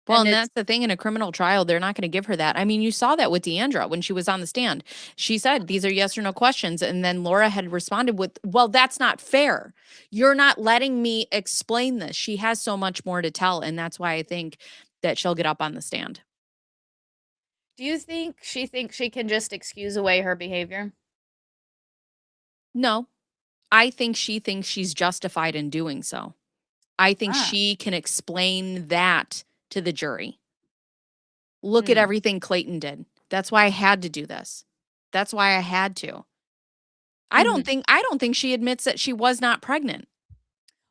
B: Well,
A: And
B: and
A: it's
B: that's the thing in a criminal trial, they're not gonna give her that. I mean, you saw that with Deandra when she was on the stand. She said, "These are yes or no questions," and then Laura had responded with, "Well, that's not fair. You're not letting me explain this." She has so much more to tell, and that's why I think that she'll get up on the stand.
A: do you think she thinks she can just excuse away her behavior?
B: No, I think she thinks she's justified in doing so. I think
A: Ah.
B: she can explain that to the jury. Look at
A: Mm.
B: everything Clayton did. That's why I had to do this. That's why I had to.
A: Mhm.
B: I don't think she admits that she was not pregnant.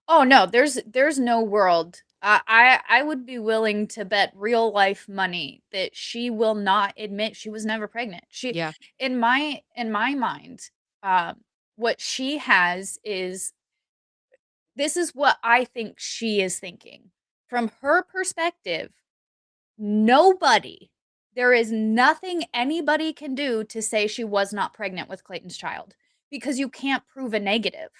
A: Oh, no, there's no world. I would be willing to bet real life money that she will not admit she was never pregnant. She
B: Yeah.
A: in my mind, what she has is this is what I think she is thinking. From her perspective, nobody there is nothing anybody can do to say she was not pregnant with Clayton's child because you can't prove a negative.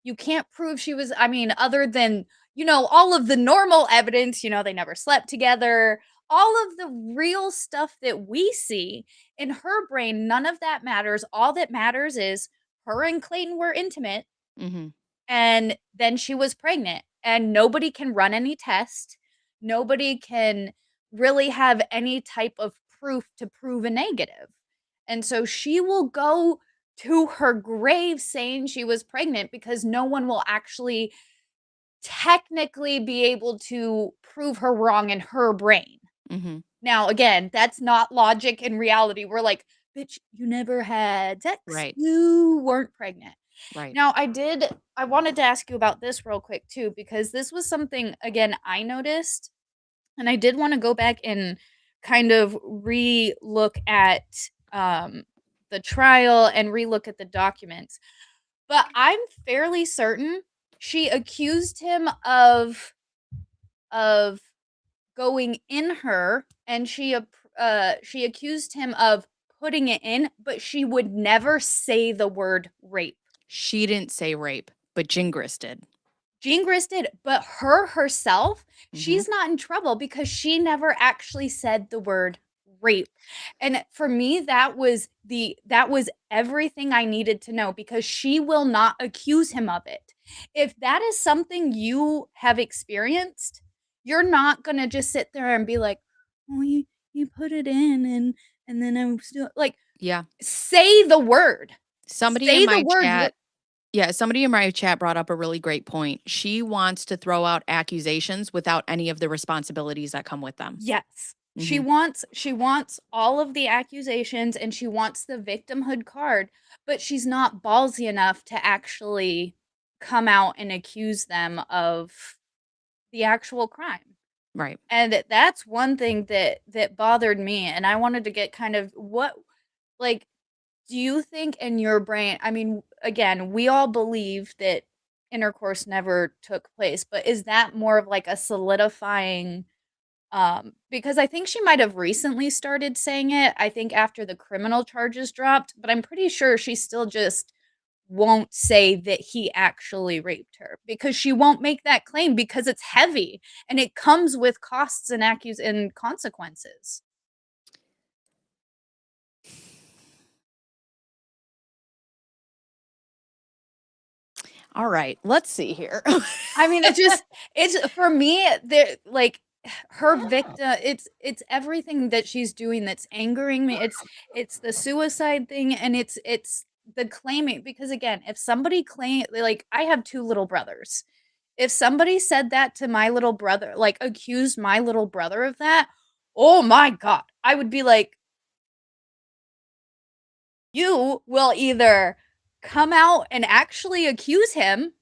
A: You can't prove she was I mean, other than, all of the normal evidence, they never slept together, all of the real stuff that we see in her brain, none of that matters. All that matters is her and Clayton were intimate
B: Mhm.
A: and then she was pregnant and nobody can run any test. Nobody can really have any type of proof to prove a negative. And so she will go to her grave saying she was pregnant because no one will actually technically be able to prove her wrong in her brain.
B: Mhm.
A: Now, again, that's not logic in reality. We're like, bitch, you never had sex.
B: Right.
A: You weren't pregnant.
B: Right.
A: Now, I wanted to ask you about this real quick too, because this was something, again, I noticed, and I did want to go back and kind of re look at um, the trial and re look at the documents. But I'm fairly certain she accused him of going in her and she accused him of putting it in, but she would never say the word rape.
B: She didn't say rape, but Jingris did.
A: Jingris did, but her herself,
B: Mhm.
A: she's not in trouble because she never actually said the word rape. And for me, that was everything I needed to know because she will not accuse him of it. If that is something you have experienced, you're not gonna just sit there and be like, "Oh, he put it in and then I'm still like,
B: Yeah.
A: say the word.
B: Somebody in
A: Say the
B: my
A: word.
B: chat Yeah, somebody in my chat brought up a really great point. She wants to throw out accusations without any of the responsibilities that come with them.
A: Yes.
B: Mhm.
A: She wants all of the accusations and she wants the victimhood card, but she's not ballsy enough to actually come out and accuse them of the actual crime.
B: Right.
A: And that's one thing that bothered me, and I wanted to get kind of what, like, do you think in your brain, I mean, again, we all believe that intercourse never took place, but is that more of like a solidifying, because I think she might have recently started saying it, I think after the criminal charges dropped, but I'm pretty sure she still just won't say that he actually raped her because she won't make that claim because it's heavy and it comes with costs and and consequences.
B: All right, let's see here.
A: I mean, it's for me, the like her victim, it's everything that she's doing that's angering me. It's the suicide thing and it's the claiming because again, if somebody claim like I have two little brothers. If somebody said that to my little brother, like accused my little brother of that, oh my god, I would be like, you will either come out and actually accuse him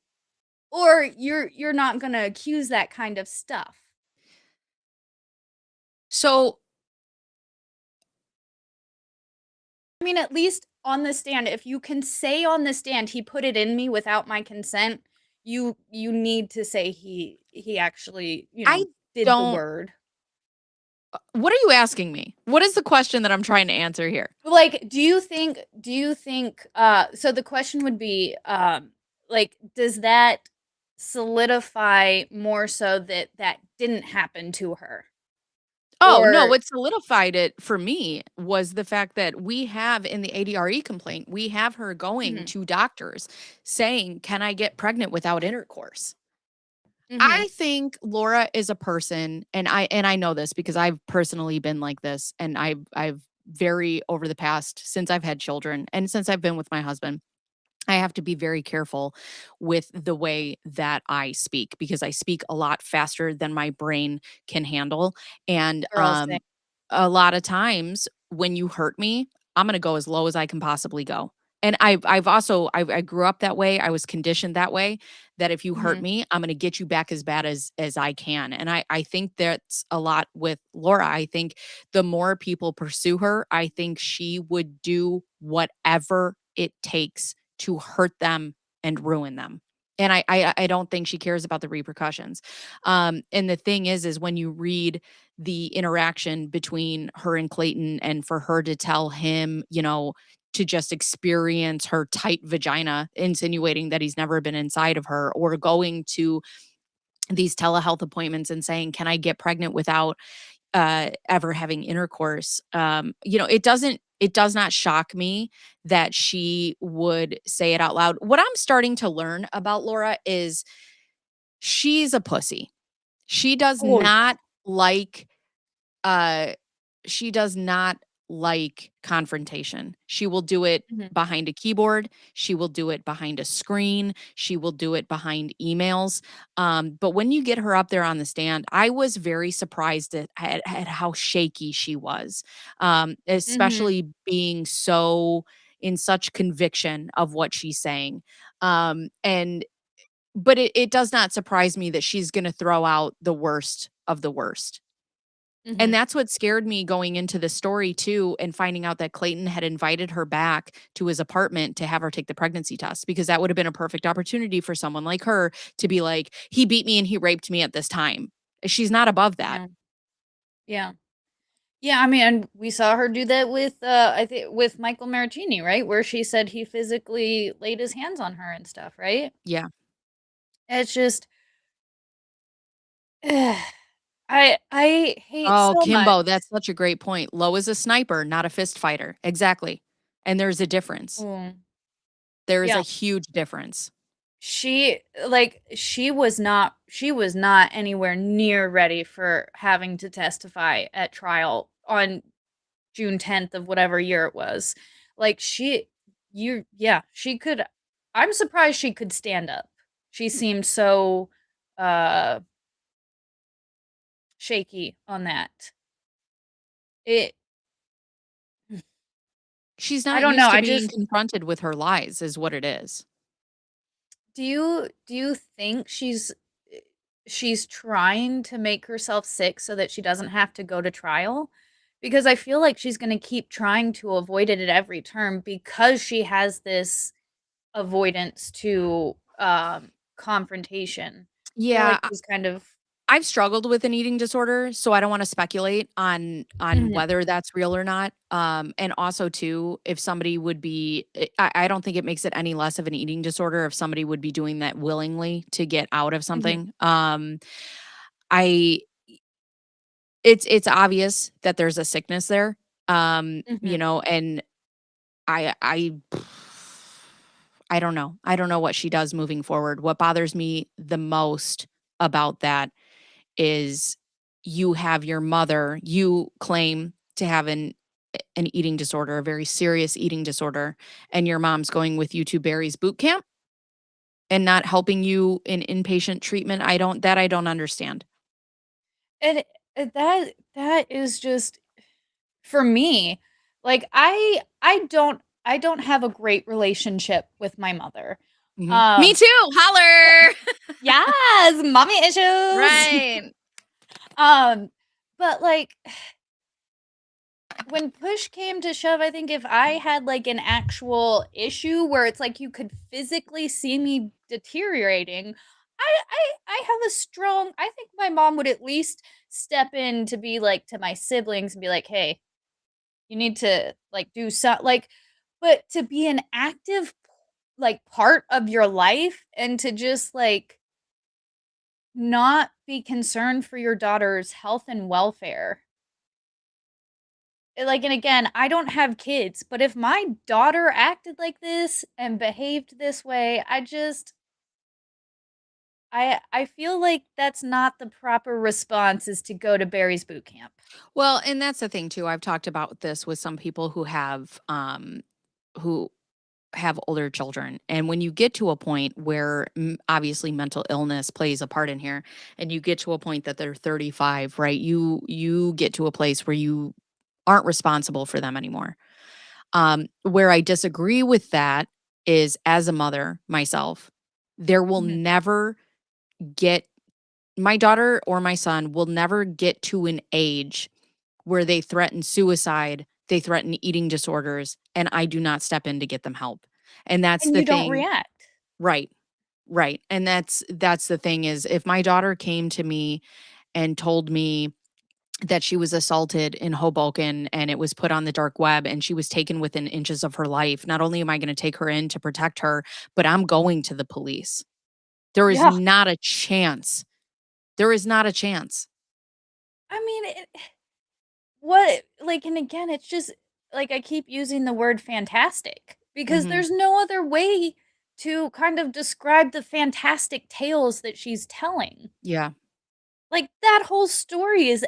A: or you're not going to accuse that kind of stuff.
B: So,
A: I mean, at least on the stand, if you can say on the stand he put it in me without my consent, you need to say he actually,
B: I
A: did the
B: don't
A: word.
B: what are you asking me? What is the question that I'm trying to answer here?
A: Like, do you think so the question would be like does that solidify more so that that didn't happen to her?
B: Oh, no,
A: Or
B: what solidified it for me was the fact that we have in the ADRE complaint, we have her going
A: mhm,
B: to doctors saying, "Can I get pregnant without intercourse?"
A: mhm,
B: I think Laura is a person, and I know this because I've personally been like this, and I've very over the past since I've had children and since I've been with my husband, I have to be very careful with the way that I speak because I speak a lot faster than my brain can handle. And
A: girls thing.
B: a lot of times when you hurt me, I'm gonna go as low as I can possibly go. And I've also I grew up that way. I was conditioned that way that if you hurt
A: Mhm,
B: me, I'm gonna get you back as bad as I can. And I think that's a lot with Laura. I think the more people pursue her, I think she would do whatever it takes to hurt them and ruin them. And I don't think she cares about the repercussions. And the thing is when you read the interaction between her and Clayton, and for her to tell him, to just experience her tight vagina, insinuating that he's never been inside of her, or going to these telehealth appointments and saying, "Can I get pregnant without ever having intercourse?" It does not shock me that she would say it out loud. What I'm starting to learn about Laura is she's a pussy. She does
A: oh yeah.
B: not like uh she does not like confrontation. She will do it
A: Mhm,
B: behind a keyboard, she will do it behind a screen, she will do it behind emails. But when you get her up there on the stand, I was very surprised at how shaky she was,
A: mhm,
B: especially being so in such conviction of what she's saying. And but it does not surprise me that she's going to throw out the worst of the worst. And
A: mhm,
B: that's what scared me going into the story too, and finding out that Clayton had invited her back to his apartment to have her take the pregnancy test, because that would have been a perfect opportunity for someone like her to be like, "He beat me and he raped me at this time." She's not above that.
A: yeah, yeah. Yeah, I mean, and we saw her do that with, I think with Michael Martini, right? Where she said he physically laid his hands on her and stuff, right?
B: Yeah.
A: It's just, I hate
B: Oh,
A: so much.
B: Kimbo, that's such a great point. Lo is a sniper, not a fist fighter. Exactly. And there's a difference.
A: Mm,
B: There is a
A: yeah,
B: huge difference.
A: she was not anywhere near ready for having to testify at trial on June 10th of whatever year it was. Like she could. I'm surprised she could stand up. She seemed so uh shaky on that. It
B: She's
A: I
B: not
A: don't know.
B: used to
A: I
B: being
A: just
B: confronted with her lies is what it is.
A: do you think she's trying to make herself sick so that she doesn't have to go to trial? Because I feel like she's going to keep trying to avoid it at every turn because she has this avoidance to confrontation. I feel
B: Yeah,
A: like she's kind of
B: I've struggled with an eating disorder, so I don't wanna speculate on
A: Mhm,
B: whether that's real or not. And also too, if somebody would be I don't think it makes it any less of an eating disorder if somebody would be doing that willingly to get out of
A: mhm,
B: something. I it's obvious that there's a sickness there.
A: mhm.
B: And I I don't know. I don't know what she does moving forward. What bothers me the most about that is you have your mother, you claim to have an eating disorder, a very serious eating disorder, and your mom's going with you to Barry's boot camp and not helping you in inpatient treatment. I don't understand.
A: And that is just for me, like I don't have a great relationship with my mother.
B: Mhm. Me
A: Um
B: too. Holler.
A: yes, mommy issues.
B: Right.
A: um but like when push came to shove, I think if I had like an actual issue where it's like you could physically see me deteriorating, I have a strong I think my mom would at least step in to be like to my siblings and be like, "Hey, you need to like do so like but to be an active like part of your life and to just like not be concerned for your daughter's health and welfare. Like, and again, I don't have kids, but if my daughter acted like this and behaved this way, I feel like that's not the proper response is to go to Barry's boot camp.
B: Well, and that's the thing too. I've talked about this with some people who have older children. And when you get to a point where obviously mental illness plays a part in here, and you get to a point that they're 35, right? You get to a place where you aren't responsible for them anymore. Where I disagree with that is as a mother myself, there will
A: Mhm.
B: never get my daughter or my son will never get to an age where they threaten suicide, they threaten eating disorders, and I do not step in to get them help. And that's
A: And
B: the
A: you don't
B: thing.
A: react.
B: Right. Right. And that's the thing is if my daughter came to me and told me that she was assaulted in Hoboken and it was put on the dark web and she was taken within inches of her life, not only am I going to take her in to protect her, but I'm going to the police. There is
A: Yeah.
B: not a chance. There is not a chance.
A: I mean, what like and again, it's just like I keep using the word fantastic because
B: Mhm.
A: there's no other way to kind of describe the fantastic tales that she's telling.
B: Yeah.
A: Like that whole story is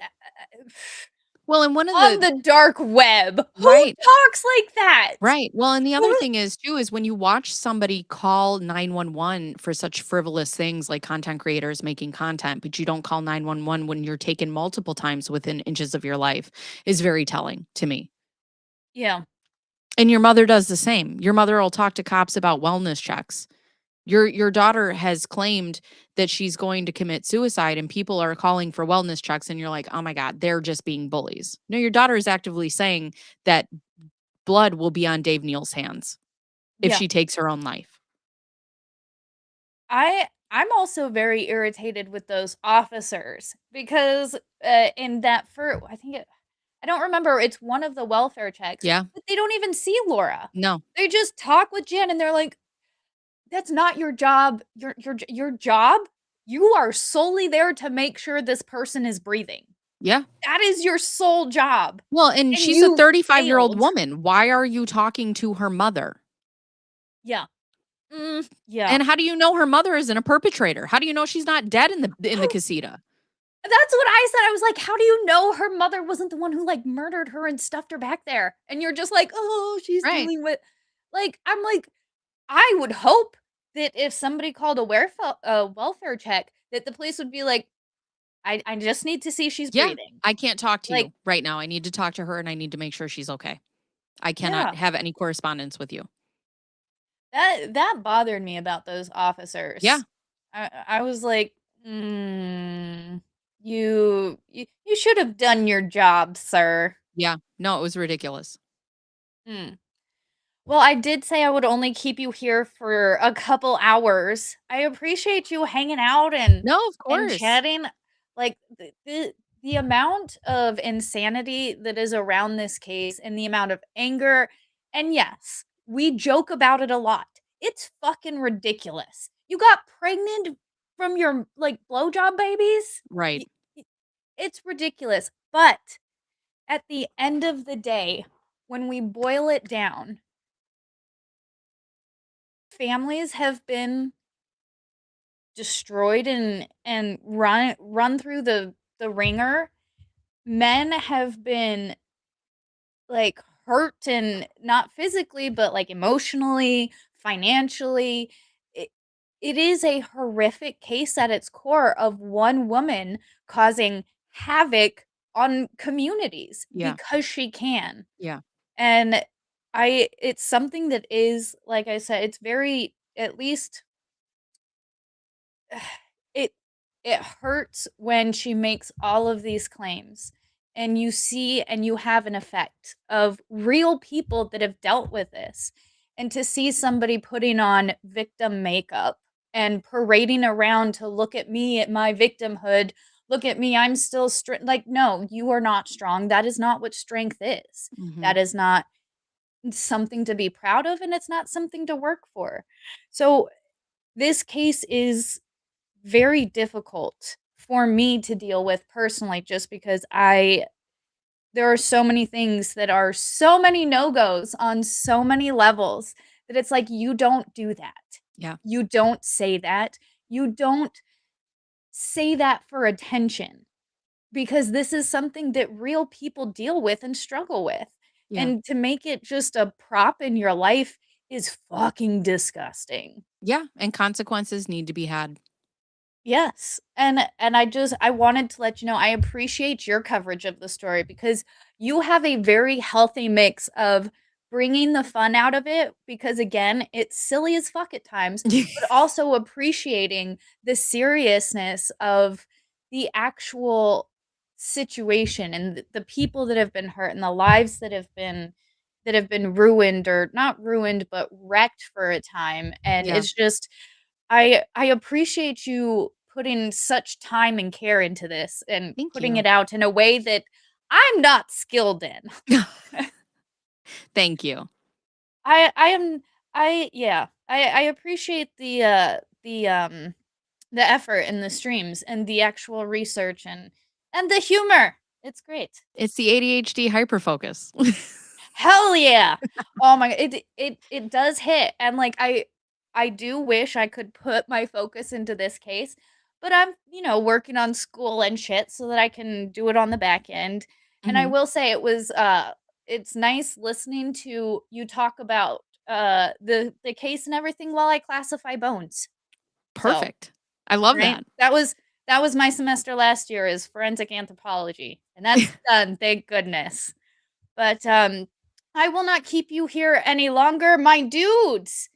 B: Well, and one of
A: on
B: the
A: the dark web. Who
B: right.
A: talks like that?
B: Right. Well, and the other
A: Who
B: thing is too is when you watch somebody call 911 for such frivolous things like content creators making content, but you don't call 911 when you're taken multiple times within inches of your life is very telling to me.
A: Yeah.
B: And your mother does the same. Your mother will talk to cops about wellness checks. Your daughter has claimed that she's going to commit suicide and people are calling for wellness checks and you're like, "Oh my god, they're just being bullies." No, your daughter is actively saying that blood will be on Dave Neal's hands if
A: Yeah.
B: she takes her own life.
A: I'm also very irritated with those officers because in that for I think it I don't remember it's one of the welfare checks,
B: Yeah.
A: but they don't even see Laura.
B: No.
A: They just talk with Jen and they're like, "That's not your job. Your job? You are solely there to make sure this person is breathing.
B: Yeah.
A: That is your sole job,
B: Well, and
A: and
B: she's a
A: you
B: 35-year-old
A: failed."
B: woman. Why are you talking to her mother?
A: Yeah. Yeah.
B: And how do you know her mother isn't a perpetrator? How do you know she's not dead in the casita?
A: That's what I said. I was like, "How do you know her mother wasn't the one who, like, murdered her and stuffed her back there?" And you're just like, "Oh, she's
B: Right.
A: dealing with," like, I'm like, I would hope that if somebody called a welfare check, that the police would be like, I just need to see she's
B: Yeah.
A: breathing."
B: I can't talk to
A: Like,
B: you right now. I need to talk to her and I need to make sure she's okay. I cannot
A: yeah,
B: have any correspondence with you.
A: that bothered me about those
B: Yeah.
A: officers. I was like, you should have done your job, sir."
B: Yeah. No, it was ridiculous.
A: Mm. Well, I did say I would only keep you here for a couple hours. I appreciate you hanging out
B: No, of
A: and
B: course.
A: chatting. Like the amount of insanity that is around this case and the amount of anger, and yes, we joke about it a lot. It's fucking ridiculous. You got pregnant from your like blowjob babies?
B: Right.
A: Y- y- It's ridiculous. But at the end of the day, when we boil it down, families have been destroyed and run through the ringer. Men have been, like, hurt, and not physically, but, like, emotionally, financially. It it is a horrific case at its core of one woman causing havoc on communities
B: Yeah.
A: because she can.
B: Yeah.
A: And I it's something that is, like I said, it's very, at least it it hurts when she makes all of these claims, and you see and you have an effect of real people that have dealt with this, and to see somebody putting on victim makeup and parading around to look at me at my victimhood, look at me, I'm still like, no, you are not strong. That is not what strength is.
B: Mhm.
A: That is not something to be proud of, and it's not something to work for. So this case is very difficult for me to deal with personally, just because I there are so many things that are so many no-goes on so many levels, that it's like, you don't do that.
B: Yeah.
A: You don't say that. You don't say that for attention, because this is something that real people deal with and struggle with.
B: Yeah.
A: And to make it just a prop in your life is fucking disgusting.
B: Yeah, and consequences need to be had.
A: Yes, and I wanted to let you know I appreciate your coverage of the story, because you have a very healthy mix of bringing the fun out of it, because again, it's silly as fuck at times, but also appreciating the seriousness of the actual situation, and the people that have been hurt, and the lives that have been ruined, or not ruined but wrecked for a time. And
B: Yeah.
A: it's just, I appreciate you putting such time and care into this, and
B: Thank
A: putting
B: you.
A: it out in a way that I'm not skilled in.
B: Thank you.
A: I am I yeah. I appreciate the effort in the streams, and the actual research, and the humor. It's great.
B: It's the ADHD hyperfocus.
A: Hell yeah. Oh my, it does hit, and, like, I do wish I could put my focus into this case, but I'm, working on school and shit so that I can do it on the back end. And I
B: Mhm.
A: will say it's nice listening to you talk about, the case and everything while I classify bones. So,
B: Perfect. I love
A: right?
B: that.
A: That was my semester last year, is forensic anthropology, and that's done, thank goodness. But, I will not keep you here any longer, my dudes.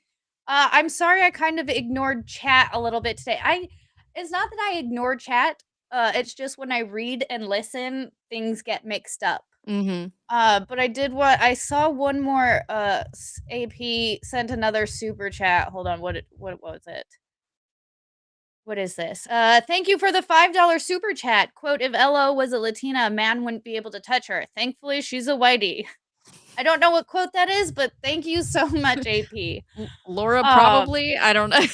A: I'm sorry I kind of ignored chat a little bit today. I It's not that I ignore chat, it's just when I read and listen, things get mixed up.
B: Mhm.
A: But I saw one more, AP sent another super chat. Hold on, what was it? What is this? Thank you for the $5 super chat. Quote, "If Ella was a Latina, a man wouldn't be able to touch her. Thankfully, she's a whitey." I don't know what quote that is, but thank you so much, AP.
B: Laura
A: Um,
B: probably, I don't know. I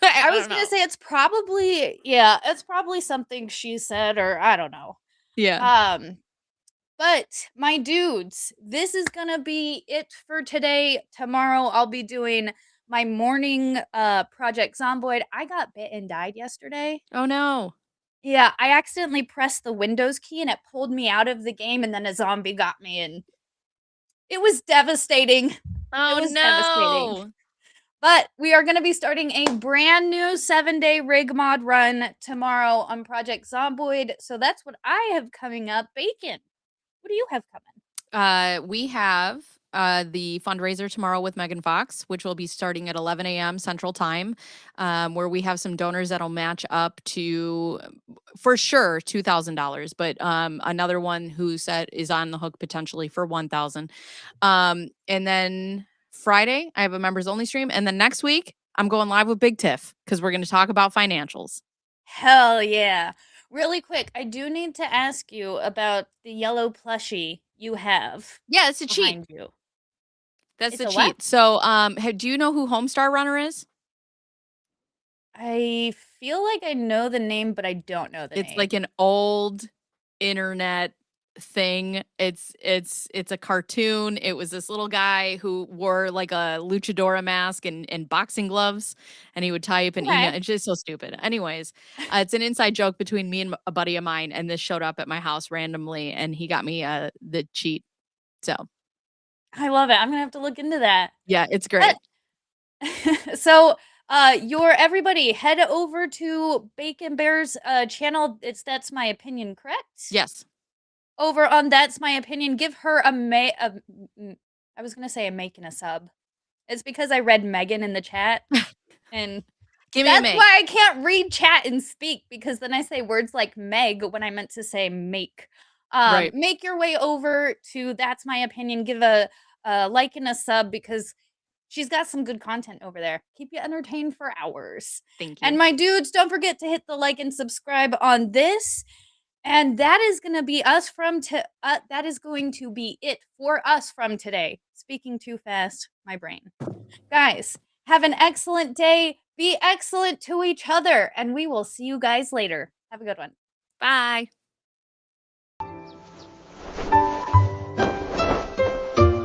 A: I was
B: don't
A: gonna
B: know.
A: say it's probably, yeah, it's probably something she said, or I don't know.
B: Yeah.
A: Um, but my dudes, this is gonna be it for today. Tomorrow I'll be doing my morning Project Zomboid. I got bit and died yesterday.
B: Oh, no.
A: Yeah, I accidentally pressed the Windows key and it pulled me out of the game, and then a zombie got me, and it was devastating. It
B: Oh,
A: was devastating.
B: no.
A: But we are going to be starting a brand new 7-day rig mod run tomorrow on Project Zomboid. So that's what I have coming up. Bacon, what do you have coming?
B: We have the fundraiser tomorrow with Megan Fox, which will be starting at 11 a.m. Central Time, where we have some donors that'll match up to, for sure, $2,000. But another one who said is on the hook potentially for 1,000. And then Friday, I have a members only stream, and then next week I'm going live with Big Tiff because we're going to talk about financials.
A: Hell yeah. Really quick, I do need to ask you about the yellow plushie you have
B: Yeah, it's a cheat.
A: behind you.
B: That's
A: It's
B: the
A: a what?
B: cheat. So, do you know who Homestar Runner is?
A: I feel like I know the name, but I don't know the
B: It's like
A: name.
B: an old internet thing. It's a cartoon. It was this little guy who wore like a luchadora mask and boxing gloves, and he would type an email.
A: Okay.
B: It's just so stupid. Anyways, it's an inside joke between me and a buddy of mine, and this showed up at my house randomly, and he got me the cheat. So
A: I love it. I'm going to have to look into that.
B: yeah, it's
A: But
B: great.
A: so your everybody head over to Baconbearzz channel. It's That's My Opinion, correct?
B: Yes.
A: Over on That's My Opinion, give her I was gonna say a making a sub. It's because I read Megan in the chat, and
B: Give me a
A: that's
B: make.
A: why I can't read chat and speak, because then I say words like Meg when I meant to say make.
B: Right.
A: Make your way over to That's My Opinion. Give a like and a sub, because she's got some good content over there. Keep you entertained for hours.
B: Thank
A: And
B: you.
A: my dudes, don't forget to hit the like and subscribe on this. And that is going to be that is going to be it for us from today. Speaking too fast, my brain. Guys, have an excellent day. Be excellent to each other, and we will see you guys later. Have a good one.
B: Bye.